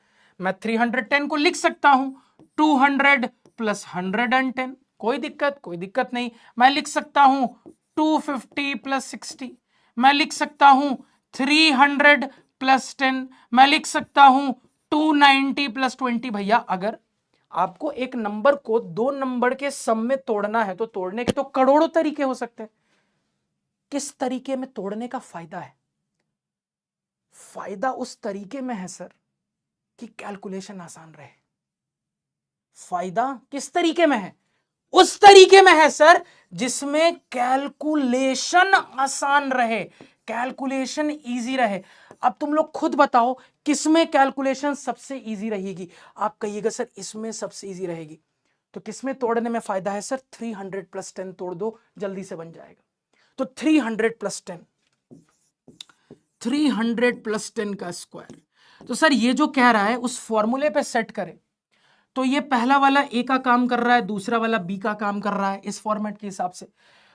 मैं 310 को लिख सकता हूं 200 प्लस 110, कोई दिक्कत नहीं। मैं लिख सकता हूं 250 प्लस 60, मैं लिख सकता हूं 300 प्लस 10, मैं लिख सकता हूं 290 प्लस 20। भैया अगर आपको एक नंबर को 2 नंबर के सम में तोड़ना है तो तोड़ने के तो करोड़ों तरीके हो सकते हैं। किस तरीके में तोड़ने का फायदा है? फायदा उस तरीके में है सर कि कैलकुलेशन आसान रहे। फायदा किस तरीके में है? उस तरीके में है सर जिसमें कैलकुलेशन आसान रहे, कैलकुलेशन इजी रहे। अब तुम लोग खुद बताओ किसमें कैलकुलेशन सबसे इजी रहेगी? आप कहिएगा सर इसमें सबसे इजी रहेगी। तो किसमें तोड़ने में फायदा है सर? 300 प्लस 10 तोड़ दो, जल्दी से बन जाएगा। तो 300 प्लस 10, 300 प्लस 10 का स्क्वायर। तो सर ये जो कह रहा है उस फॉर्मूले पे सेट करें, तो ये पहला वाला ए का काम कर रहा है, दूसरा वाला बी का काम कर रहा है इस फॉर्मेट के हिसाब से।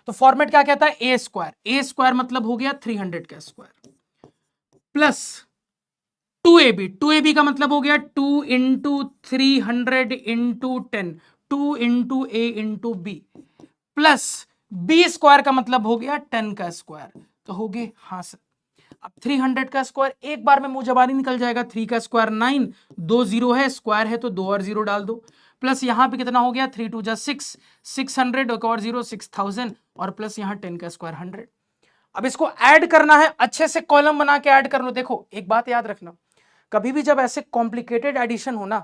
तो फॉर्मेट क्या कहता है, ए स्क्वायर, ए स्क्वायर मतलब हो गया 300 का स्क्वायर प्लस 2ab, 2ab का मतलब हो गया 2 into 300 into 10, 2 into a into b, plus B square का मतलब हो गया 10 का स्क्वायर। तो हो गए, हाँ सर। अब 300 का स्क्वायर एक बार में मुंह जबानी निकल जाएगा, 3 का स्क्वायर 9, 2 जीरो है, स्क्वायर है तो 2 और 0 डाल दो, प्लस यहां पे कितना हो गया 3 2 जा 6, 600 एक और 0 6000 और प्लस यहां 10 का स्क्वायर 100। अब इसको ऐड करना है, अच्छे से कॉलम बना के ऐड कर लो। देखो एक बात याद रखना, कभी भी जब ऐसे कॉम्प्लिकेटेड एडिशन हो ना,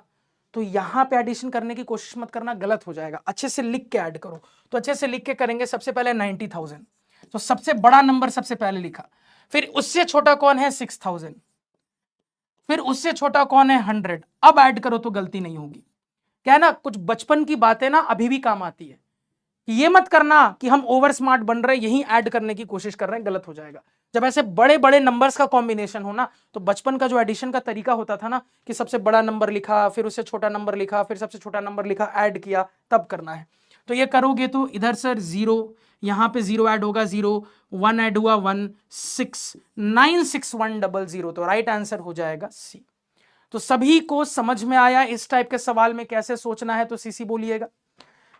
तो यहां पे एडिशन करने की कोशिश मत करना, गलत हो जाएगा। अच्छे से लिख के ऐड करो। तो अच्छे से लिख के करेंगे। सबसे पहले 90,000, तो सबसे बड़ा नंबर सबसे पहले लिखा, फिर उससे छोटा कौन है 6,000, फिर उससे छोटा कौन है 100। अब ऐड करो तो गलती नहीं होगी। क्या है ना, कुछ बचपन की बातें ना अभी भी काम आती है। ये मत करना कि हम ओवर स्मार्ट बन रहे हैं, यही ऐड करने की कोशिश कर रहे हैं, गलत हो जाएगा। जब ऐसे बड़े बड़े नंबर्स का कॉम्बिनेशन हो ना, तो बचपन का जो एडिशन का तरीका होता था ना, कि सबसे बड़ा नंबर लिखा, फिर उससे छोटा नंबर लिखा, फिर सबसे छोटा नंबर लिखा, ऐड किया, तब करना है। तो ये करोगे तो इधर सर 0, यहां पे 0 ऐड होगा, 0 1 ऐड हुआ 1, 6 96100, तो राइट आंसर हो जाएगा सी। तो सभी को समझ में आया इस टाइप के सवाल में कैसे सोचना है, तो सीसी बोलिएगा।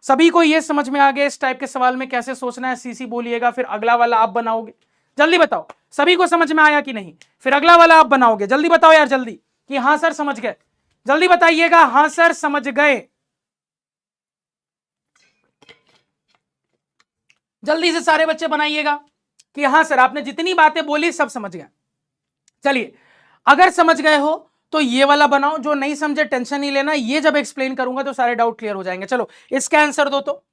सभी को यह समझ में आ गया इस टाइप के सवाल में कैसे सोचना है, सीसी बोलिएगा। फिर अगला वाला आप बनाओगे, जल्दी बताओ सभी को समझ में आया कि नहीं। फिर अगला वाला आप बनाओगे, जल्दी बताओ यार, जल्दी कि हाँ सर समझ गए, जल्दी बताइएगा हाँ सर समझ गए, जल्दी से सारे बच्चे बनाइएगा कि हाँ सर आपने जितनी बातें बोली सब समझ गए। चलिए अगर समझ गए हो तो ये वाला बनाओ, जो नहीं समझे टेंशन नहीं लेना, ये जब एक्सप्लेन करूंगा तो सारे डाउट क्लियर हो जाएंगे। चलो इसका आंसर दो, तो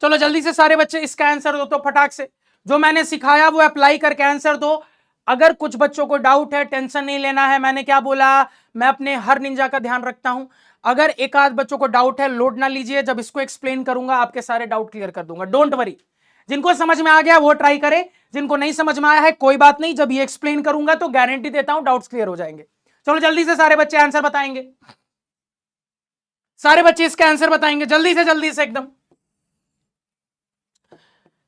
चलो जल्दी से सारे बच्चे इसका आंसर दो, तो फटाक से जो मैंने सिखाया वो अप्लाई करके आंसर दो। अगर कुछ बच्चों को डाउट है, टेंशन नहीं लेना है, मैंने क्या बोला, मैं अपने हर निंजा का ध्यान रखता हूं। अगर एक आध बच्चों को डाउट है, लोड ना लीजिए, जब इसको एक्सप्लेन करूंगा आपके सारे डाउट क्लियर कर दूंगा, डोंट वरी। जिनको समझ में आ गया वो ट्राई करे, जिनको नहीं समझ में आया है कोई बात नहीं, जब ये एक्सप्लेन करूंगा तो गारंटी देता हूं डाउट्स क्लियर हो जाएंगे। चलो जल्दी से सारे बच्चे आंसर बताएंगे, सारे बच्चे इसका आंसर बताएंगे जल्दी से एकदम,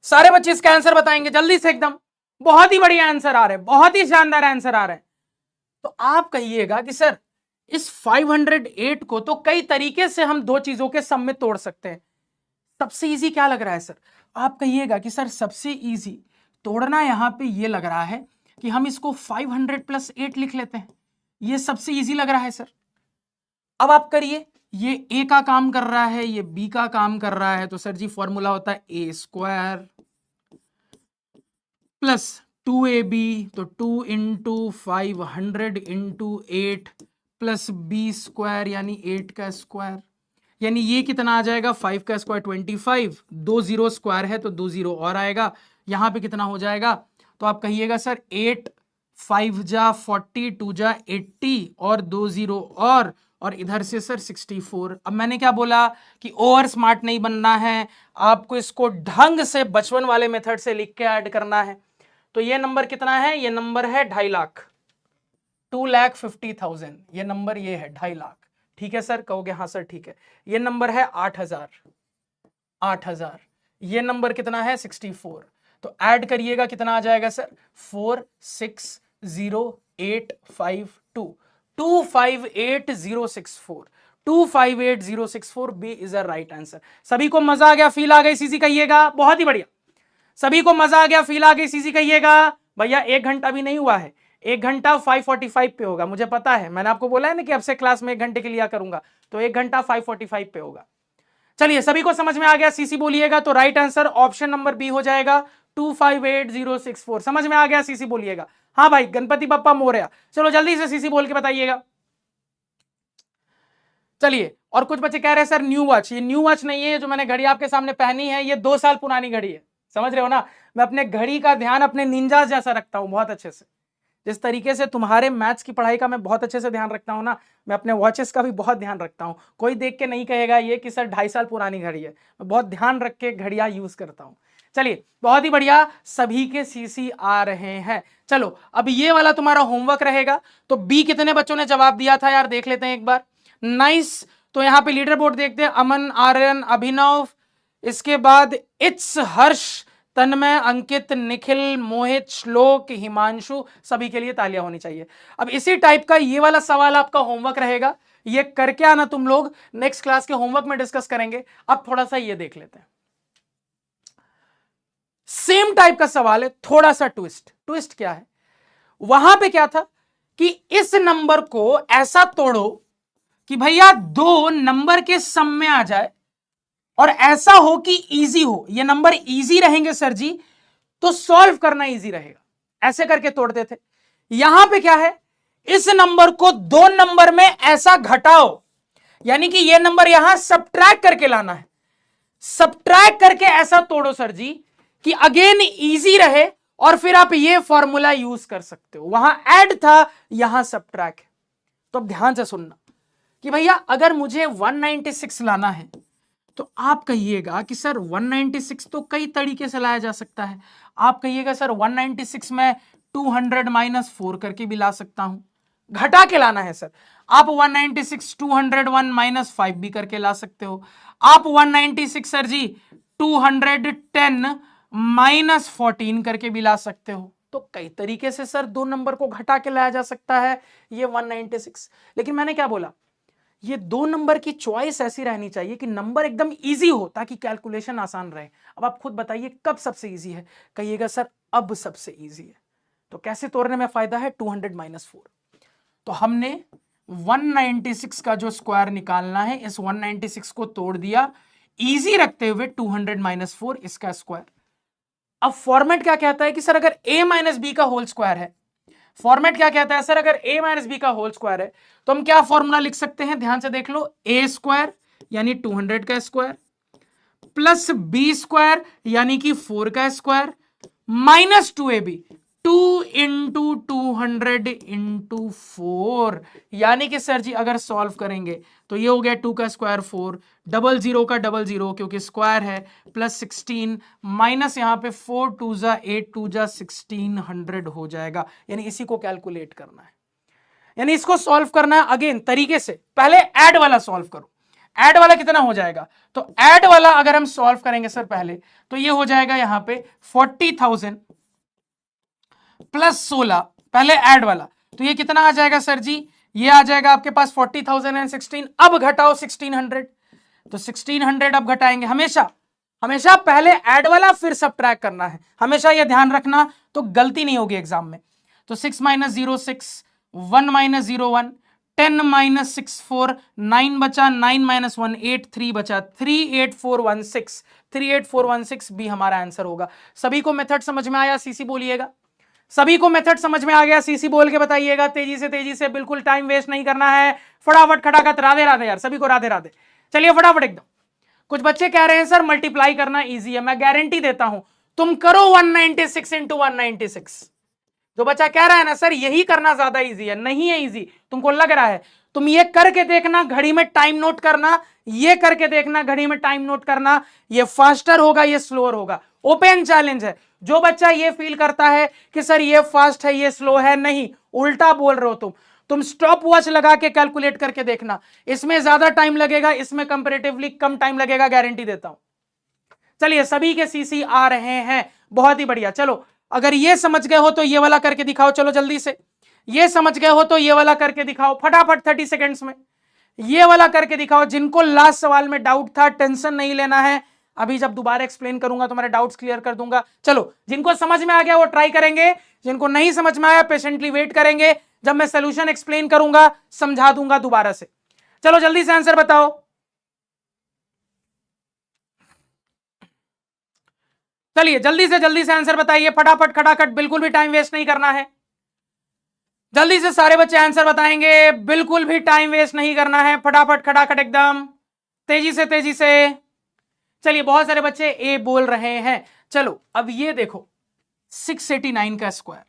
सारे बच्चे इसका आंसर बताएंगे जल्दी से एकदम। बहुत ही बढ़िया आंसर आ रहे हैं, बहुत ही शानदार आंसर आ रहे हैं। तो आप कहिएगा कि सर इस 508 को तो कई तरीके से हम दो चीजों के सम में तोड़ सकते हैं, सबसे इजी क्या लग रहा है सर। आप कहिएगा कि सर सबसे इजी तोड़ना यहां पे ये लग रहा है कि हम इसको 500 प्लस 8 लिख लेते हैं, ये सबसे इजी लग रहा है सर। अब आप करिए, ये ए का काम कर रहा है, ये बी का काम कर रहा है, तो सर जी फॉर्मूला होता है ए स्क्वायर प्लस 2ab, तो 2 into 500 into 8 plus B square यानी 8 का स्क्वायर, यानी ये कितना आ जाएगा 5 का स्क्वायर 25, 2 जीरो स्क्वायर है तो 2 जीरो और आएगा, यहां पे कितना हो जाएगा। तो आप कहिएगा सर 8 5 जा 40, 2 जा 80 और 2 जीरो और इधर से सर 64। अब मैंने क्या बोला कि ओवर स्मार्ट नहीं बनना है, आपको इसको ढंग से बचपन वाले मेथड से लिख के ऐड करना है। तो ये नंबर कितना है, ये नंबर है 2.5 लाख, 2,50,000, ये नंबर ये है 2.5 लाख। ठीक है सर, कहोगे हाँ सर ठीक है। ये नंबर है 8,000, 8,000, ये नंबर कितना है 64। तो ऐड करिएगा कितना आ जाएगा sir 4,6,0,852, 258,064, 258,064 B is a right answer. सभी को मजा आ गया, फील आ गई, सीसी कहिएगा, बहुत ही बढ़िया। सभी को मजा आ गया, फील आ गई, सीसी कहिएगा। भैया 1 घंटा भी नहीं हुआ है, 1 घंटा 5:45 पे होगा, मुझे पता है, मैंने आपको बोला है ना कि अब से क्लास में 1 घंटे के लिया करूंगा, तो 1 घंटा 5:45 पे होगा। चलिए सभी को समझ में आ गया, सीसी बोलिएगा, तो right answer option number B हो जाएगा 258,064। समझ में आ गया, सीसी बोलिएगा। हाँ भाई, गणपति बप्पा मोरया। चलो जल्दी से सीसी बोल के बताइएगा। चलिए, और कुछ बच्चे कह रहे हैं सर न्यू वॉच, ये न्यू वॉच नहीं है, जो मैंने घड़ी आपके सामने पहनी है ये 2 साल पुरानी घड़ी है, समझ रहे हो ना। मैं अपने घड़ी का ध्यान अपने निंजास जैसा रखता हूं, बहुत अच्छे से। जिस तरीके से तुम्हारे मैथ्स की पढ़ाई का मैं बहुत अच्छे से ध्यान रखता हूं ना, मैं अपने वॉचेस का भी बहुत ध्यान रखता हूं। कोई देख के नहीं कहेगा ये कि सर 2.5 साल पुरानी घड़ी है, मैं बहुत ध्यान रख के घड़ियां यूज करता हूं। चलिए बहुत ही बढ़िया, सभी के सीसी आ रहे हैं। चलो अब ये वाला तुम्हारा होमवर्क रहेगा। तो बी कितने बच्चों ने जवाब दिया था यार, देख लेते हैं एक बार। नाइस। तो यहां पे लीडर बोर्ड देखते हैं, अमन, आर्यन, अभिनव, इसके बाद इट्स, हर्ष, तन्मय, अंकित, निखिल, मोहित, श्लोक, हिमांशु, सभी के लिए तालियां होनी चाहिए। अब इसी टाइप का ये वाला सवाल आपका होमवर्क रहेगा, ये करके आना तुम लोग, नेक्स्ट क्लास के होमवर्क में डिस्कस करेंगे। अब थोड़ा सा ये देख लेते हैं, सेम टाइप का सवाल है, थोड़ा सा ट्विस्ट। ट्विस्ट क्या है, वहां पे क्या था कि इस नंबर को ऐसा तोड़ो कि भैया दो नंबर के सम में आ जाए और ऐसा हो कि इजी हो। ये नंबर इजी रहेंगे सर जी तो सॉल्व करना इजी रहेगा, ऐसे करके तोड़ते थे। यहां पे क्या है, इस नंबर को दो नंबर में ऐसा घटाओ, यानी कि ये नंबर यहां सब्ट्रैक्ट करके लाना है। सब्ट्रैक्ट करके ऐसा तोड़ो सर जी कि अगेन इजी रहे और फिर आप ये फॉर्मूला यूज कर सकते हो। वहां ऐड था, यहां सब्ट्रैक्ट है। तो अब ध्यान से सुनना कि भैया अगर मुझे 196 लाना है तो आप कहिएगा कि सर 196 तो कई तरीके से लाया जा सकता है। आप कहिएगा सर 196 में 200 माइनस 4 करके भी ला सकता हूं, घटा के लाना है सर। आप 196 201 माइनस 5 भी करके ला सकते हो। आप 196 सर जी 210 माइनस 14 करके भी ला सकते हो। तो कई तरीके से सर दो नंबर को घटा के लाया जा सकता है ये 196। लेकिन मैंने क्या बोला, ये दो नंबर की चॉइस ऐसी रहनी चाहिए कि नंबर एकदम इजी हो ताकि कैलकुलेशन आसान रहे। अब आप खुद बताइए कब सबसे इजी है, कहिएगा सर अब सबसे इजी है। तो कैसे तोड़ने में फायदा है, 200 माइनस 4। तो हमने 196 का जो स्क्वायर निकालना है, इस 196 को तोड़ दिया इजी रखते हुए 200 माइनस 4 इसका स्क्वायर। अब फॉर्मेट क्या कहता है कि सर अगर a माइनस बी का होल स्क्वायर है, फॉर्मेट क्या कहता है सर अगर a माइनस बी का होल स्क्वायर है तो हम क्या फॉर्मूला लिख सकते हैं, ध्यान से देख लो, a स्क्वायर यानी 200 का स्क्वायर प्लस b स्क्वायर यानी कि 4 का square minus 2ab, 2 into 200 into 4। यानी कि सर जी अगर सॉल्व करेंगे तो ये हो गया 2 का स्क्वायर 4, डबल जीरो का डबल जीरो क्योंकि स्क्वायर है, प्लस 16 माइनस यहां पे 4 2 जा 8 2 जा 1600 हो जाएगा। यानी इसी को कैलकुलेट करना है, यानी इसको सॉल्व करना है अगेन तरीके से। पहले ऐड वाला सॉल्व करो, ऐड वाला कितना हो जाएगा, तो ऐड वाला अगर हम सॉल्व करेंगे सर पहले तो ये हो जाएगा यहां पे 40,000 प्लस 16, पहले ऐड वाला तो ये कितना आ जाएगा सर जी, ये आ जाएगा आपके पास 40,016। अब घटाओ 1600, तो 1600 अब घटाएंगे। हमेशा हमेशा पहले ऐड वाला फिर सबट्रैक्ट करना है, हमेशा ये ध्यान रखना, तो गलती नहीं होगी एग्जाम में। तो 6 माइनस 0 6, 1 माइनस 0 1, 10 माइनस 6 4, 9 बचा, 9 माइनस 1 8, 3 बचा, 38416, 38416 भी हमारा आंसर होगा। सभी को मेथड समझ में आया, सीसी बोलिएगा। सभी को मेथड समझ में आ गया, सीसी बोल के बताइएगा तेजी से, बिल्कुल टाइम वेस्ट नहीं करना है, फटाफट खटाखट। राधे राधे यार, सभी को राधे राधे। चलिए फटाफट एकदम। कुछ बच्चे कह रहे हैं सर मल्टीप्लाई करना इजी है, मैं गारंटी देता हूं तुम करो 196 इंटू 196। जो बच्चा कह रहा है ना सर यही करना ज्यादा इजी है, नहीं है इजी, तुमको लग रहा है, तुम ये करके देखना, घड़ी में टाइम नोट करना, ये करके देखना, घड़ी में टाइम नोट करना, ये फास्टर होगा ये स्लोअर होगा। ओपन चैलेंज है, जो बच्चा ये फील करता है कि सर ये फास्ट है ये स्लो है, नहीं, उल्टा बोल रहे हो तुम स्टॉप वॉच लगा के कैलकुलेट करके देखना, इसमें ज्यादा टाइम लगेगा, इसमें कंपैरेटिवली कम टाइम लगेगा, गारंटी देता हूं। चलिए सभी के सीसी आ रहे हैं, बहुत ही बढ़िया। चलो अगर ये समझ गए हो तो ये वाला करके दिखाओ, चलो जल्दी से। ये समझ गए हो तो ये वाला करके दिखाओ फटाफट 30 सेकेंड्स में, ये वाला करके दिखाओ। जिनको लास्ट सवाल में डाउट था टेंशन नहीं लेना है, अभी जब दोबारा एक्सप्लेन करूंगा तुम्हारे डाउट्स क्लियर कर दूंगा। चलो जिनको समझ में आ गया वो ट्राई करेंगे, जिनको नहीं समझ में आया पेशेंटली वेट करेंगे, जब मैं सोल्यूशन एक्सप्लेन करूंगा समझा दूंगा दोबारा से। चलो जल्दी से आंसर बताओ। चलिए जल्दी से आंसर बताइए फटाफट खटाखट, बिल्कुल भी टाइम वेस्ट नहीं करना है। जल्दी से सारे बच्चे आंसर बताएंगे, बिल्कुल भी टाइम वेस्ट नहीं करना है, फटाफट खटाखट एकदम तेजी से। चलिए बहुत सारे बच्चे ए बोल रहे हैं। चलो अब ये देखो 689 का स्क्वायर,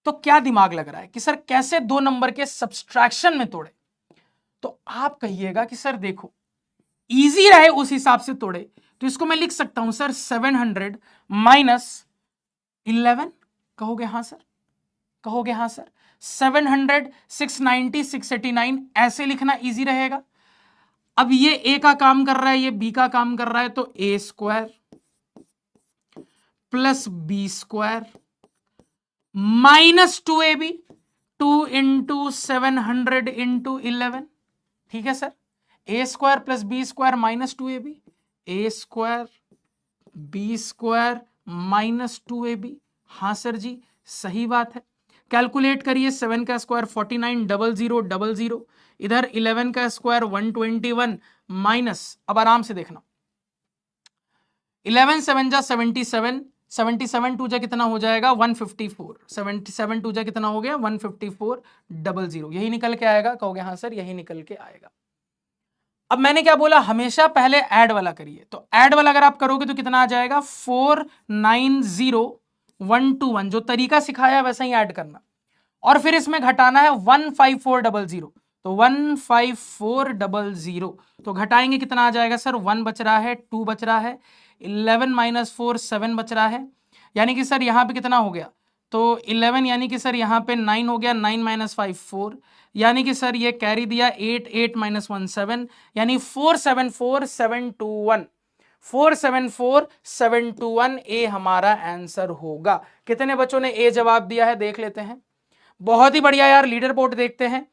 तो क्या दिमाग लग रहा है कि सर कैसे दो नंबर के सब्सट्रैक्शन में तोड़े, तो आप कहिएगा कि सर देखो इजी रहे उस हिसाब से तोड़े, तो इसको मैं लिख सकता हूं सर 700 माइनस 11। कहोगे हाँ सर, कहोगे हाँ सर। 700, 690, 689 ऐसे लिखना इजी रहेगा। अब ये ए का काम कर रहा है, ये बी का काम कर रहा है, तो a square plus B square minus 2ab, 2 into 700 into 11। ठीक है sir, a square plus B square minus 2ab, a square b square minus 2ab। हाँ सर जी, सही बात है। कैलकुलेट करिए, 7 का स्क्वायर 49,00,00, इधर 11 का स्क्वायर 121 माइनस, अब आराम से देखना, 11 7 जा 77, 77 2 जा कितना हो जाएगा 154, 77 2 जा कितना हो गया 154,00, यही निकल के आएगा। कहोगे हाँ सर, यही निकल के आएगा। अब मैंने क्या बोला, हमेशा पहले ऐड वाला करिए, तो ऐड वाला अगर आप करोगे तो कितना आ जाएगा 490,121, जो तरीका सिखाया वैसा ही ऐड करना, और फिर इसमें घटाना है 154,00, तो 154,00, तो घटाएंगे कितना आ जाएगा सर, 1 बच रहा है, 2 बच रहा है, 11 माइनस 4 7 बच रहा है, यानी कि सर यहां पे कितना हो गया, तो 11 यानी कि सर यहां पे 9 हो गया, 9 माइनस 5 4, यानी कि सर ये कैरी दिया 8, 8 माइनस 1 7, यानी 474,721, 474,721 ए हमारा आंसर होगा। कितने बच्चों ने ए जवाब दिया है देख लेते हैं। बहुत ही बढ़िया यार, लीडर बोर्ड देखते हैं।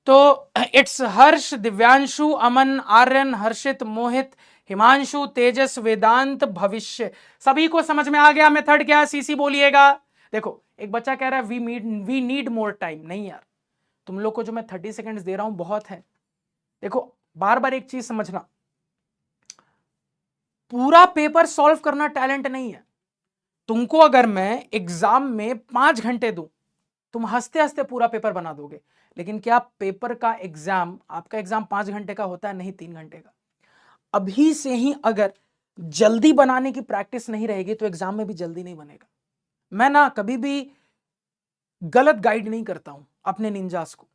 तो इट्स हर्ष, दिव्यांशु, अमन, आर्यन, हर्षित, मोहित, हिमांशु, तेजस, वेदांत, भविष्य, सभी को समझ में आ गया मेथड क्या है? सीसी बोलिएगा। देखो एक बच्चा कह रहा है वी नीड मोर टाइम। नहीं यार, तुम लोग को जो मैं 30 सेकेंड्स दे रहा हूं बहुत है। देखो बार बार एक चीज समझना, पूरा पेपर सॉल्व करना टैलेंट नहीं है। तुमको अगर मैं एग्जाम में 5 घंटे दूं, तुम हंसते हंसते पूरा पेपर बना दोगे, लेकिन क्या पेपर का एग्जाम, आपका एग्जाम 5 घंटे का होता है? नहीं, 3 घंटे का। अभी से ही अगर जल्दी बनाने की प्रैक्टिस नहीं रहेगी तो एग्जाम में भी जल्दी नहीं बनेगा। मैं ना कभी भी गलत गाइड नहीं करता हूं अपने निंजास को।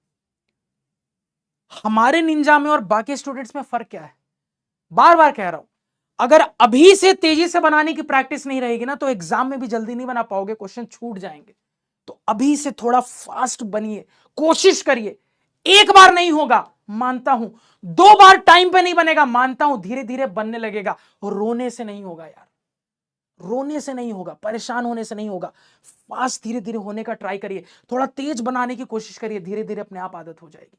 हमारे निंजा में और बाकी स्टूडेंट्स में फर्क क्या है? बार बार कह रहा हूं, अगर अभी से तेजी से बनाने की प्रैक्टिस नहीं रहेगी ना तो एग्जाम में भी जल्दी नहीं बना पाओगे, क्वेश्चन छूट जाएंगे। तो अभी से थोड़ा फास्ट बनिए, कोशिश करिए। एक बार नहीं होगा मानता हूं, 2 बार टाइम पे नहीं बनेगा मानता हूं, धीरे धीरे बनने लगेगा। और रोने से नहीं होगा यार, रोने से नहीं होगा, परेशान होने से नहीं होगा। फास्ट धीरे धीरे होने का ट्राई करिए, थोड़ा तेज बनाने की कोशिश करिए, धीरे धीरे अपने आप आदत हो जाएगी।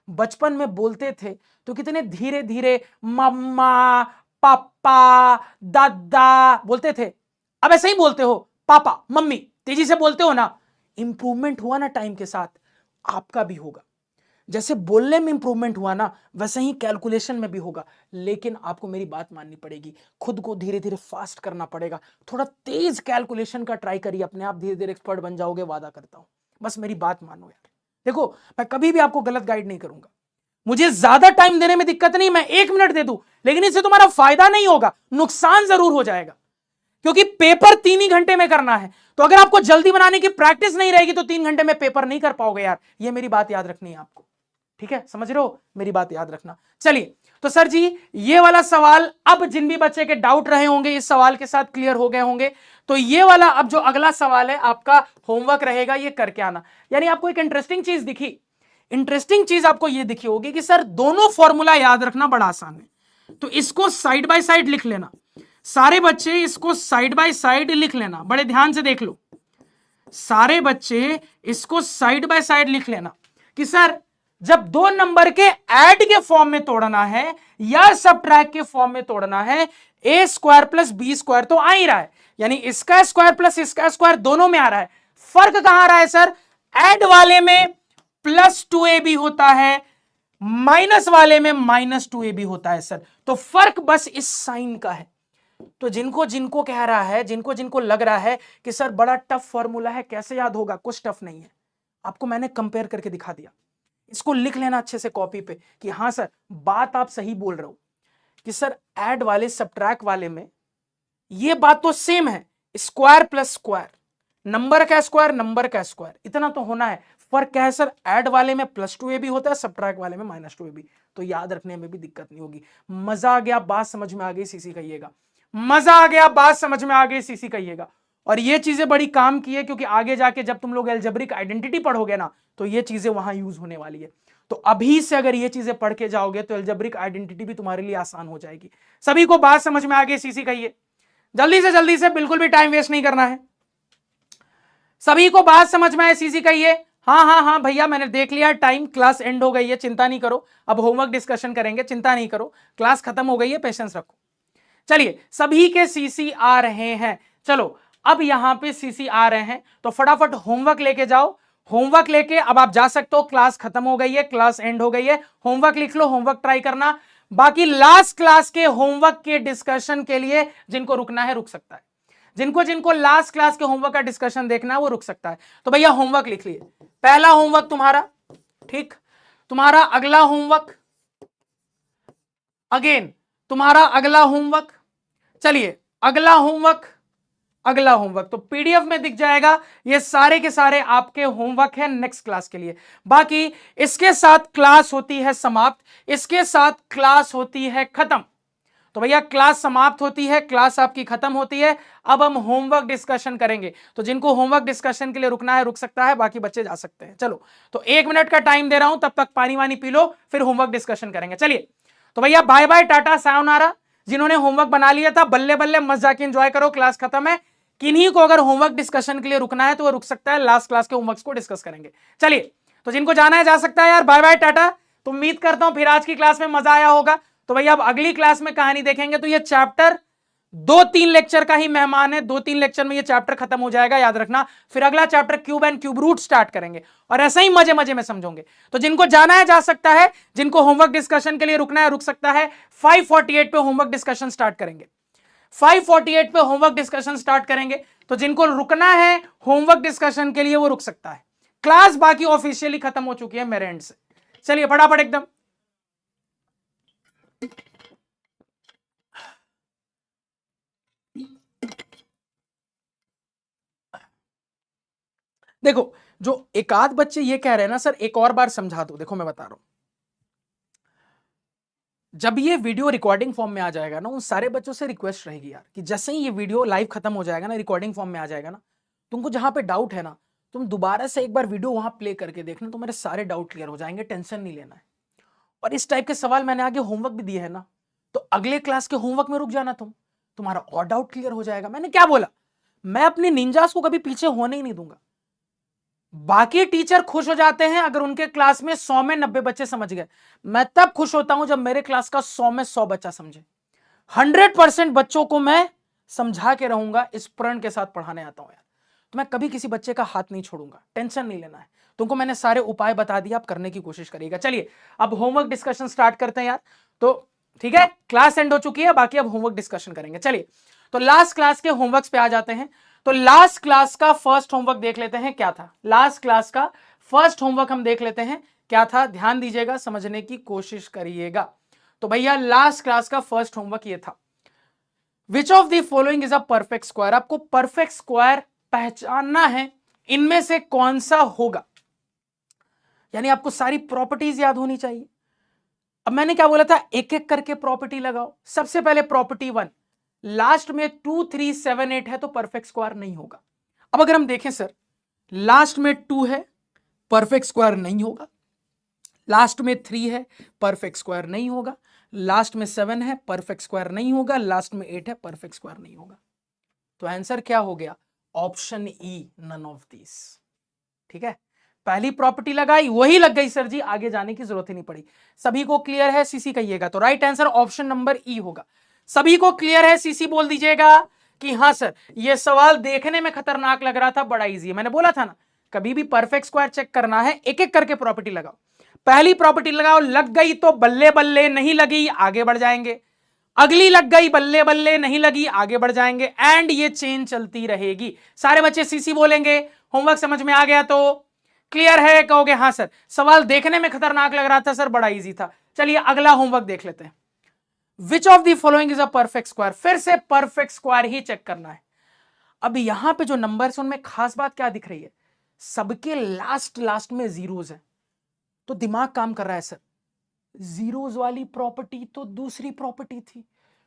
बचपन में बोलते थे तो कितने धीरे धीरे मम्मा, पापा, दादा बोलते थे। अब ऐसे ही बोलते हो पापा, मम्मी, तेजी से बोलते हो ना। इंप्रूवमेंट हुआ ना टाइम के साथ, आपका भी होगा। जैसे बोलने में इंप्रूवमेंट हुआ ना, वैसे ही कैलकुलेशन में भी होगा। लेकिन आपको मेरी बात माननी पड़ेगी, खुद को धीरे धीरे फास्ट करना पड़ेगा। थोड़ा तेज कैलकुलेशन का ट्राई करिए, अपने आप धीरे धीरे एक्सपर्ट बन जाओगे, वादा करता हूं। बस मेरी बात मानो यार। देखो मैं कभी भी आपको गलत गाइड नहीं करूंगा। मुझे ज्यादा टाइम देने में दिक्कत नहीं, मैं 1 मिनट दे दूं, लेकिन इससे तुम्हारा फायदा नहीं होगा, नुकसान जरूर हो जाएगा। क्योंकि पेपर 3 ही घंटे में करना है, तो अगर आपको जल्दी बनाने की प्रैक्टिस नहीं रहेगी तो 3 घंटे में पेपर नहीं कर पाओगे यार। ये मेरी बात याद रखनी है आपको, ठीक है? समझ रहे हो? मेरी बात याद रखना। चलिए, तो सर जी ये वाला सवाल अब जिन भी बच्चे के डाउट रहे होंगे इस सवाल के साथ क्लियर हो गए होंगे। तो ये वाला अब जो अगला सवाल है आपका होमवर्क रहेगा, ये करके आना। यानी आपको एक इंटरेस्टिंग चीज दिखी, इंटरेस्टिंग चीज आपको ये दिखी होगी कि सर दोनों फॉर्मूला याद रखना बड़ा आसान है। तो इसको साइड बाय साइड लिख लेना, सारे बच्चे इसको साइड बाय साइड लिख लेना, बड़े ध्यान से देख लो। सारे बच्चे इसको साइड बाय साइड लिख लेना कि सर जब 2 नंबर के ऐड के फॉर्म में तोड़ना है या सबट्रैक्ट के फॉर्म में तोड़ना है, ए स्क्वायर प्लस बी स्क्वायर तो आ ही रहा है, यानी इसका स्क्वायर प्लस इसका स्क्वायर दोनों में आ रहा है। फर्क कहां आ रहा है सर? ऐड वाले में प्लस 2ab होता है, माइनस वाले में माइनस 2ab होता है सर। तो फर्क बस इस साइन का है। तो जिनको जिनको कह रहा है, जिनको जिनको लग रहा है कि सर बड़ा टफ फॉर्मूला है, कैसे याद होगा, कुछ टफ नहीं है। आपको मैंने कंपेयर करके दिखा दिया। इसको लिख लेना अच्छे से कॉपी पे कि हाँ सर बात आप सही बोल रहे हो कि सर ऐड वाले सबट्रैक्ट वाले में ये बात तो सेम है, स्क्वायर प्लस स्क्वायर, नंबर का स्क्वायर नंबर का स्क्वायर, इतना तो होना है। फर्क क्या है सर, ऐड वाले में +2ab होता है, सब्ट्रैक्ट वाले में -2ab, तो याद रखने में भी दिक्कत नहीं होगी। मजा आ गया, बात समझ में आ गई, सीसी कहिएगा। मजा आ गया, बात समझ में आ गई, सीसी कहिएगा। और ये चीजें बड़ी काम की है, क्योंकि आगे जाके जब तुम लोग एल्जेब्रिक आइडेंटिटी पढ़ोगे ना, तो ये चीजें वहां यूज होने वाली है। तो अभी से अगर ये चीजें पढ़ के जाओगे तो एल्जेब्रिक आइडेंटिटी भी तुम्हारे लिए आसान हो जाएगी। सभी को बात समझ में आ गई, सीसी कहिए जल्दी से, बिल्कुल भी टाइम वेस्ट नहीं करना है। सभी को बात समझ में आए, सीसी कहिए। हाँ हाँ हाँ भैया, मैंने देख लिया टाइम, क्लास एंड हो गई है, चिंता नहीं करो, अब होमवर्क डिस्कशन करेंगे, चिंता नहीं करो, क्लास खत्म हो गई है, पेशेंस रखो। चलिए, सभी के सीसी आ रहे हैं। चलो, अब यहां पे सीसी आ रहे हैं तो फटाफट होमवर्क लेके जाओ। होमवर्क लेके अब आप जा सकते हो, क्लास खत्म हो गई है, क्लास एंड हो गई है, होमवर्क लिख लो, होमवर्क ट्राई करना। बाकी लास्ट क्लास के होमवर्क के डिस्कशन के लिए जिनको रुकना है रुक सकता है, जिनको जिनको लास्ट क्लास के होमवर्क का डिस्कशन देखना है वो रुक सकता है। तो भैया होमवर्क लिख लिए, पहला होमवर्क तुम्हारा, ठीक, तुम्हारा अगला होमवर्क, अगेन तुम्हारा अगला होमवर्क, चलिए अगला होमवर्क, अगला होमवर्क तो पीडीएफ में दिख जाएगा। ये सारे के सारे आपके होमवर्क है नेक्स्ट क्लास के लिए। बाकी इसके साथ क्लास होती है समाप्त, इसके साथ क्लास होती है खत्म। तो भैया क्लास समाप्त होती है, क्लास आपकी खत्म होती है। अब हम होमवर्क डिस्कशन करेंगे, तो जिनको होमवर्क डिस्कशन के लिए रुकना है रुक सकता है, बाकी बच्चे जा सकते हैं। चलो, तो 1 मिनट का टाइम दे रहा हूं, तब तक पानी वानी पी लो, फिर होमवर्क डिस्कशन करेंगे। चलिए, तो भैया बाय बाय, टाटा, सायोनारा। जिन्होंने होमवर्क बना लिया था, बल्ले बल्ले, मस्त जाके एंजॉय करो, क्लास खत्म है। किन्हीं को अगर होमवर्क डिस्कशन के लिए रुकना है तो वो रुक सकता है, लास्ट क्लास के होमवर्क को डिस्कस करेंगे। चलिए, तो जिनको जाना है जा सकता है यार, बाय बाय, टाटा। तो उम्मीद करता हूं फिर आज की क्लास में मजा आया होगा। तो भैया अब अगली क्लास में कहानी देखेंगे, तो ये चैप्टर 2-3 लेक्चर का ही मेहमान है, 2-3 लेक्चर में ये चैप्टर खत्म हो जाएगा, याद रखना। फिर अगला chapter cube and cube root start करेंगे, और ऐसा ही मजे मजे में समझोगे। तो जिनको जाना है जा सकता है, जिनको होमवर्क डिस्कशन के लिए रुकना है रुक सकता है। 5:48 पे होमवर्क डिस्कशन स्टार्ट करेंगे, 5:48 पे होमवर्क डिस्कशन स्टार्ट करेंगे। तो जिनको रुकना है होमवर्क डिस्कशन के लिए वो रुक सकता है। क्लास बाकी ऑफिशियली खत्म हो चुकी है मेरे एंड से। चलिए फटाफट एकदम, देखो जो एक आध बच्चे ये कह रहे हैं ना सर एक और बार समझा दो, देखो मैं बता रहा हूं, जब ये वीडियो रिकॉर्डिंग फॉर्म में आ जाएगा ना, उन सारे बच्चों से रिक्वेस्ट रहेगी यार कि जैसे ही ये वीडियो लाइव खत्म हो जाएगा ना, रिकॉर्डिंग फॉर्म में आ जाएगा ना, तुमको जहां पे डाउट है ना, तुम दोबारा से एक बार वीडियो वहां प्ले करके देखना, तो मेरे सारे डाउट क्लियर हो जाएंगे, टेंशन नहीं लेना है। और इस टाइप के सवाल मैंने आगे होमवर्क भी दिए है ना, तो अगले क्लास के होमवर्क में रुक जाना, तुम्हारा और डाउट क्लियर हो जाएगा। मैंने क्या बोला, मैं अपने निंजास को कभी पीछे होने ही नहीं दूंगा। बाकी टीचर खुश हो जाते हैं अगर उनके क्लास में 100 में 90 बच्चे समझ गए, मैं तब खुश होता हूं जब मेरे क्लास का 100 में 100 बच्चा समझे। 100% बच्चों को मैं समझा के रहूंगा, इस प्रण के साथ पढ़ाने आता हूं यार। तो मैं कभी किसी बच्चे का हाथ नहीं छोड़ूंगा, टेंशन नहीं लेना है। तुमको मैंने सारे उपाय बता दिए, आप करने की कोशिश करिएगा। चलिए अब होमवर्क डिस्कशन स्टार्ट करते हैं यार। तो ठीक है, क्लास एंड हो चुकी है, बाकी अब होमवर्क डिस्कशन करेंगे। चलिए, तो लास्ट क्लास के होमवर्क पे आ जाते हैं। तो लास्ट क्लास का फर्स्ट होमवर्क देख लेते हैं क्या था। लास्ट क्लास का फर्स्ट होमवर्क हम देख लेते हैं क्या था, ध्यान दीजिएगा, समझने की कोशिश करिएगा। तो भैया लास्ट क्लास का फर्स्ट होमवर्क ये था, which of the following is a perfect square. आपको परफेक्ट स्क्वायर पहचानना है, इनमें से कौन सा होगा, यानी आपको सारी प्रॉपर्टीज याद होनी चाहिए। अब मैंने क्या बोला था, एक एक करके प्रॉपर्टी लगाओ। सबसे पहले प्रॉपर्टी 1, लास्ट में 2 3 7 8 है तो परफेक्ट स्क्वायर नहीं होगा। अब अगर हम देखें सर, लास्ट में 2 है, परफेक्ट स्क्वायर नहीं होगा। लास्ट में 3 है, परफेक्ट स्क्वायर नहीं होगा। लास्ट में 7 है, परफेक्ट स्क्वायर नहीं होगा। लास्ट में 8 है, परफेक्ट स्क्वायर नहीं होगा। तो आंसर क्या हो गया, option E, none of this. ठीक है, पहली प्रॉपर्टी लगाई वही लग गई सर जी, आगे जाने की जरूरत ही नहीं पड़ी। सभी को क्लियर है, सीसी कहिएगा। तो राइट आंसर ऑप्शन नंबर ई होगा। सभी को क्लियर है, सीसी बोल दीजिएगा कि हाँ सर, ये सवाल देखने में खतरनाक लग रहा था, बड़ा इजी है। मैंने बोला था ना, कभी भी परफेक्ट स्क्वायर चेक करना है, एक एक करके प्रॉपर्टी लगाओ। पहली प्रॉपर्टी लगाओ, लग गई तो बल्ले बल्ले, नहीं लगी आगे बढ़ जाएंगे। अगली लग गई, बल्ले बल्ले, नहीं लगी आगे बढ़ जाएंगे, एंड ये चेन चलती रहेगी। सारे बच्चे सीसी बोलेंगे। होमवर्क समझ में आ गया तो क्लियर है, कहोगे हाँ सर। सवाल देखने में खतरनाक लग रहा था सर, बड़ा इजी था। चलिए अगला होमवर्क देख लेते हैं। Which of the following is a perfect square. फिर से परफेक्ट स्क्वायर ही चेक करना है। अब यहां पे जो नंबर है उनमें खास बात क्या दिख रही है, सबके लास्ट में जीरोज है। तो दिमाग काम कर रहा है सर, जीरोज वाली प्रॉपर्टी तो दूसरी प्रॉपर्टी थी,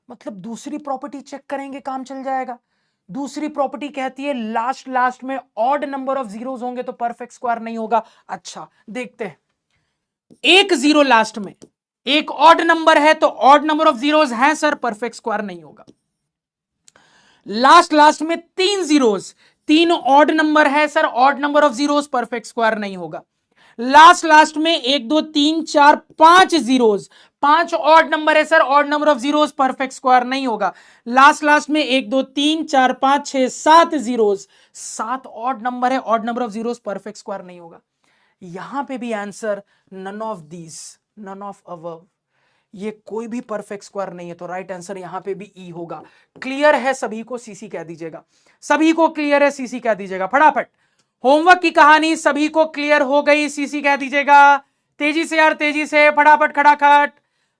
मतलब दूसरी प्रॉपर्टी चेक करेंगे काम चल जाएगा। दूसरी प्रॉपर्टी कहती है लास्ट में ऑड नंबर ऑफ जीरोज होंगे तो परफेक्ट स्क्वायर नहीं होगा। अच्छा देखते हैं, एक जीरो लास्ट में, एक ऑड नंबर है तो ऑड नंबर ऑफ जीरोज हैं सर, परफेक्ट स्क्वायर नहीं होगा। लास्ट में तीन जीरोज, तीन ऑड नंबर है sir, odd number of zeros, perfect square नहीं होगा। लास्ट में एक दो तीन चार पांच जीरोज, पांच ऑड नंबर है sir, odd number of zeros, perfect square नहीं होगा। लास्ट में एक दो तीन चार पांच छह सात जीरोज, सात ऑड नंबर है, odd number of zeros, perfect square नहीं होगा। यहां पे भी answer none of these, none of above, ये कोई भी परफेक्ट स्क्वायर नहीं है, तो राइट आंसर यहां पे भी ई होगा। क्लियर है सभी को, सीसी कह दीजिएगा। सभी को क्लियर है, सीसी कह दीजिएगा फटाफट। होमवर्क की कहानी सभी को क्लियर हो गई, सीसी कह दीजिएगा। तेजी से यार, तेजी से, फटाफट खड़ाखट।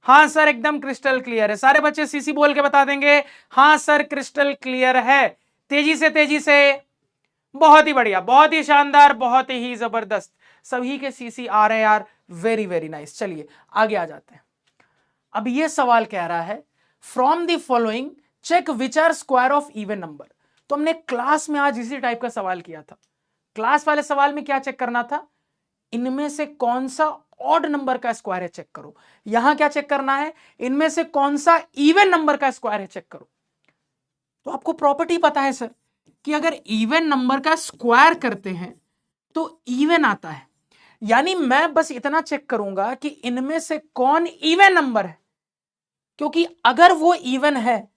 हाँ सर एकदम क्रिस्टल क्लियर है, सारे बच्चे सीसी बोल के बता देंगे हाँ सर क्रिस्टल क्लियर है। तेजी से तेजी से, बहुत ही बढ़िया, बहुत ही शानदार, बहुत ही जबरदस्त, सभी के सीसी आ रहे हैं यार, वेरी वेरी नाइस। चलिए आगे आ जाते हैं। अब ये सवाल कह रहा है from the following check which are square of even number. तो हमने क्लास में आज इसी टाइप का सवाल किया था। क्लास वाले सवाल में क्या चेक करना था, इनमें से कौन सा ऑड नंबर का स्क्वायर है चेक करो। यहां क्या चेक करना है, इनमें से कौन सा इवन नंबर का स्क्वायर है चेक करो। तो आपको प्रॉपर्टी पता है सर कि अगर इवन नंबर का स्क्वायर करते हैं तो इवन आता है, यानी मैं बस इतना चेक करूंगा कि इनमें से कौन इवन नंबर है, क्योंकि अगर वो इवन है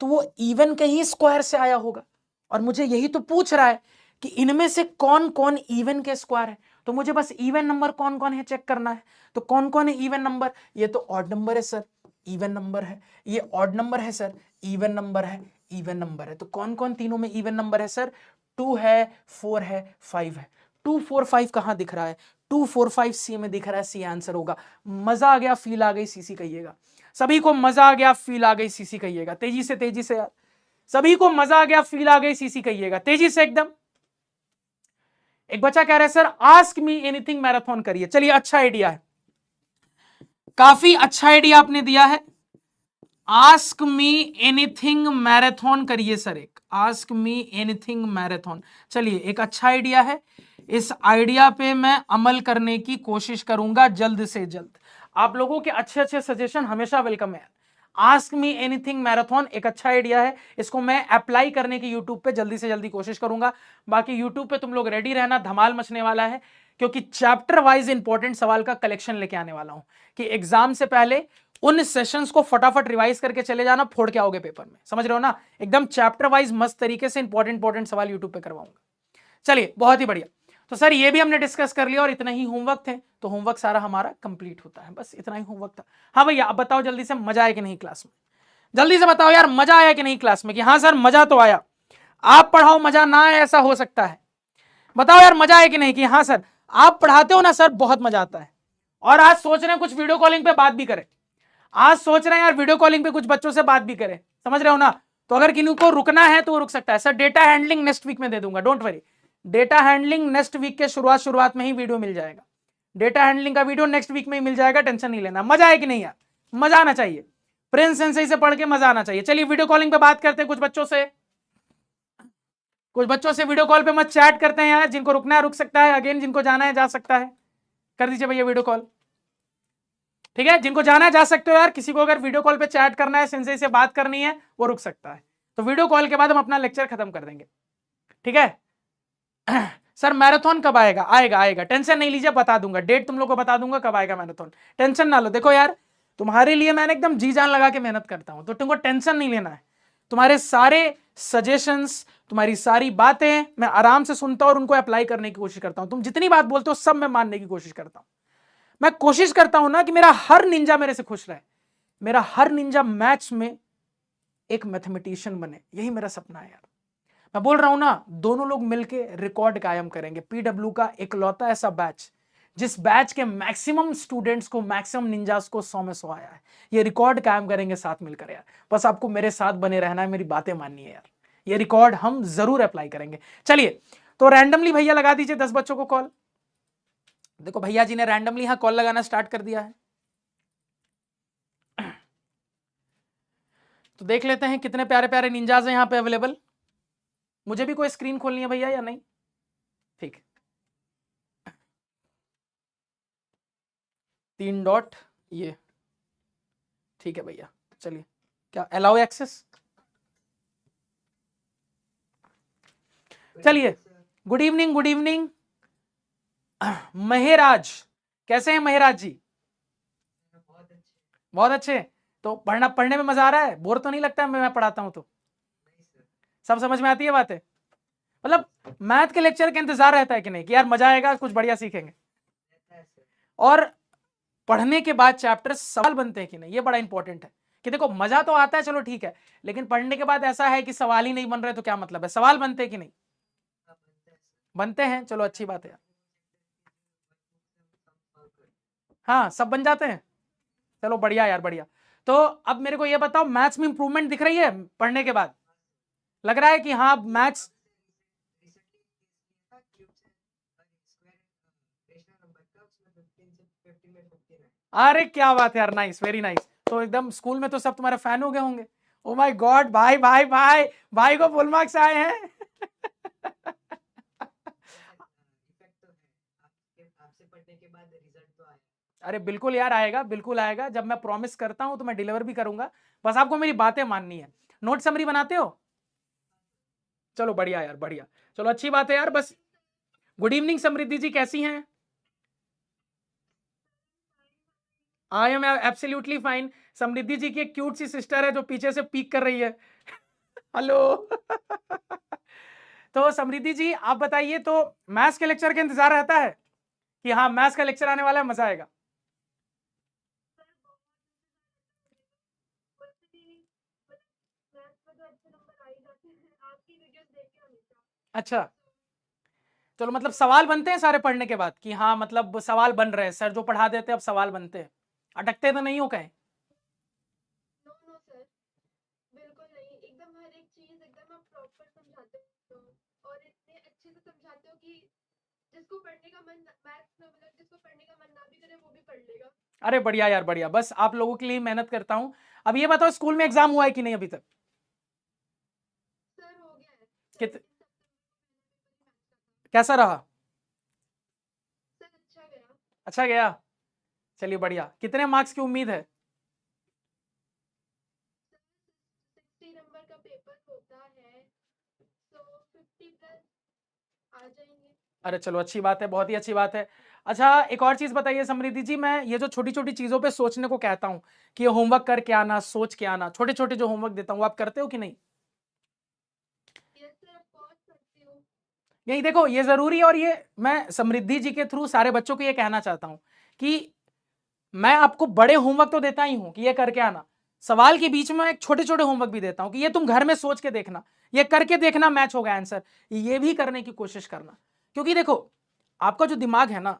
तो वो इवन के ही स्क्वायर से आया होगा, और मुझे यही तो पूछ रहा है कि इनमें से कौन कौन इवन के स्क्वायर है। तो मुझे बस इवन नंबर कौन कौन है चेक करना है। तो कौन कौन है इवन नंबर, ये तो ऑड नंबर है सर, इवन नंबर है, ये ऑड नंबर है सर, इवन नंबर है, इवन नंबर है। तो कौन कौन तीनों में इवन नंबर है सर, 2 है, 4 है, 5 है। 2 4 5 कहां दिख रहा है, 2 4 5 सी में दिख रहा है, सी आंसर होगा। मजा आ गया, फील आ गई, सीसी कहिएगा। सभी को मजा आ गया, फील आ गई, सीसी कहिएगा। तेजी से यार, सभी को मजा आ गया, फील आ गई, सीसी कहिएगा तेजी से एकदम। एक बच्चा कह रहा है sir ask me anything marathon करिए। चलिए अच्छा आइडिया है, काफी अच्छा आइडिया आपने दिया है। आस्क मी एनीथिंग मैराथन करिए सर, एक आस्क मी एनीथिंग मैराथन। चलिए एक अच्छा आइडिया है, इस आइडिया पे मैं अमल करने की कोशिश करूंगा जल्द से जल्द। आप लोगों के अच्छे अच्छे सजेशन हमेशा वेलकम है। आस्क मी एनीथिंग मैराथन एक अच्छा आइडिया है, इसको मैं अप्लाई करने की यूट्यूब पे जल्दी से जल्दी कोशिश करूंगा। बाकी यूट्यूब पे तुम लोग रेडी रहना, धमाल मचने वाला है, क्योंकि चैप्टर वाइज इंपॉर्टेंट सवाल का कलेक्शन लेके आने वाला हूं कि एग्जाम से पहले उन सेशंस को फटाफट रिवाइज करके चले जाना, फोड़ के आओगे पेपर में, समझ रहे हो ना। एकदम चैप्टर वाइज मस्त तरीके से इंपॉर्टेंट सवाल यूट्यूब पे करवाऊंगा। चलिए बहुत ही बढ़िया। तो सर ये भी हमने डिस्कस कर लिया और इतना ही होमवर्क थे, तो होमवर्क सारा हमारा कंप्लीट होता है, बस इतना ही होमवर्क था। हाँ भैया अब बताओ जल्दी से, मजा आया कि नहीं क्लास में, जल्दी से बताओ यार, मजा आया कि नहीं क्लास में। कि हाँ सर मजा तो आया, आप पढ़ाओ मजा ना आए ऐसा हो सकता है, बताओ यार मजा आया कि नहीं। कि हाँ सर आप पढ़ाते हो ना सर, बहुत मजा आता है। और आज सोच रहे हैं कुछ वीडियो कॉलिंग पे बात भी करें, आज सोच रहे हैं यार वीडियो कॉलिंग पे कुछ बच्चों से बात भी करें, समझ रहे हो ना। तो अगर किन्हीं को रुकना है तो वो रुक सकता है। Sir data handling next week में दे दूंगा, don't worry. Data handling next week के शुरुआत में ही वीडियो मिल जाएगा। डेटा हैंडलिंग का वीडियो नेक्स्ट वीक में ही मिल जाएगा, टेंशन नहीं लेना। मजा आए कि नहीं यार, मजा आना चाहिए, प्रिंस सेंसेई से पढ़ के मजा आना चाहिए। चलिए वीडियो कॉलिंग पे बात करते हैं कुछ बच्चों से, कुछ बच्चों से वीडियो कॉल पे मत चैट करते हैं यार। जिनको रुकना है रुक सकता है, अगेन जिनको जाना है जा सकता है, कर दीजिए भैया वीडियो कॉल, ठीक है। जिनको जाना है जा सकते हो यार, किसी को अगर वीडियो कॉल पे चैट करना है, सेंसेई से बात करनी है, वो रुक सकता है। तो वीडियो कॉल के बाद हम अपना लेक्चर खत्म कर देंगे, ठीक है। सर मैराथन कब आएगा, आएगा, टेंशन नहीं लीजिए, बता दूंगा डेट, तुम लोग को बता दूंगा कब आएगा मैराथन, टेंशन ना लो। देखो यार तुम्हारे लिए मैंने एकदम जी जान लगा के मेहनत करता हूं, तो तुमको टेंशन नहीं लेना है। तुम्हारे सारे सजेशंस, तुम्हारी सारी बातें मैं आराम से सुनता हूं और उनको अप्लाई करने की कोशिश करता हूं। तुम जितनी बात बोलते हो सब मैं मानने की कोशिश करता हूं। मैं कोशिश करता हूं ना कि मेरा हर निंजा मेरे से खुश रहे, मेरा हर निंजा मैथ्स में एक मैथमेटिशियन बने, यही मेरा सपना है यार। मैं बोल रहा हूं ना, दोनों लोग मिलके रिकॉर्ड कायम करेंगे। पीडब्ल्यू का इकलौता ऐसा बैच जिस बैच के मैक्सिमम स्टूडेंट्स को, मैक्सिमम निंजास को 100 में 100 आया है, ये रिकॉर्ड कायम करेंगे साथ मिलकर यार। बस आपको मेरे साथ बने रहना है, मेरी बातें माननी है यार, ये रिकॉर्ड हम जरूर अप्लाई करेंगे। चलिए, तो रैंडमली भैया लगा दीजिए 10 बच्चों को कॉल। देखो भैया जी ने रैंडमली यहां कॉल लगाना स्टार्ट कर दिया है। तो देख लेते हैं कितने प्यारे प्यारे निंजाज हैं यहां पे अवेलेबल। मुझे भी कोई स्क्रीन खोलनी है भैया या नहीं? ठीक, 3 डॉट ये, ठीक है भैया। चलिए, क्या अलाउ एक्सेस? चलिए, गुड इवनिंग, गुड इवनिंग। महेराज, कैसे हैं महेराज जी? बहुत अच्छे। तो पढ़ने में मजा आ रहा है? बोर तो नहीं लगता है मैं पढ़ाता हूं तो? सब समझ में आती है बातें? मतलब मैथ के लेक्चर का इंतजार रहता है कि नहीं, कि यार मजा आएगा, कुछ बढ़िया सीखेंगे? और पढ़ने के बाद चैप्टर सवाल बनते हैं कि नहीं, ये बड़ा इंपॉर्टेंट है। कि देखो मजा तो आता है, चलो ठीक है, लेकिन पढ़ने के बाद ऐसा है कि सवाल ही नहीं बन रहे तो क्या मतलब है? सवाल बनते हैं कि नहीं? बनते हैं, चलो अच्छी बात है। हाँ, सब बन जाते हैं, चलो बढ़िया यार, बढ़िया। तो अब मेरे को ये बताओ, मैथ्स में इंप्रूवमेंट दिख रही है पढ़ने के बाद? लग रहा है कि हाँ मैथ्स, अरे क्या बात है यार, नाइस, वेरी नाइस। तो एकदम स्कूल में तो सब तुम्हारे फैन हो गए होंगे। ओ माय गॉड, भाई भाई भाई, भाई को फुल मार्क्स आए हैं। अरे बिल्कुल यार आएगा, बिल्कुल आएगा। जब मैं प्रॉमिस करता हूं तो मैं डिलीवर भी करूंगा। बस आपको मेरी बातें माननी है। नोट समरी बनाते हो? चलो बढ़िया यार, बढ़िया। चलो अच्छी बात है यार। बस गुड इवनिंग समृद्धि जी, कैसी हैं? I am absolutely fine. Samriddhi ji की एक क्यूट सी सिस्टर है जो पीछे से पीक कर रही है। हेलो। तो समृद्धि जी आप बताइए, तो मैथ्स के लेक्चर का इंतजार रहता है कि हाँ मैथ्स का लेक्चर आने वाला है, मजा आएगा? अच्छा, चलो मतलब सवाल बनते हैं सारे पढ़ने के बाद कि हाँ मतलब सवाल बन रहे हैं, सर जो पढ़ा देते हैं अब सवाल बनते हैं, अटकते तो नहीं हो कहीं? अरे बढ़िया यार, बढ़िया। बस आप लोगों के लिए मेहनत करता हूँ। अब ये बताओ, स्कूल में एग्जाम हुआ है कि नहीं अभी तक? कित कैसा रहा? अच्छा गया? चलिए बढ़िया। कितने मार्क्स की उम्मीद है? अरे चलो अच्छी बात है, बहुत ही अच्छी बात है। अच्छा एक और चीज बताइए समृद्धि जी, मैं ये जो छोटी छोटी चीजों पे सोचने को कहता हूँ कि होमवर्क करके आना, सोच के आना, छोटे छोटे जो होमवर्क देता हूँ, आप करते हो कि नहीं? नहीं देखो ये जरूरी है, और ये मैं समृद्धि जी के थ्रू सारे बच्चों को ये कहना चाहता हूं कि मैं आपको बड़े होमवर्क तो देता ही हूं कि ये करके आना, सवाल के बीच में एक छोटे छोटे होमवर्क भी देता हूं कि ये तुम घर में सोच के देखना, ये करके देखना मैच होगा आंसर, ये भी करने की कोशिश करना। क्योंकि देखो आपका जो दिमाग है ना,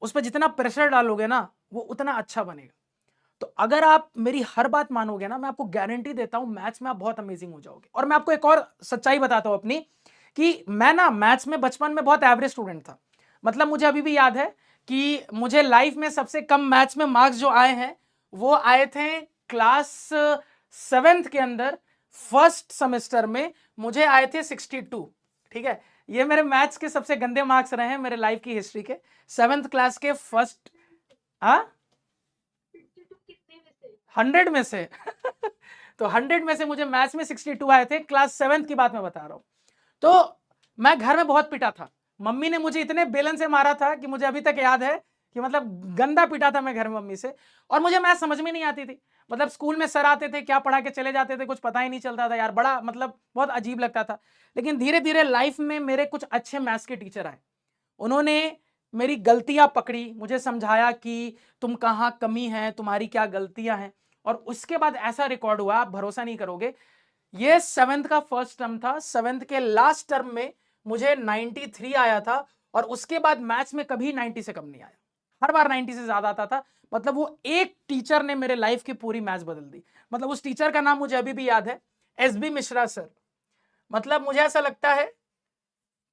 उस पर जितना प्रेशर डालोगे ना वो उतना अच्छा बनेगा। तो अगर आप मेरी हर बात मानोगे ना, मैं आपको गारंटी देता हूं मैथ्स में आप बहुत अमेजिंग हो जाओगे। और मैं आपको एक और सच्चाई बताता हूं अपनी, कि मैं ना मैथ्स में बचपन में बहुत एवरेज स्टूडेंट था। मतलब मुझे अभी भी याद है कि मुझे लाइफ में सबसे कम मैथ्स में मार्क्स जो आए हैं वो आए थे क्लास 7th के अंदर, फर्स्ट सेमेस्टर में मुझे आए थे 62। ठीक है, ये मेरे मैथ्स के सबसे गंदे मार्क्स रहे हैं मेरे लाइफ की हिस्ट्री के, 7th क्लास के फर्स्ट। हाँ, 100 में से। तो 100 में से मुझे मैथ्स में 62 आए थे, क्लास 7th की बात मैं बता रहा हूं। तो मैं घर में बहुत पिटा था, मम्मी ने मुझे इतने बेलन से मारा था कि मुझे अभी तक याद है कि मतलब गंदा पिटा था मैं घर में मम्मी से। और मुझे मैथ समझ में नहीं आती थी, मतलब स्कूल में सर आते थे क्या पढ़ा के चले जाते थे, कुछ पता ही नहीं चलता था यार, बड़ा मतलब बहुत अजीब लगता था। लेकिन धीरे धीरे लाइफ में मेरे कुछ अच्छे मैथ्स के टीचर आए, उन्होंने मेरी गलतियां पकड़ी, मुझे समझाया कि तुम कहाँ कमी है, तुम्हारी क्या गलतियां हैं। और उसके बाद ऐसा रिकॉर्ड हुआ, आप भरोसा नहीं करोगे, ये 7th का फर्स्ट टर्म था, 7th के लास्ट टर्म में मुझे 93 आया था। और उसके बाद मैथ्स में कभी 90 से कम नहीं आया, हर बार 90 से ज्यादा आता था। मतलब वो एक टीचर ने मेरे लाइफ की पूरी मैथ्स बदल दी। मतलब उस टीचर का नाम मुझे अभी भी याद है, एस बी मिश्रा सर। मतलब मुझे ऐसा लगता है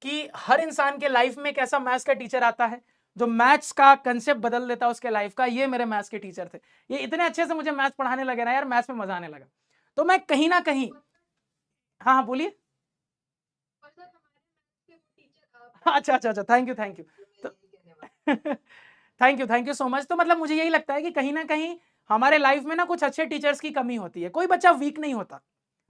कि हर इंसान के लाइफ में एक ऐसा मैथ्स का टीचर आता है जो मैथ्स का कंसेप्ट बदल देता है उसके लाइफ का। ये मेरे मैथ्स के टीचर थे, ये इतने अच्छे से मुझे मैथ्स पढ़ाने लगे ना यार, मैथ्स में मजा आने लगा। तो मैं कहीं ना कहीं, हाँ हाँ बोलिए। अच्छा अच्छा अच्छा, thank you thank you. Thank you so much. तो मतलब मुझे यही लगता है कि कहीं ना कहीं हमारे लाइफ में ना कुछ अच्छे टीचर्स की कमी होती है। कोई बच्चा वीक नहीं होता।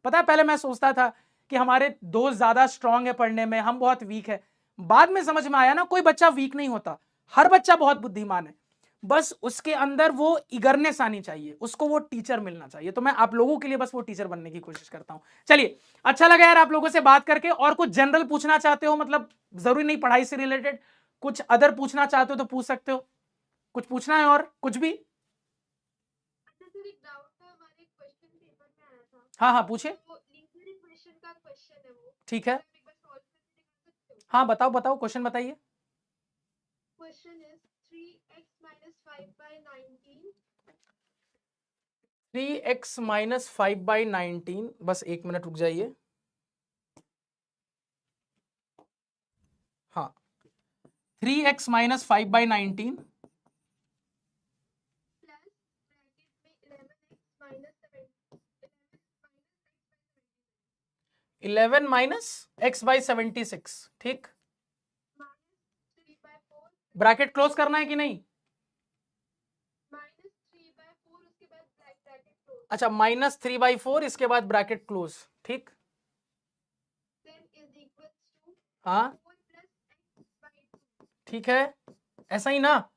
पता है पहले मैं सोचता था कि हमारे दोस्त ज्यादा स्ट्रांग है पढ़ने में, हम बहुत वीक है। बाद में समझ में आया ना, कोई बच्चा वीक नहीं होता, हर बच्चा बहुत बुद्धिमान है। बस उसके अंदर वो इगरनेस आनी चाहिए, उसको वो टीचर मिलना चाहिए। तो मैं आप लोगों के लिए बस वो टीचर बनने की कोशिश करता हूं। चलिए, अच्छा लगा यार आप लोगों से बात करके। और कुछ जनरल पूछना चाहते हो, मतलब जरूरी नहीं पढ़ाई से रिलेटेड, कुछ अदर पूछना चाहते हो तो पूछ सकते हो। कुछ पूछना है और कुछ भी? हाँ हाँ पूछे। ठीक है, हाँ बताओ बताओ, क्वेश्चन बताइए। Question is 3x minus 5 by 19. 3x minus 5/19, बस एक मिनट रुक जाइए। हाँ, 3x माइनस 5/19 plus bracket में 11 माइनस x/76, ठीक। minus 3 by 4 ब्रैकेट क्लोज करना है कि नहीं? minus 3 by 4 उसके बाद bracket close. अच्छा, -3/4 इसके बाद ब्रैकेट क्लोज, ठीक। Then is equals to हाँ 4 plus x by 2. ठीक है, ऐसा ही ना।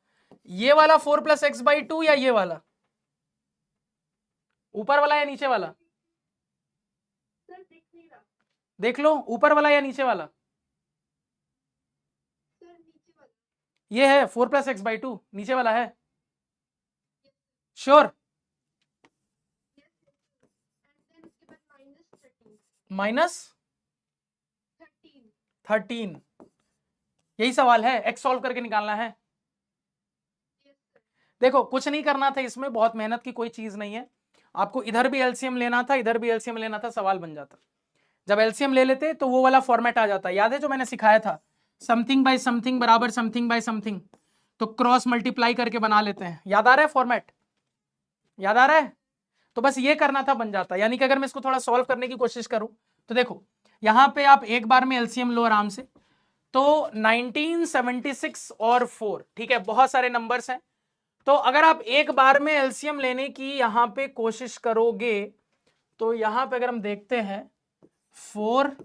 ये वाला 4 + x/2 या ये वाला, ऊपर वाला या नीचे वाला? Sir दिख नहीं रहा. देख लो, ऊपर वाला या नीचे वाला? Sir नीचे वाला. ये है 4 + x/2, नीचे वाला है। Sure? Yes, yes, sir. And then उसके बाद minus 13. -13 13. यही सवाल है, x सॉल्व करके निकालना है। Yes, sir. देखो कुछ नहीं करना था इसमें, बहुत मेहनत की कोई चीज नहीं है। आपको इधर भी एलसीएम लेना था, इधर भी एलसीएम लेना था, सवाल बन जाता। जब एलसीएम ले लेते तो वो वाला फॉर्मेट आ जाता। याद है जो मैंने सिखाया था, समथिंग बाय समथिंग बराबर समथिंग बाय समथिंग, तो क्रॉस मल्टीप्लाई करके बना लेते हैं। याद आ रहा है फॉर्मेट? याद आ रहा है? तो बस ये करना था, बन जाता। यानी कि अगर मैं इसको थोड़ा सॉल्व करने की कोशिश करूं तो देखो, यहां पे आप एक बार में एलसीएम लो आराम से। तो 1976 और 4, ठीक है, बहुत सारे नंबर्स हैं। तो अगर आप एक बार में एलसीएम लेने की यहां पे कोशिश करोगे तो यहां पे अगर हम देखते हैं 4,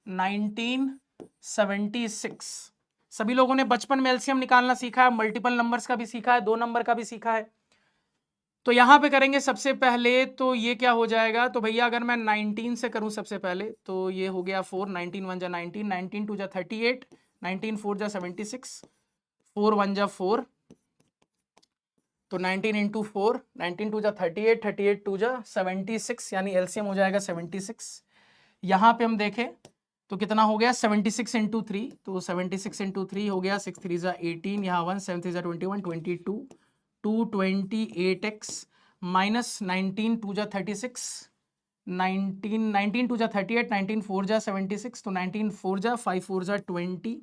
1976, सभी लोगों ने बचपन में एलसीएम निकालना सीखा है, मल्टीपल नंबर्स का भी सीखा है, 2 नंबर का भी सीखा है। तो यहां पे करेंगे सबसे पहले, तो ये क्या हो जाएगा, तो भैया अगर मैं 19 से करूं सबसे पहले, तो ये हो गया 4, 19 1 जा 19, 19 2 जा 38, 19 4 जा 76, 4 1 जा 4, तो 19 इंटू 4, 19 2 जा 38, 38 2 जा 76, यानी एलसीएम हो जाएगा 76। यहाँ पे हम देखें तो कितना हो गया, 76 इंटू 3, तो 76 इंटू 3 हो गया 6 3 जा 18, यहाँ 1 7 3 जा 21, 22, 228x माइनस 19 2 जा 36, 19 19 2 जा 38, 19 4 जा 76, तो 19 4 जा 5 4 जा 20।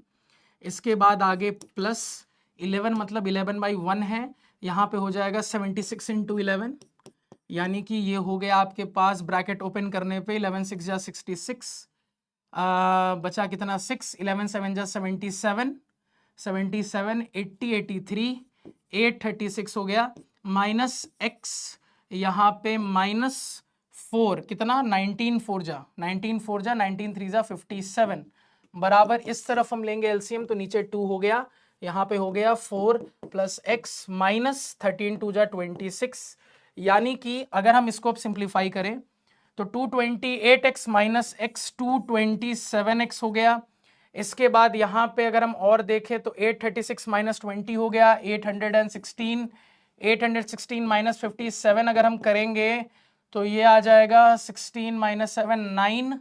इसके बाद आगे प्लस 11, मतलब 11/1 है, यहाँ पे हो जाएगा 76 इंटू 11, यानी कि ये हो गया आपके पास ब्रैकेट ओपन करने पे 11 6 जा 66, बचा कितना 6, 11 7 जा 77, 77 80 83, 836 हो गया, माइनस एक्स यहाँ पे -4, कितना 19 4 जा 19 4 जा 19 3 जा 57, बराबर इस तरफ हम लेंगे एलसीएम, तो नीचे 2 हो गया, यहाँ पे हो गया 4 + x माइनस 13 2 जा 26, यानी कि अगर हम इसको अब सिंप्लीफाई करें तो 228x माइनस x 227x हो गया। इसके बाद यहाँ पे अगर हम और देखें तो 836 माइनस 20 हो गया 816, 816 माइनस 57 अगर हम करेंगे तो ये आ जाएगा 16 माइनस 7 9,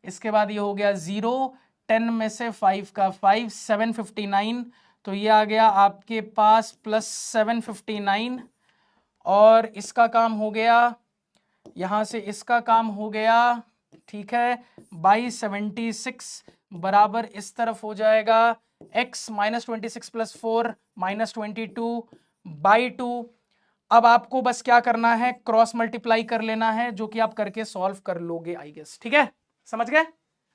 इसके बाद ये हो गया 0, 10 में से 5 का 5, 759, तो ये आ गया आपके पास प्लस 759, और इसका काम हो गया, यहां से इसका काम हो गया ठीक है, बाई 76 बराबर इस तरफ हो जाएगा x माइनस 26 प्लस 4 माइनस 22/2। अब आपको बस क्या करना है, क्रॉस मल्टीप्लाई कर लेना है, जो कि आप करके सॉल्व कर लोगे आई गेस। ठीक है, समझ गए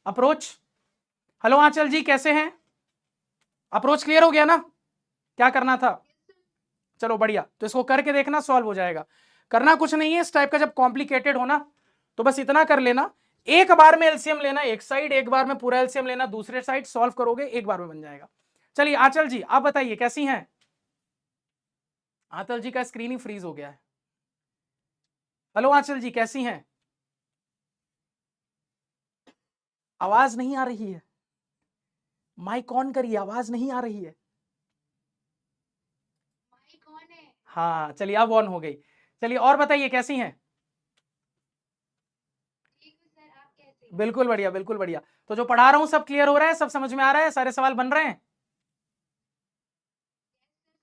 अप्रोच? हेलो आंचल जी, कैसे हैं? अप्रोच क्लियर हो गया ना, क्या करना था? चलो बढ़िया, तो इसको करके देखना, सॉल्व हो जाएगा। करना कुछ नहीं है इस टाइप का, जब कॉम्प्लिकेटेड हो ना तो बस इतना कर लेना, एक बार में एलसीएम लेना एक साइड, एक बार में पूरा एलसीएम लेना दूसरे साइड, सॉल्व करोगे एक बार में बन जाएगा। चलिए आंचल जी आप बताइए कैसी हैं? आंचल जी का स्क्रीन ही फ्रीज हो गया है। हेलो आंचल जी कैसी हैं? आवाज नहीं आ रही है, माइक ऑन करिए, आवाज नहीं आ रही है। माइक ऑन है। हाँ चलिए अब ऑन हो गई। चलिए और बताइए कैसी हैं? ठीक है सर, आप कैसे हैं? बिल्कुल बढ़िया बिल्कुल बढ़िया। तो जो पढ़ा रहा हूं सब क्लियर हो रहा है, सब समझ में आ रहा है, सारे सवाल बन रहे हैं?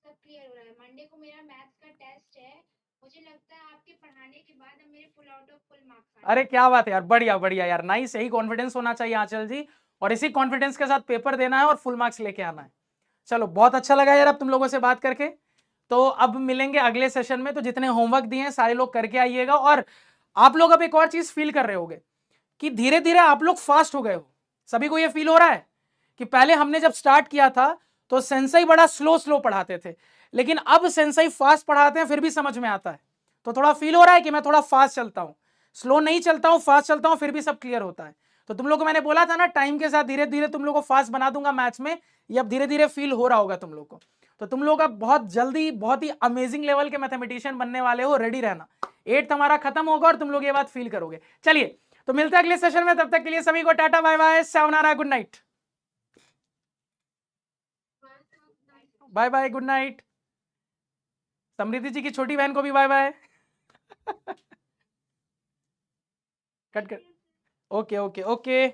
सब क्लियर हो रहा है। मंडे को मेरा मैथ्स का टेस्ट है, मुझे लगता है आपके पढ़ाने के बाद अब मेरे full out of full marks आने अरे क्या बात है यार, बढ़िया बढ़िया यार, नाइस, यही कॉन्फिडेंस होना चाहिए आंचल जी, और इसी कॉन्फिडेंस के साथ पेपर देना है और फुल मार्क्स लेके आना है। चलो बहुत अच्छा लगा यार अब तुम लोगों से बात करके। तो अब मिलेंगे अगले सेशन में, तो जितने होमवर्क दिए हैं सारे लोग करके आइएगा। और आप लोग अब एक और चीज फील कर रहे होगे कि धीरे धीरे आप लोग फास्ट हो गए हो। सभी को ये फील हो रहा है कि पहले हमने जब स्टार्ट किया था तो सेंसई बड़ा स्लो स्लो पढ़ाते थे, लेकिन अब सेंसई फास्ट पढ़ाते हैं फिर भी समझ में आता है। तो थोड़ा फील हो रहा है कि मैं थोड़ा फास्ट चलता हूं, स्लो नहीं चलता हूं, फास्ट चलता हूं, फिर भी सब क्लियर होता है। तो तुम लोग को मैंने बोला था ना, टाइम के साथ धीरे धीरे तुम लोग को फास्ट बना दूंगा मैथ्स में, ये अब धीरे धीरे फील हो रहा होगा तुम लोग को। तो तुम लोग अब बहुत जल्दी बहुत ही अमेजिंग लेवल के मैथमेटिशियन बनने वाले हो, रेडी रहना। 8th हमारा खत्म होगा और तुम लोग ये बात फील करोगे। चलिए तो मिलते हैं अगले सेशन में, तब तक के लिए सभी को tata bye bye, sayonara, good night. Bye bye, good night. Samriddhi ji की छोटी बहन को भी बाय बाय। कट कर, ओके ओके ओके।